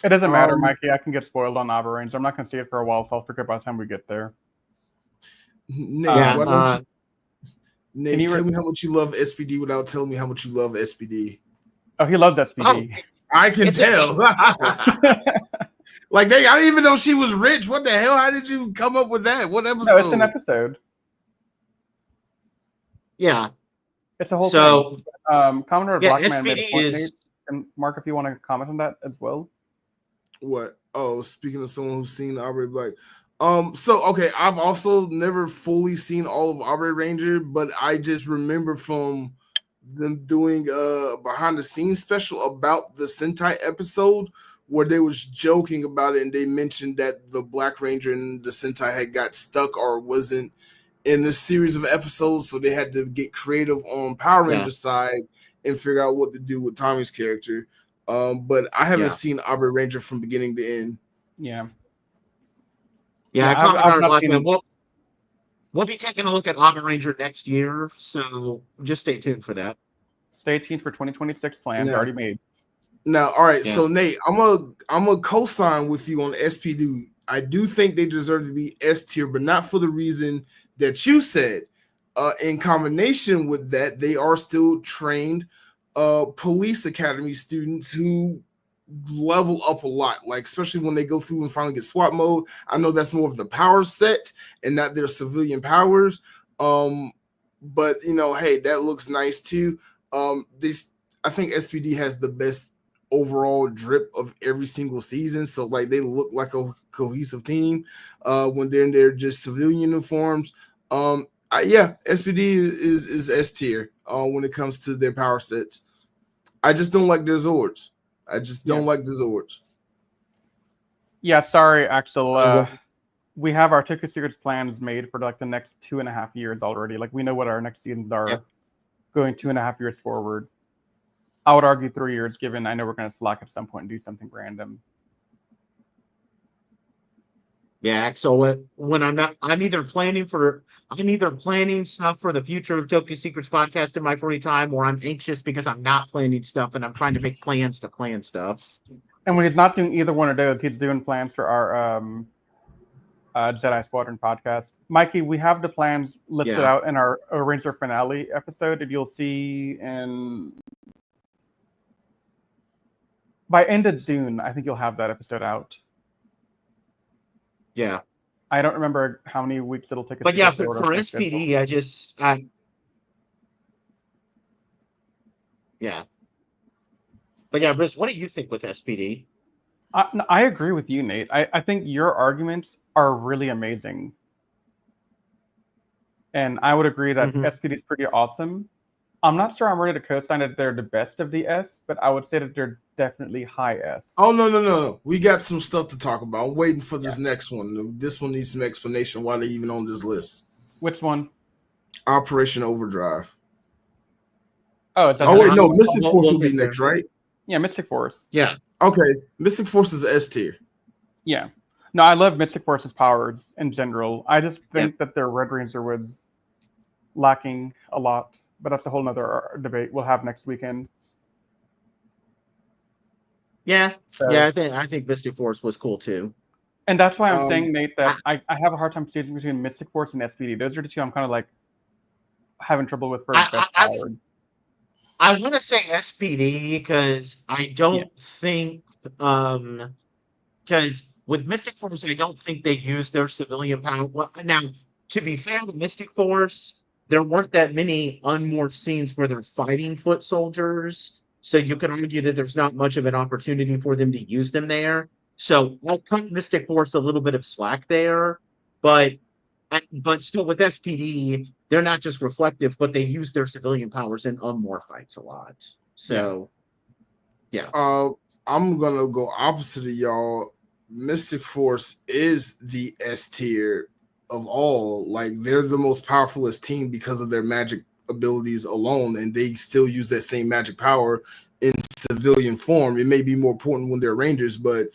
S2: It doesn't matter, Mikey. I can get spoiled on Abba Range. I'm not going to see it for a while, so I'll forget by the time we get there.
S3: Nate, Nate, tell me how much you love SPD without telling me how much you love SPD.
S2: Oh, he loves SPD.
S3: Oh, I can tell. I didn't even know she was rich. What the hell? How did you come up with that? What episode?
S2: No, it's an episode.
S5: Yeah.
S2: It's a whole
S5: thing.
S2: Commodore Blackman made a point,
S5: is...
S2: Nate. And Mark, if you want to comment on that as well.
S3: What? Oh, speaking of someone who's seen Aubrey Black. Okay, I've also never fully seen all of Aubrey Ranger, but I just remember from them doing a behind the scenes special about the Sentai episode where they was joking about it and they mentioned that the Black Ranger and the Sentai had got stuck or wasn't in this series of episodes, so they had to get creative on Power Ranger side and figure out what to do with Tommy's character. But I haven't seen Aubrey Ranger from beginning to end.
S2: Yeah.
S5: Yeah, we'll be taking a look at Aubrey Ranger next year, so just stay tuned for that.
S2: Stay tuned for 2026 plans already made.
S3: Now, all right, so Nate, I'm a co-sign with you on SPD. I do think they deserve to be S tier, but not for the reason that you said. In combination with that, they are still trained police academy students who level up a lot, especially when they go through and finally get SWAT mode. I know that's more of the power set and not their civilian powers. But hey, that looks nice too. I think SPD has the best overall drip of every single season. So they look like a cohesive team when they're in their just civilian uniforms. SPD is S tier when it comes to their power sets. I just don't like their Zords. I just don't like the Zords.
S2: Yeah, sorry, Axel. We have our Tokyo Secrets plans made for the next 2.5 years already. We know what our next seasons are going 2.5 years forward. I would argue 3 years, given I know we're going to slack at some point and do something random.
S5: Yeah, Axel. When I'm either planning stuff for the future of Tokyo Secrets podcast in my free time, or I'm anxious because I'm not planning stuff and I'm trying to make plans to plan stuff.
S2: And when he's not doing either one of those, he's doing plans for our Jedi Squadron podcast. Mikey, we have the plans listed out in our Ranger finale episode that you'll see by end of June. I think you'll have that episode out.
S5: Yeah.
S2: I don't remember how many weeks it'll take.
S5: But for SPD, But Briz, what do you think with SPD?
S2: I agree with you, Nate. I think your arguments are really amazing. And I would agree that SPD is pretty awesome. I'm not sure I'm ready to co-sign that they're the best of the S, but I would say that they're definitely high S.
S3: Oh no! We got some stuff to talk about. I'm waiting for this next one. This one needs some explanation why they're even on this list.
S2: Which one?
S3: Operation Overdrive.
S2: Oh, is that
S3: Oh
S2: the
S3: wait,
S2: next
S3: no,
S2: one?
S3: Mystic Force
S5: we'll
S3: will be
S5: get there.
S3: next, right?
S2: Yeah, Mystic Force.
S5: Yeah.
S3: Okay, Mystic Force is S tier.
S2: Yeah. No, I love Mystic Force's powers in general. I just think that their Red Ranger was lacking a lot, but that's a whole nother debate we'll have next weekend.
S5: Yeah.
S2: So,
S5: Yeah, I think Mystic Force was cool too.
S2: and that's why I'm saying,
S3: Um,
S2: Nate, that I have a hard time choosing between Mystic Force and SPD. Those are the two I'm kind of like having trouble with for best powered.
S5: I want to say SPD because I don't think because with Mystic Force I don't think they use their civilian power. Well, now to be fair to Mystic Force, there weren't that many unmorphed scenes where they're fighting foot soldiers, so you could argue that there's not much of an opportunity for them to use them there. So I'll cut Mystic Force a little bit of slack there, but still with SPD, they're not just reflective, but they use their civilian powers in unmorph fights a lot. So, yeah.
S3: I'm gonna go opposite of y'all. Mystic Force is the S tier of all. Like they're the most powerfulest team because of their magic abilities alone, and they still use that same magic power in civilian form. It may be more important when they're Rangers, but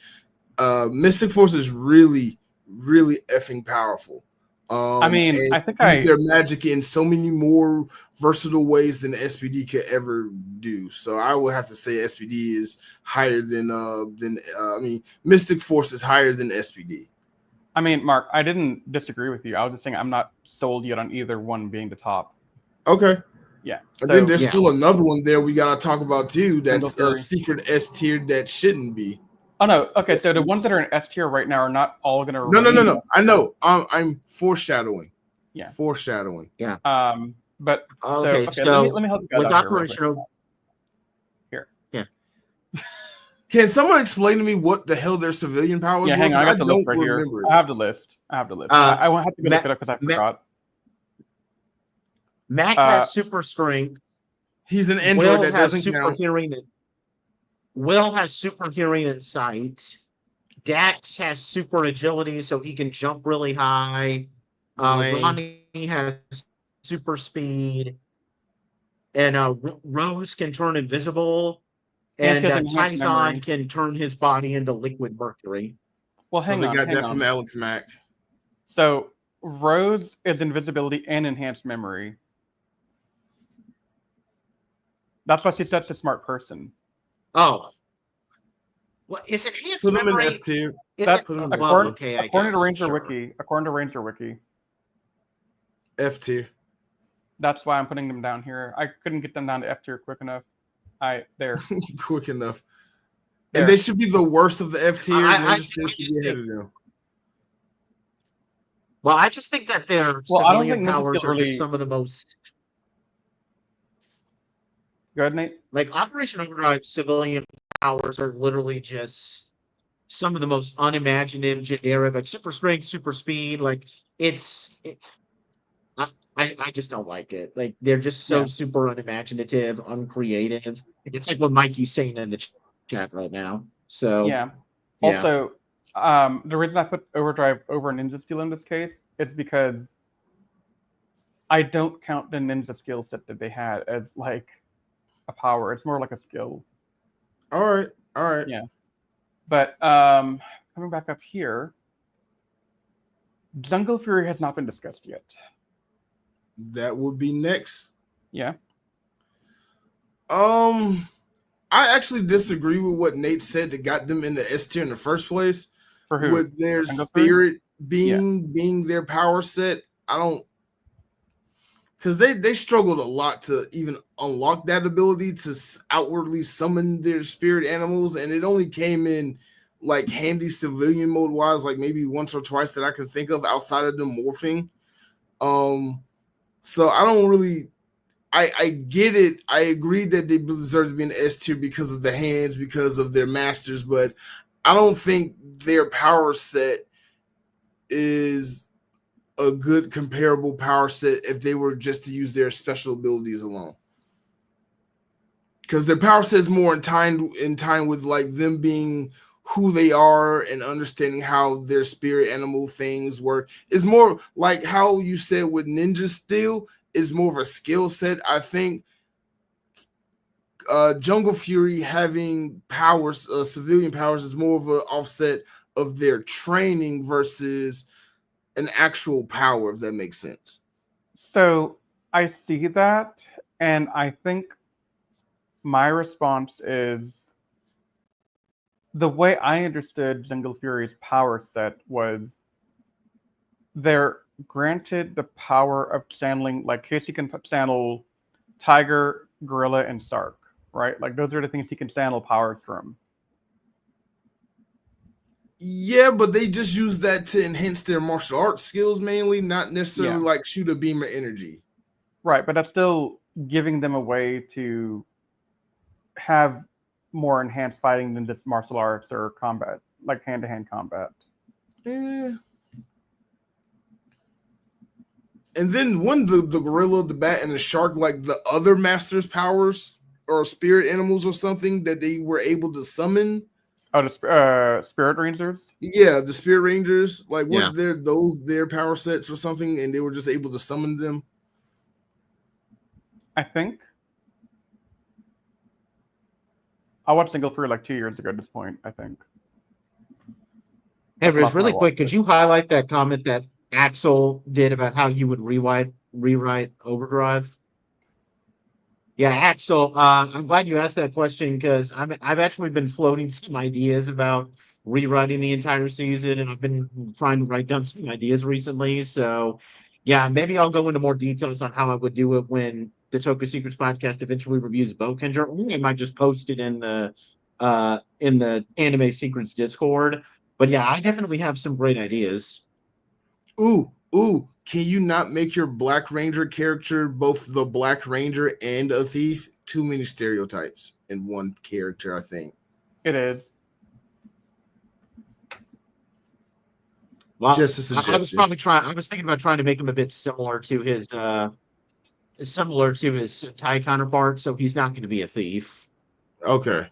S3: Mystic Force is really, really effing powerful.
S2: I mean, I think
S3: use their magic in so many more versatile ways than SPD could ever do. So I would have to say SPD is higher than I mean, Mystic Force is higher than SPD.
S2: I mean, Mark, I didn't disagree with you. I was just saying I'm not sold yet on either one being the top.
S3: Okay.
S2: Yeah.
S3: And then there's still another one there we gotta talk about too. That's a secret S tier that shouldn't be.
S2: Oh no. Okay, so the ones that are in S tier right now are not all going to.
S3: No. I know. I'm foreshadowing.
S2: Yeah.
S3: Foreshadowing.
S5: Yeah.
S2: But
S5: okay.
S2: So let me help you guys
S5: with
S2: out
S5: Operation
S2: here.
S5: Yeah.
S3: Can someone explain to me what the hell their civilian powers were?
S2: Hang on. I got the list right here. I have the list. I won't have to go look it up because I forgot.
S5: Mac has super strength.
S3: He's an android that doesn't
S5: super
S3: count.
S5: Hearing. Will has super hearing and sight. Dax has super agility, so he can jump really high. Ronnie has super speed. And Rose can turn invisible. And Tyson can turn his body into liquid mercury.
S2: Well, hang on.
S3: They got that from Alex Mack.
S2: So Rose is invisibility and enhanced memory. That's why she's such a smart person.
S5: Oh. Well, is enhanced memory?
S2: According to Ranger Wiki. According to Ranger Wiki.
S3: F tier.
S2: That's why I'm putting them down here. I couldn't get them down to F tier quick enough. There.
S3: Quick enough. There. And they should be the worst of the F tier.
S5: I
S3: should be ahead of them.
S5: Well, I just think that their civilian powers are just some of the most.
S2: Go ahead, Nate.
S5: Like Operation Overdrive civilian powers are literally just some of the most unimaginative, generic, like super strength, super speed. Like I just don't like it. Like they're just so super unimaginative, uncreative. It's like what Mikey's saying in the chat right now. So
S2: Also, the reason I put Overdrive over Ninja Steel in this case is because I don't count the ninja skill set that they had as like a power. It's more like a skill.
S3: All right.
S2: Yeah. But coming back up here, Jungle Fury has not been discussed yet.
S3: That would be next.
S2: Yeah.
S3: I actually disagree with what Nate said that got them in the S tier in the first place.
S2: For who?
S3: With their spirit being their power set. I don't, because they struggled a lot to even unlock that ability to outwardly summon their spirit animals, and it only came in like handy civilian mode wise, like maybe once or twice that I can think of outside of them morphing. So I don't really. I get it. I agree that they deserve to be in the S tier because of the hands, because of their masters, but I don't think their power set is a good comparable power set if they were just to use their special abilities alone. because their power set is more in time with like them being who they are and understanding how their spirit animal things work. It's more like how you said with ninja steel is more of a skill set. I think Jungle Fury having powers, civilian powers, is more of an offset of their training versus an actual power, if that makes sense.
S2: So I see that, and I think my response is the way I understood Jungle Fury's power set was they're granted the power of channeling, like Casey can channel Tiger, Gorilla, and Stark, right? Like those are the things he can channel powers from.
S3: Yeah, but they just use that to enhance their martial arts skills mainly, not necessarily
S2: Yeah.
S3: like shoot a beam of energy.
S2: Right, but that's still giving them a way to have more enhanced fighting than just martial arts or combat, like hand-to-hand combat.
S3: Yeah. And then when the gorilla, the bat, and the shark, like the other master's powers or spirit animals or something that they were able to summon.
S2: Oh, the Spirit Rangers?
S3: Yeah, the Spirit Rangers, like
S5: Yeah.
S3: were their power sets or something, and they were just able to summon them?
S2: I think. I watched Single Fury like 2 years ago at this point, I think.
S5: Everett,
S2: Last time I
S5: really quick,
S2: watched
S5: could
S2: it.
S5: you highlight that comment that Axel did about how you would rewrite Overdrive? Yeah, Axel, I'm glad you asked that question because I've actually been floating some ideas about rewriting the entire season, and I've been trying to write down some ideas recently. So, yeah, maybe I'll go into more details on how I would do it when the Toku Secrets podcast eventually reviews Bowkenger. Or I might just post it in the Anime Secrets Discord. But yeah, I definitely have some great ideas.
S3: Ooh, can you not make your Black Ranger character both the Black Ranger and a thief? Too many stereotypes in one character, I think.
S2: It is.
S5: Well,
S3: Just a
S5: I was
S3: suggestion.
S5: probably trying. I was thinking about trying to make him a bit similar to his Thai counterpart, so he's not going to be a thief.
S3: Okay.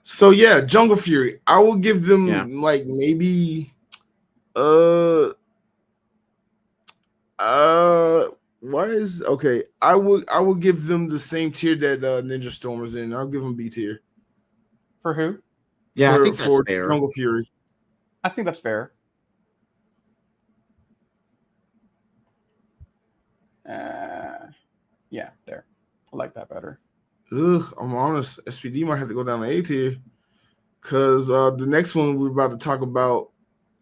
S3: So yeah, Jungle Fury. I will give them like maybe why is okay? I will give them the same tier that Ninja Storm is in. I'll give them B tier.
S2: For who?
S5: Yeah, I think that's
S3: for
S5: fair.
S3: Jungle Fury.
S2: I think that's fair. Yeah, there. I like that better.
S3: Ugh, I'm honest. SPD might have to go down to A tier because the next one we're about to talk about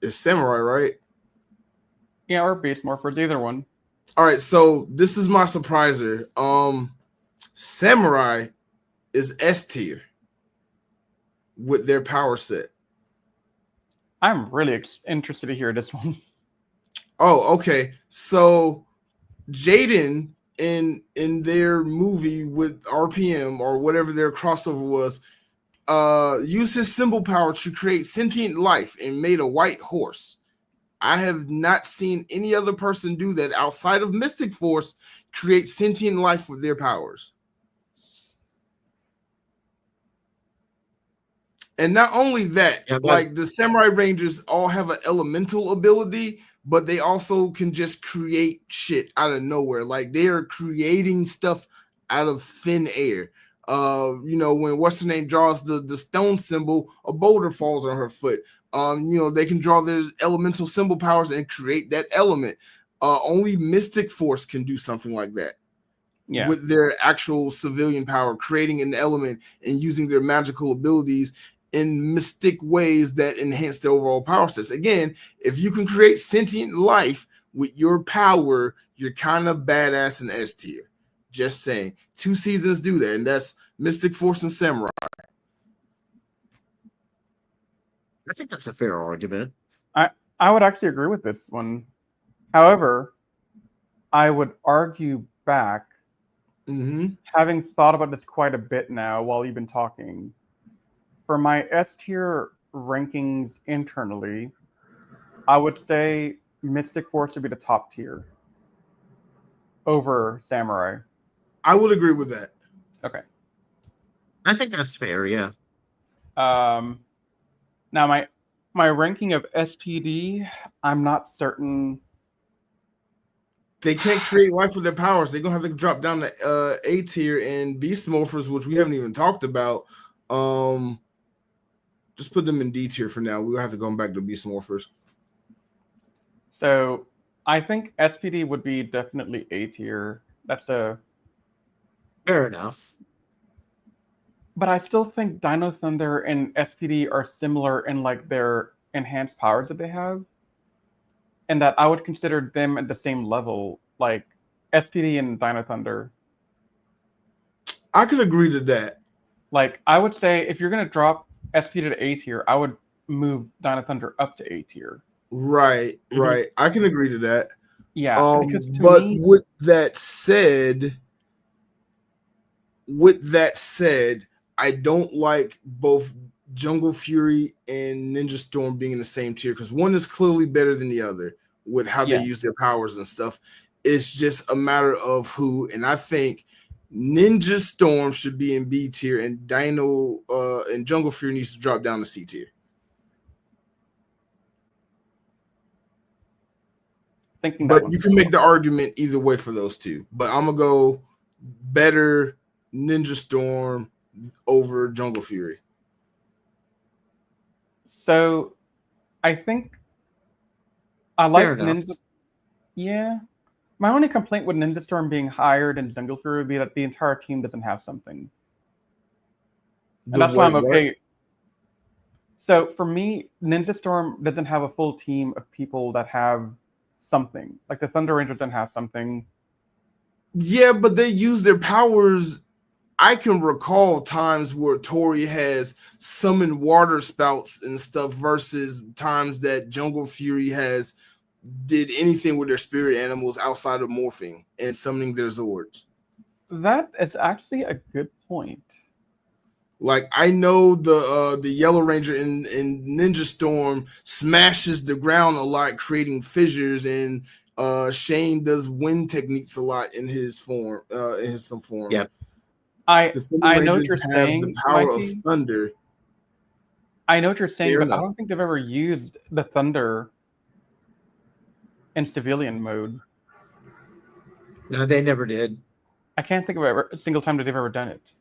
S3: is Samurai, right?
S2: Yeah, or Beast Morphers, either one.
S3: All right, so this is my surpriser. Samurai is S tier with their power set.
S2: I'm really interested to hear this one.
S3: Oh, okay. So Jaden in their movie with RPM or whatever their crossover was, used his symbol power to create sentient life and made a white horse. I have not seen any other person do that outside of Mystic Force, create sentient life with their powers. And not only that, like the Samurai Rangers all have an elemental ability, but they also can just create shit out of nowhere. Like they are creating stuff out of thin air. When what's her name draws the stone symbol, a boulder falls on her foot. They can draw their elemental symbol powers and create that element. Only Mystic Force can do something like that. Yeah. With their actual civilian power, creating an element and using their magical abilities in mystic ways that enhance their overall power sets. Again, if you can create sentient life with your power, you're kind of badass in S tier. Just saying. 2 seasons do that, and that's Mystic Force and Samurai.
S5: I think that's a fair argument.
S2: I would actually agree with this one. However, I would argue back, having thought about this quite a bit now while you've been talking. For my S tier rankings internally, I would say Mystic Force would be the top tier over Samurai.
S3: I would agree with that.
S2: Okay.
S5: I think that's fair. Yeah.
S2: Now my ranking of SPD, I'm not certain.
S3: They can't create life with their powers. They're gonna have to drop down to A tier, and Beast Morphers, which we haven't even talked about. Just put them in D tier for now. We'll have to go back to Beast Morphers.
S2: So I think SPD would be definitely A tier. That's a
S5: Fair enough.
S2: But I still think Dino Thunder and SPD are similar in like their enhanced powers that they have, and that I would consider them at the same level, like SPD and Dino Thunder.
S3: I could agree to that.
S2: Like I would say if you're gonna drop SPD to A tier, I would move Dino Thunder up to A tier.
S3: Right, right. I can agree to that.
S2: Yeah, because to
S3: but
S2: me,
S3: with that said, I don't like both Jungle Fury and Ninja Storm being in the same tier because one is clearly better than the other with how they use their powers and stuff. It's just a matter of who, and I think Ninja Storm should be in B tier, and Dino and Jungle Fury needs to drop down to C tier. But you can make the argument either way for those two. But I'm gonna go better Ninja Storm over Jungle Fury.
S2: So I think I like Ninja. Yeah. My only complaint with Ninja Storm being higher than Jungle Fury would be that the entire team doesn't have something. And that's why I'm okay. What? So for me, Ninja Storm doesn't have a full team of people that have something. Like the Thunder Rangers don't have something.
S3: Yeah, but they use their powers. I can recall times where Tori has summoned water spouts and stuff versus times that Jungle Fury has did anything with their spirit animals outside of morphing and summoning their Zords.
S2: That is actually a good point.
S3: Like I know the Yellow Ranger in Ninja Storm smashes the ground a lot, creating fissures, and Shane does wind techniques a lot in his form, in some form.
S5: Yeah.
S2: I know what you're saying.
S3: The power
S2: Mikey.
S3: of thunder.
S2: I know what you're saying, but I don't think they've ever used the thunder in civilian mode.
S5: No, they never did.
S2: I can't think of a single time that they've ever done it.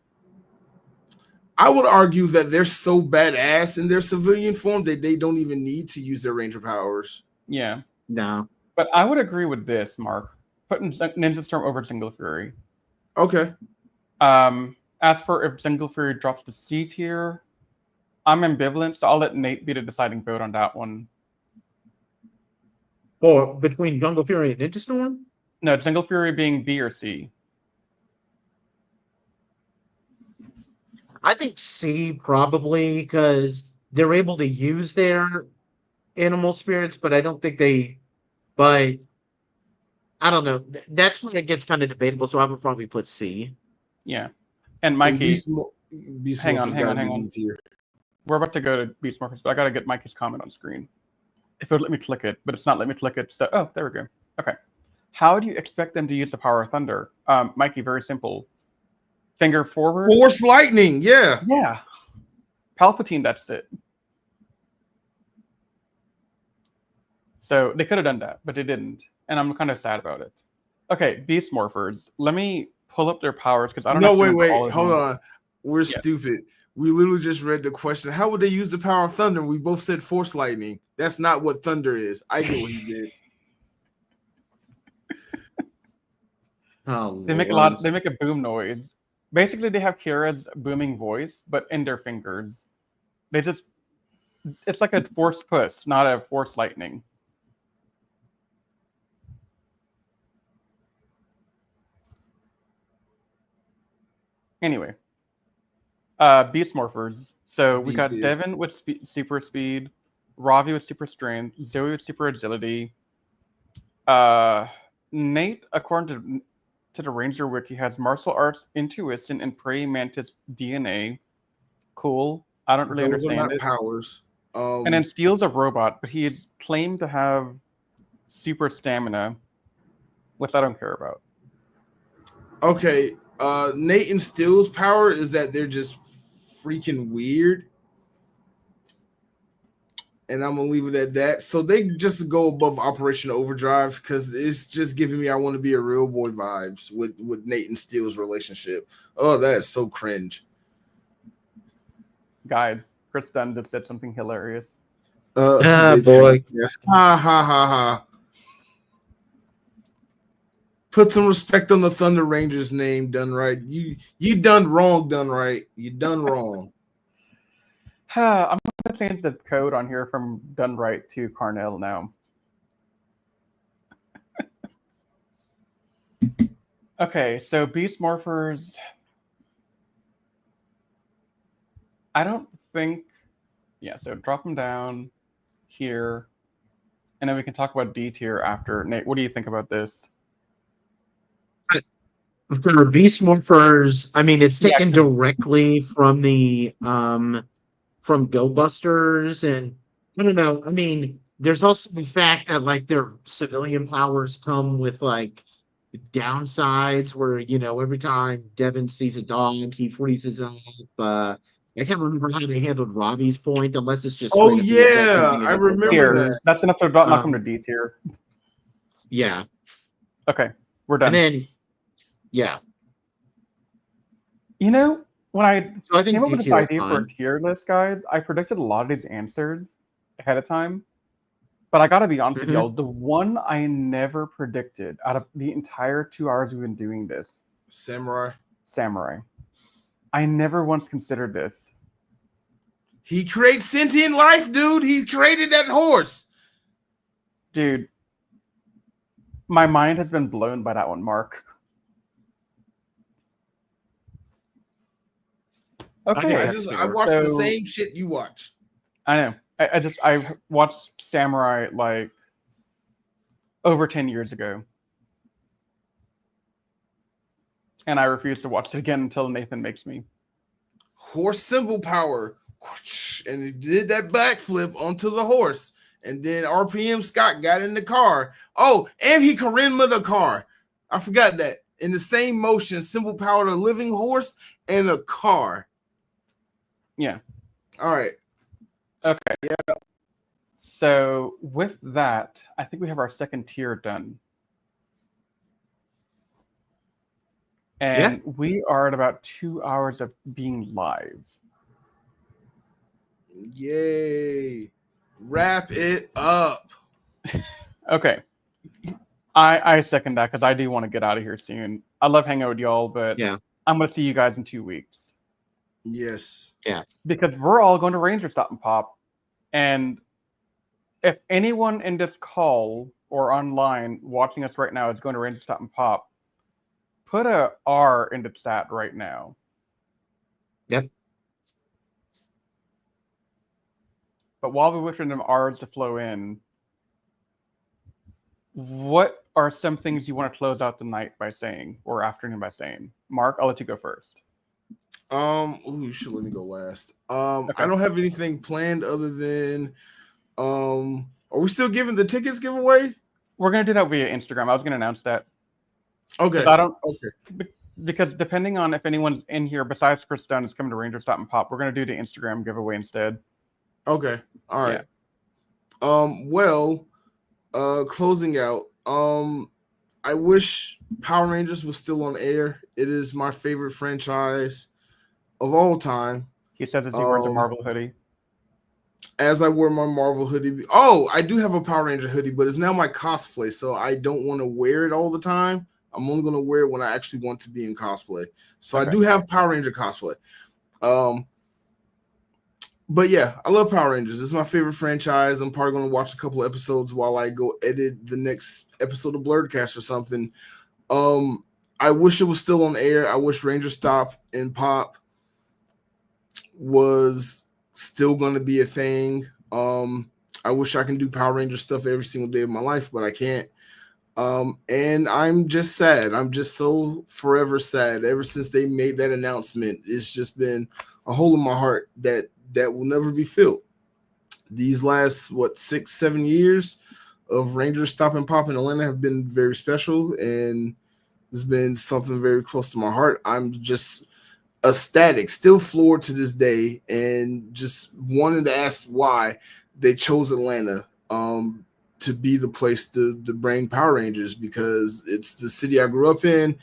S3: I would argue that they're so badass in their civilian form that they don't even need to use their Ranger powers.
S2: Yeah.
S5: No.
S2: But I would agree with this, Mark. Putting Ninja Storm over Jungle Fury.
S3: Okay.
S2: As for if Jungle Fury drops to C tier, I'm ambivalent, so I'll let Nate be the deciding vote on that one.
S5: Or between Jungle Fury and Ninja Storm?
S2: No, Jungle Fury being B or C.
S5: I think C probably because they're able to use their animal spirits, but I don't think they. But I don't know. That's where it gets kind of debatable. So I would probably put C.
S2: Yeah, and Mikey.
S3: Beast
S2: hang on. We're about to go to Beast Morphers, but I gotta get Mikey's comment on screen. If it would let me click it, but it's not letting me click it. So, oh, there we go. Okay. How do you expect them to use the power of thunder? Mikey, very simple. Finger forward.
S3: Force lightning, yeah.
S2: Yeah. Palpatine, that's it. So they could have done that, but they didn't. And I'm kind of sad about it. Okay, Beast Morphers. Let me pull up their powers because I don't know.
S3: No, wait. Hold on. We're stupid. We literally just read the question. How would they use the power of thunder? We both said force lightning. That's not what thunder is. I get what he did.
S2: They make a boom noise. Basically, they have Kira's booming voice, but in their fingers. It's like a force push, not a force lightning. Anyway, Beast Morphers. So we got Devin with super speed, Ravi with super strength, Zoe with super agility. Nate, according to the Ranger Wiki, has martial arts, intuition, and praying mantis DNA. Cool. I don't really understand it.
S3: Powers.
S2: And then Steel's a robot, but he is claimed to have super stamina, which I don't care about.
S3: Okay. Nate and Steele's power is that they're just freaking weird. And I'm gonna leave it at that. So they just go above Operation Overdrive because it's just giving me I want to be a real boy vibes with Nate and Steele's relationship. Oh, that is so cringe.
S2: Guys, Chris Dunn just said something hilarious.
S5: Boy.
S3: Ha ha ha ha. Put some respect on the Thunder Rangers name, done right. You done wrong, done right. You done wrong.
S2: I'm gonna change the code on here from done right to Carnell now. Okay, so Beast Morphers. I don't think. Yeah, so drop them down here, and then we can talk about D tier after. Nate, what do you think about this?
S5: For Beast Morphers, I mean, it's taken directly from the from Go Busters, and I don't know. I mean, there's also the fact that like their civilian powers come with like downsides where every time Devin sees a dog, he freezes up. I can't remember how they handled Robbie's point, unless it's just
S3: Oh
S5: straight up the exact same
S3: yeah,
S5: thing as
S3: I
S5: Go
S3: remember
S2: Here,
S3: that.
S2: that's enough to knock them to D tier.
S5: Yeah,
S2: Okay, we're done.
S5: and then yeah,
S2: You know, when I
S5: so I think
S2: came up with
S5: D
S2: this
S5: tier is
S2: idea for a
S5: fine.
S2: tier list, guys, I predicted a lot of these answers ahead of time. But I gotta be honest with y'all, the one I never predicted out of the entire 2 hours we've been doing this,
S3: Samurai.
S2: I never once considered this.
S3: He creates sentient life, dude. He created that horse.
S2: Dude, my mind has been blown by that one, Mark. Okay.
S3: I watched the same shit you watch.
S2: I know. I've watched Samurai like over 10 years ago. And I refuse to watch it again until Nathan makes me.
S3: Horse symbol power. And he did that backflip onto the horse. And then RPM Scott got in the car. Oh, and he Karenma the car. I forgot that. In the same motion, symbol power, a living horse and a car.
S2: Yeah.
S3: All right.
S2: Okay.
S3: Yeah.
S2: So with that, I think we have our second tier done. And we are at about 2 hours of being live.
S3: Yay. Wrap it up.
S2: Okay. I second that because I do want to get out of here soon. I love hanging out with y'all, but I'm going to see you guys in 2 weeks.
S3: Yes.
S5: Yeah.
S2: Because we're all going to Rangerstop and Pop. And if anyone in this call or online watching us right now is going to Rangerstop and Pop, put a R in the chat right now.
S5: Yep.
S2: But while we're waiting for them R's to flow in, what are some things you want to close out the night by saying, or afternoon by saying? Mark, I'll let you go first.
S3: You should let me go last. Okay. I don't have anything planned other than are we still giving the tickets giveaway?
S2: We're gonna do that via Instagram. I was gonna announce that.
S3: Okay.
S2: Because depending on if anyone's in here besides Chris Dunn is coming to Rangerstop and Pop, we're gonna do the Instagram giveaway instead.
S3: Okay. All right. Yeah. Closing out. I wish Power Rangers was still on air. It is my favorite franchise of all time.
S2: He says as he wears a Marvel hoodie.
S3: As I wear my Marvel hoodie. Oh, I do have a Power Ranger hoodie, but it's now my cosplay, so I don't want to wear it all the time. I'm only going to wear it when I actually want to be in cosplay. So I do have Power Ranger cosplay. But yeah, I love Power Rangers. It's my favorite franchise. I'm probably going to watch a couple episodes while I go edit the next episode of Blerdcast or something. I wish it was still on air. I wish Rangerstop and Pop was still going to be a thing. I wish I can do Power Ranger stuff every single day of my life, but I can't. And I'm just sad. I'm just so forever sad. Ever since they made that announcement, it's just been a hole in my heart that will never be filled. These last 6-7 years of Rangerstop and Pop in Atlanta have been very special, and has been something very close to my heart. I'm just ecstatic, still floored to this day, and just wanted to ask why they chose Atlanta to be the place to bring Power Rangers, because it's the city I grew up in,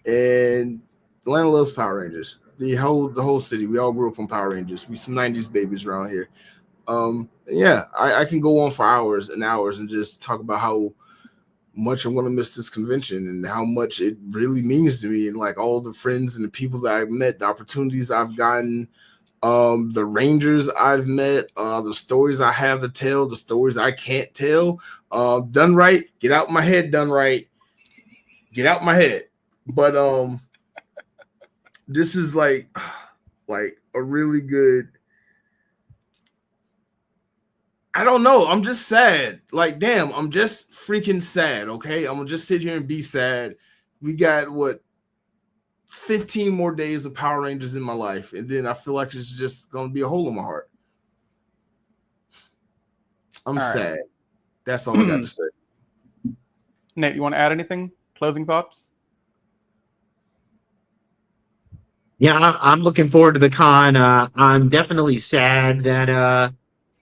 S3: and Atlanta loves Power Rangers. The whole city, we all grew up on Power Rangers. We some 90s babies around here. Yeah, I can go on for hours and hours and just talk about how much I'm going to miss this convention and how much it really means to me, and like all the friends and the people that I've met, the opportunities I've gotten, the Rangers I've met, the stories I have to tell, the stories I can't tell. Done right, get out my head. Done right, get out my head. But this is like a really good. I don't know. I'm just sad. Like, damn, I'm just freaking sad. Okay, I'm gonna just sit here and be sad. We got 15 more days of Power Rangers in my life, and then I feel like it's just gonna be a hole in my heart. I'm sad. That's all I got to say.
S2: Nate, you want to add anything? Closing thoughts?
S5: Yeah, I'm looking forward to the con. I'm definitely sad that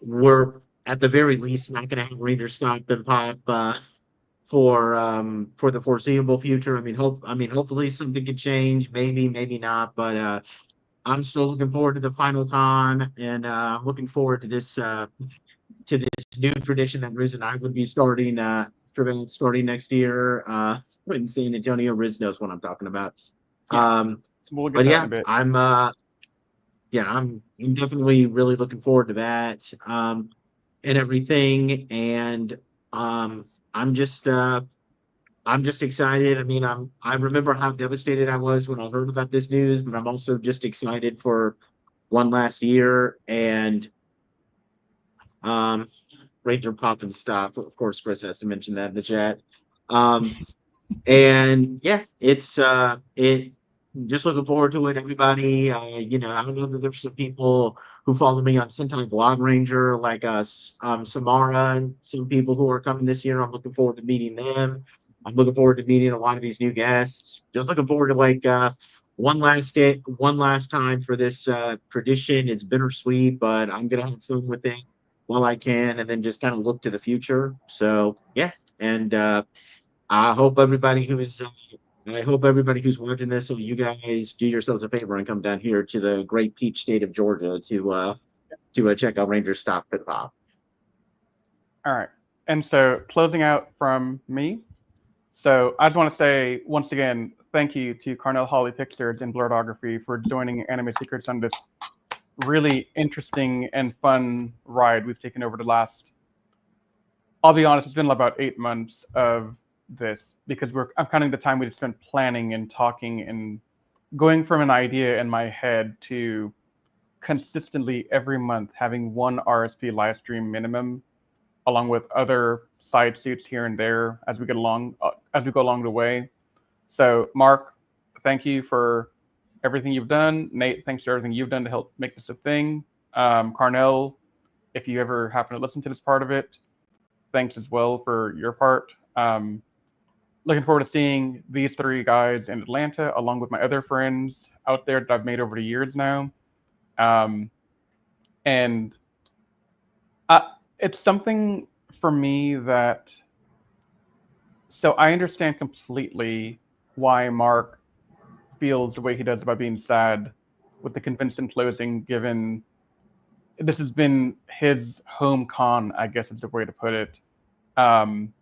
S5: we're at the very least not going to have Rangerstop and Pop for the foreseeable future. I mean, hopefully something could change. Maybe, maybe not. But I'm still looking forward to the final con, and I'm looking forward to this new tradition that Riz and I would be starting starting next year. In San Antonio, Riz knows what I'm talking about.
S2: Yeah. We'll get
S5: But
S2: that
S5: yeah,
S2: in a bit.
S5: I'm definitely really looking forward to that and everything. And I'm just excited. I mean, I remember how devastated I was when I heard about this news, but I'm also just excited for one last year. And Ranger Pop and Stop. Of course, Chris has to mention that in the chat. And yeah, it just looking forward to it, everybody. I know that there's some people who follow me on Sentai Vlog Ranger, like us, Samara, and some people who are coming this year. I'm looking forward to meeting them. I'm looking forward to meeting a lot of these new guests. Just looking forward to one last time for this tradition. It's bittersweet, but I'm gonna have fun with it while I can, and then just kind of look to the future. So yeah, and I hope everybody who's watching this, so you guys do yourselves a favor and come down here to the great peach state of Georgia to check out Rangerstop and Pop.
S2: All right. And so closing out from me. So I just want to say once again, thank you to Carnell, Holley, Pixards, and Blerdography for joining Anime Secrets on this really interesting and fun ride we've taken over the last, I'll be honest, it's been about 8 months of this, because I'm counting the time we spent planning and talking and going from an idea in my head to consistently every month having one RSP live stream minimum, along with other side suits here and there as we go along the way. So Mark, thank you for everything you've done. Nate, thanks for everything you've done to help make this a thing. Carnell, if you ever happen to listen to this part of it, thanks as well for your part. Looking forward to seeing these 3 guys in Atlanta, along with my other friends out there that I've made over the years now. And it's something for me that, so I understand completely why Mark feels the way he does about being sad with the convention closing, given this has been his home con, I guess is the way to put it. And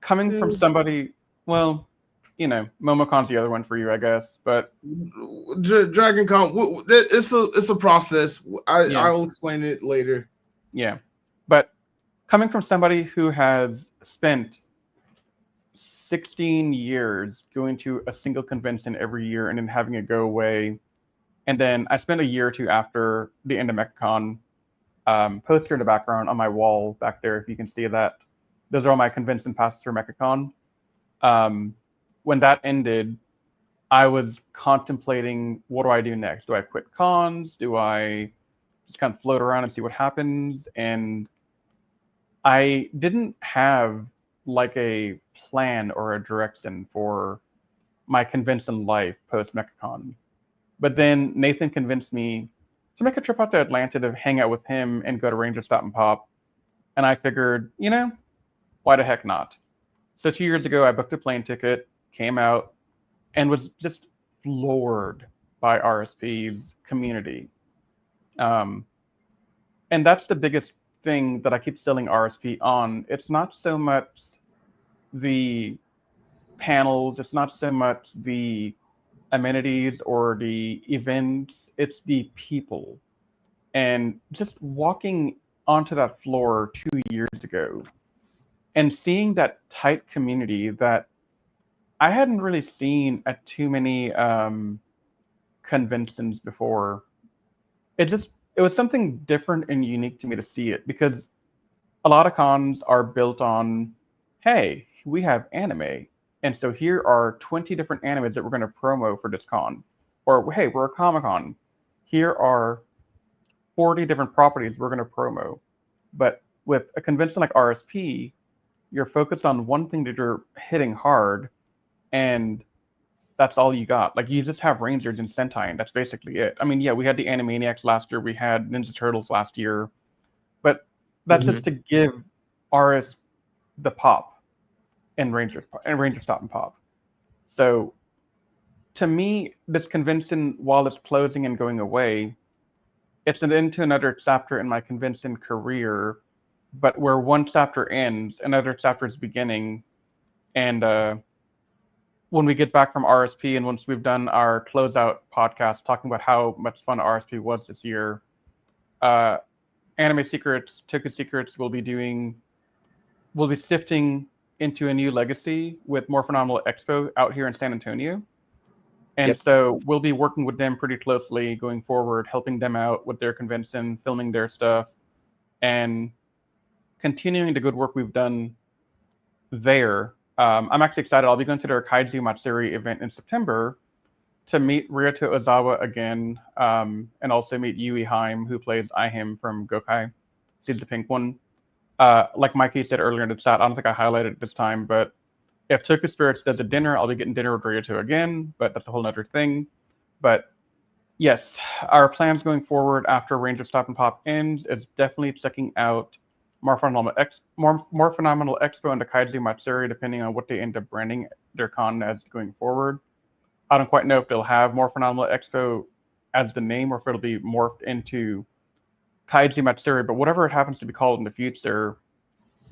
S2: coming from somebody, well, MomoCon's the other one for you, I guess, but
S3: Dragon Con, it's a process. I'll explain it later.
S2: Yeah, but coming from somebody who has spent 16 years going to a single convention every year and then having it go away, and then I spent a year or two after the end of MechaCon, poster in the background on my wall back there, if you can see that. Those are all my convention passes for MechaCon. When that ended, I was contemplating, what do I do next? Do I quit cons? Do I just kind of float around and see what happens? And I didn't have like a plan or a direction for my convention life post MechaCon. But then Nathan convinced me to make a trip out to Atlanta to hang out with him and go to Rangerstop and Pop. And I figured, why the heck not? So 2 years ago, I booked a plane ticket, came out, and was just floored by RSP's community. And that's the biggest thing that I keep selling RSP on. It's not so much the panels, it's not so much the amenities or the events, it's the people. And just walking onto that floor 2 years ago and seeing that tight community that I hadn't really seen at too many conventions before, it was something different and unique to me to see it, because a lot of cons are built on, hey, we have anime, and so here are 20 different animes that we're going to promo for this con. Or, hey, we're a Comic-Con. Here are 40 different properties we're going to promo. But with a convention like RSP, you're focused on one thing that you're hitting hard, and that's all you got. Like, you just have Rangers and Sentai, and that's basically it. I mean, yeah, we had the Animaniacs last year, we had Ninja Turtles last year, but that's just to give RS the pop and Rangerstop and Pop. So to me, this convention, while it's closing and going away, it's an end to another chapter in my convention career, but where one chapter ends, another chapter is beginning. And when we get back from RSP and once we've done our closeout podcast talking about how much fun RSP was this year, Anime Secrets, Toku Secrets will be sifting into a new legacy with More Phenomenal Expo out here in San Antonio. And so we'll be working with them pretty closely going forward, helping them out with their convention, filming their stuff, and continuing the good work we've done there. I'm actually excited. I'll be going to their Kaiju Matsuri event in September to meet Ryoto Ozawa again, and also meet Yui Haim, who plays Ihim from Gokai. She's the pink one. Like Mikey said earlier in the chat, I don't think I highlighted it this time, but if Toku Spirits does a dinner, I'll be getting dinner with Ryoto again, but that's a whole other thing. But yes, our plans going forward after Rangerstop and Pop ends is definitely checking out More Phenomenal Expo and the Kaiju Matsuri, depending on what they end up branding their con as going forward. I don't quite know if they'll have More Phenomenal Expo as the name or if it'll be morphed into Kaiju Matsuri, but whatever it happens to be called in the future,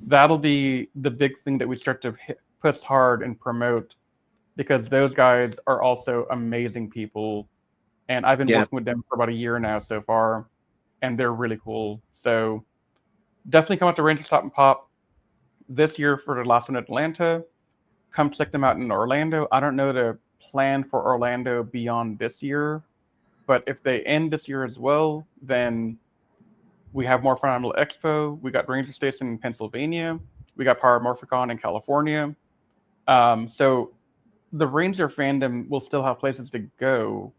S2: that'll be the big thing that we start to push hard and promote, because those guys are also amazing people, and I've been working with them for about a year now so far, and they're really cool. So definitely come out to Rangerstop and Pop this year for the last one in Atlanta. Come check them out in Orlando. I don't know the plan for Orlando beyond this year, but if they end this year as well, then we have More Phenomenal Expo. We got Ranger Station in Pennsylvania. We got Paramorphicon in California. So the Ranger fandom will still have places to go.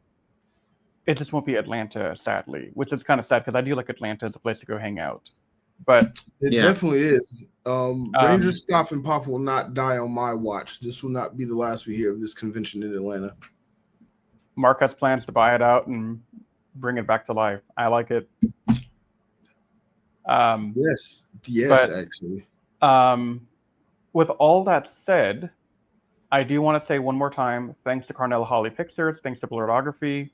S2: It just won't be Atlanta, sadly, which is kind of sad because I do like Atlanta as a place to go hang out. But
S3: it definitely is. Rangerstop and Pop will not die on my watch. This will not be the last we hear of this convention in Atlanta.
S2: Mark has plans to buy it out and bring it back to life. I like it.
S3: Yes, but, actually.
S2: With all that said, I do want to say one more time, thanks to Carnell, Holley Pictures, thanks to Blerdography.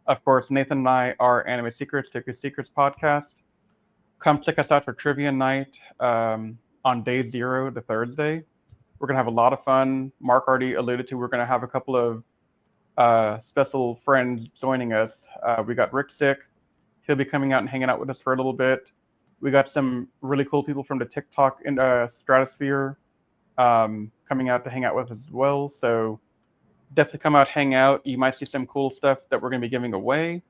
S2: Of course, Nathan and I are Anime Secrets, Toku Secrets podcast. Come check us out for Trivia Night on day 0, the Thursday. We're going to have a lot of fun. Mark already alluded to, we're going to have a couple of special friends joining us. We got Rick Sick. He'll be coming out and hanging out with us for a little bit. We got some really cool people from the TikTok stratosphere coming out to hang out with us as well. So definitely come out, hang out. You might see some cool stuff that we're going to be giving away,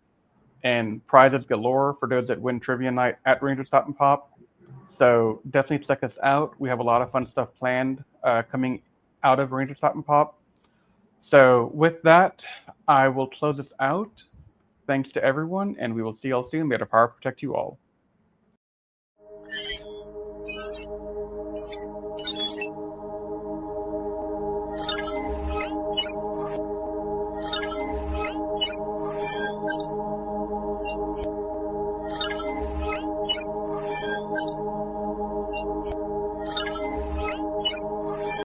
S2: and prizes galore for those that win Trivia Night at Rangerstop and Pop. So definitely check us out. We have a lot of fun stuff planned coming out of Rangerstop and Pop. So with that, I will close this out. Thanks to everyone, and we will see you all soon. May the power protect you all.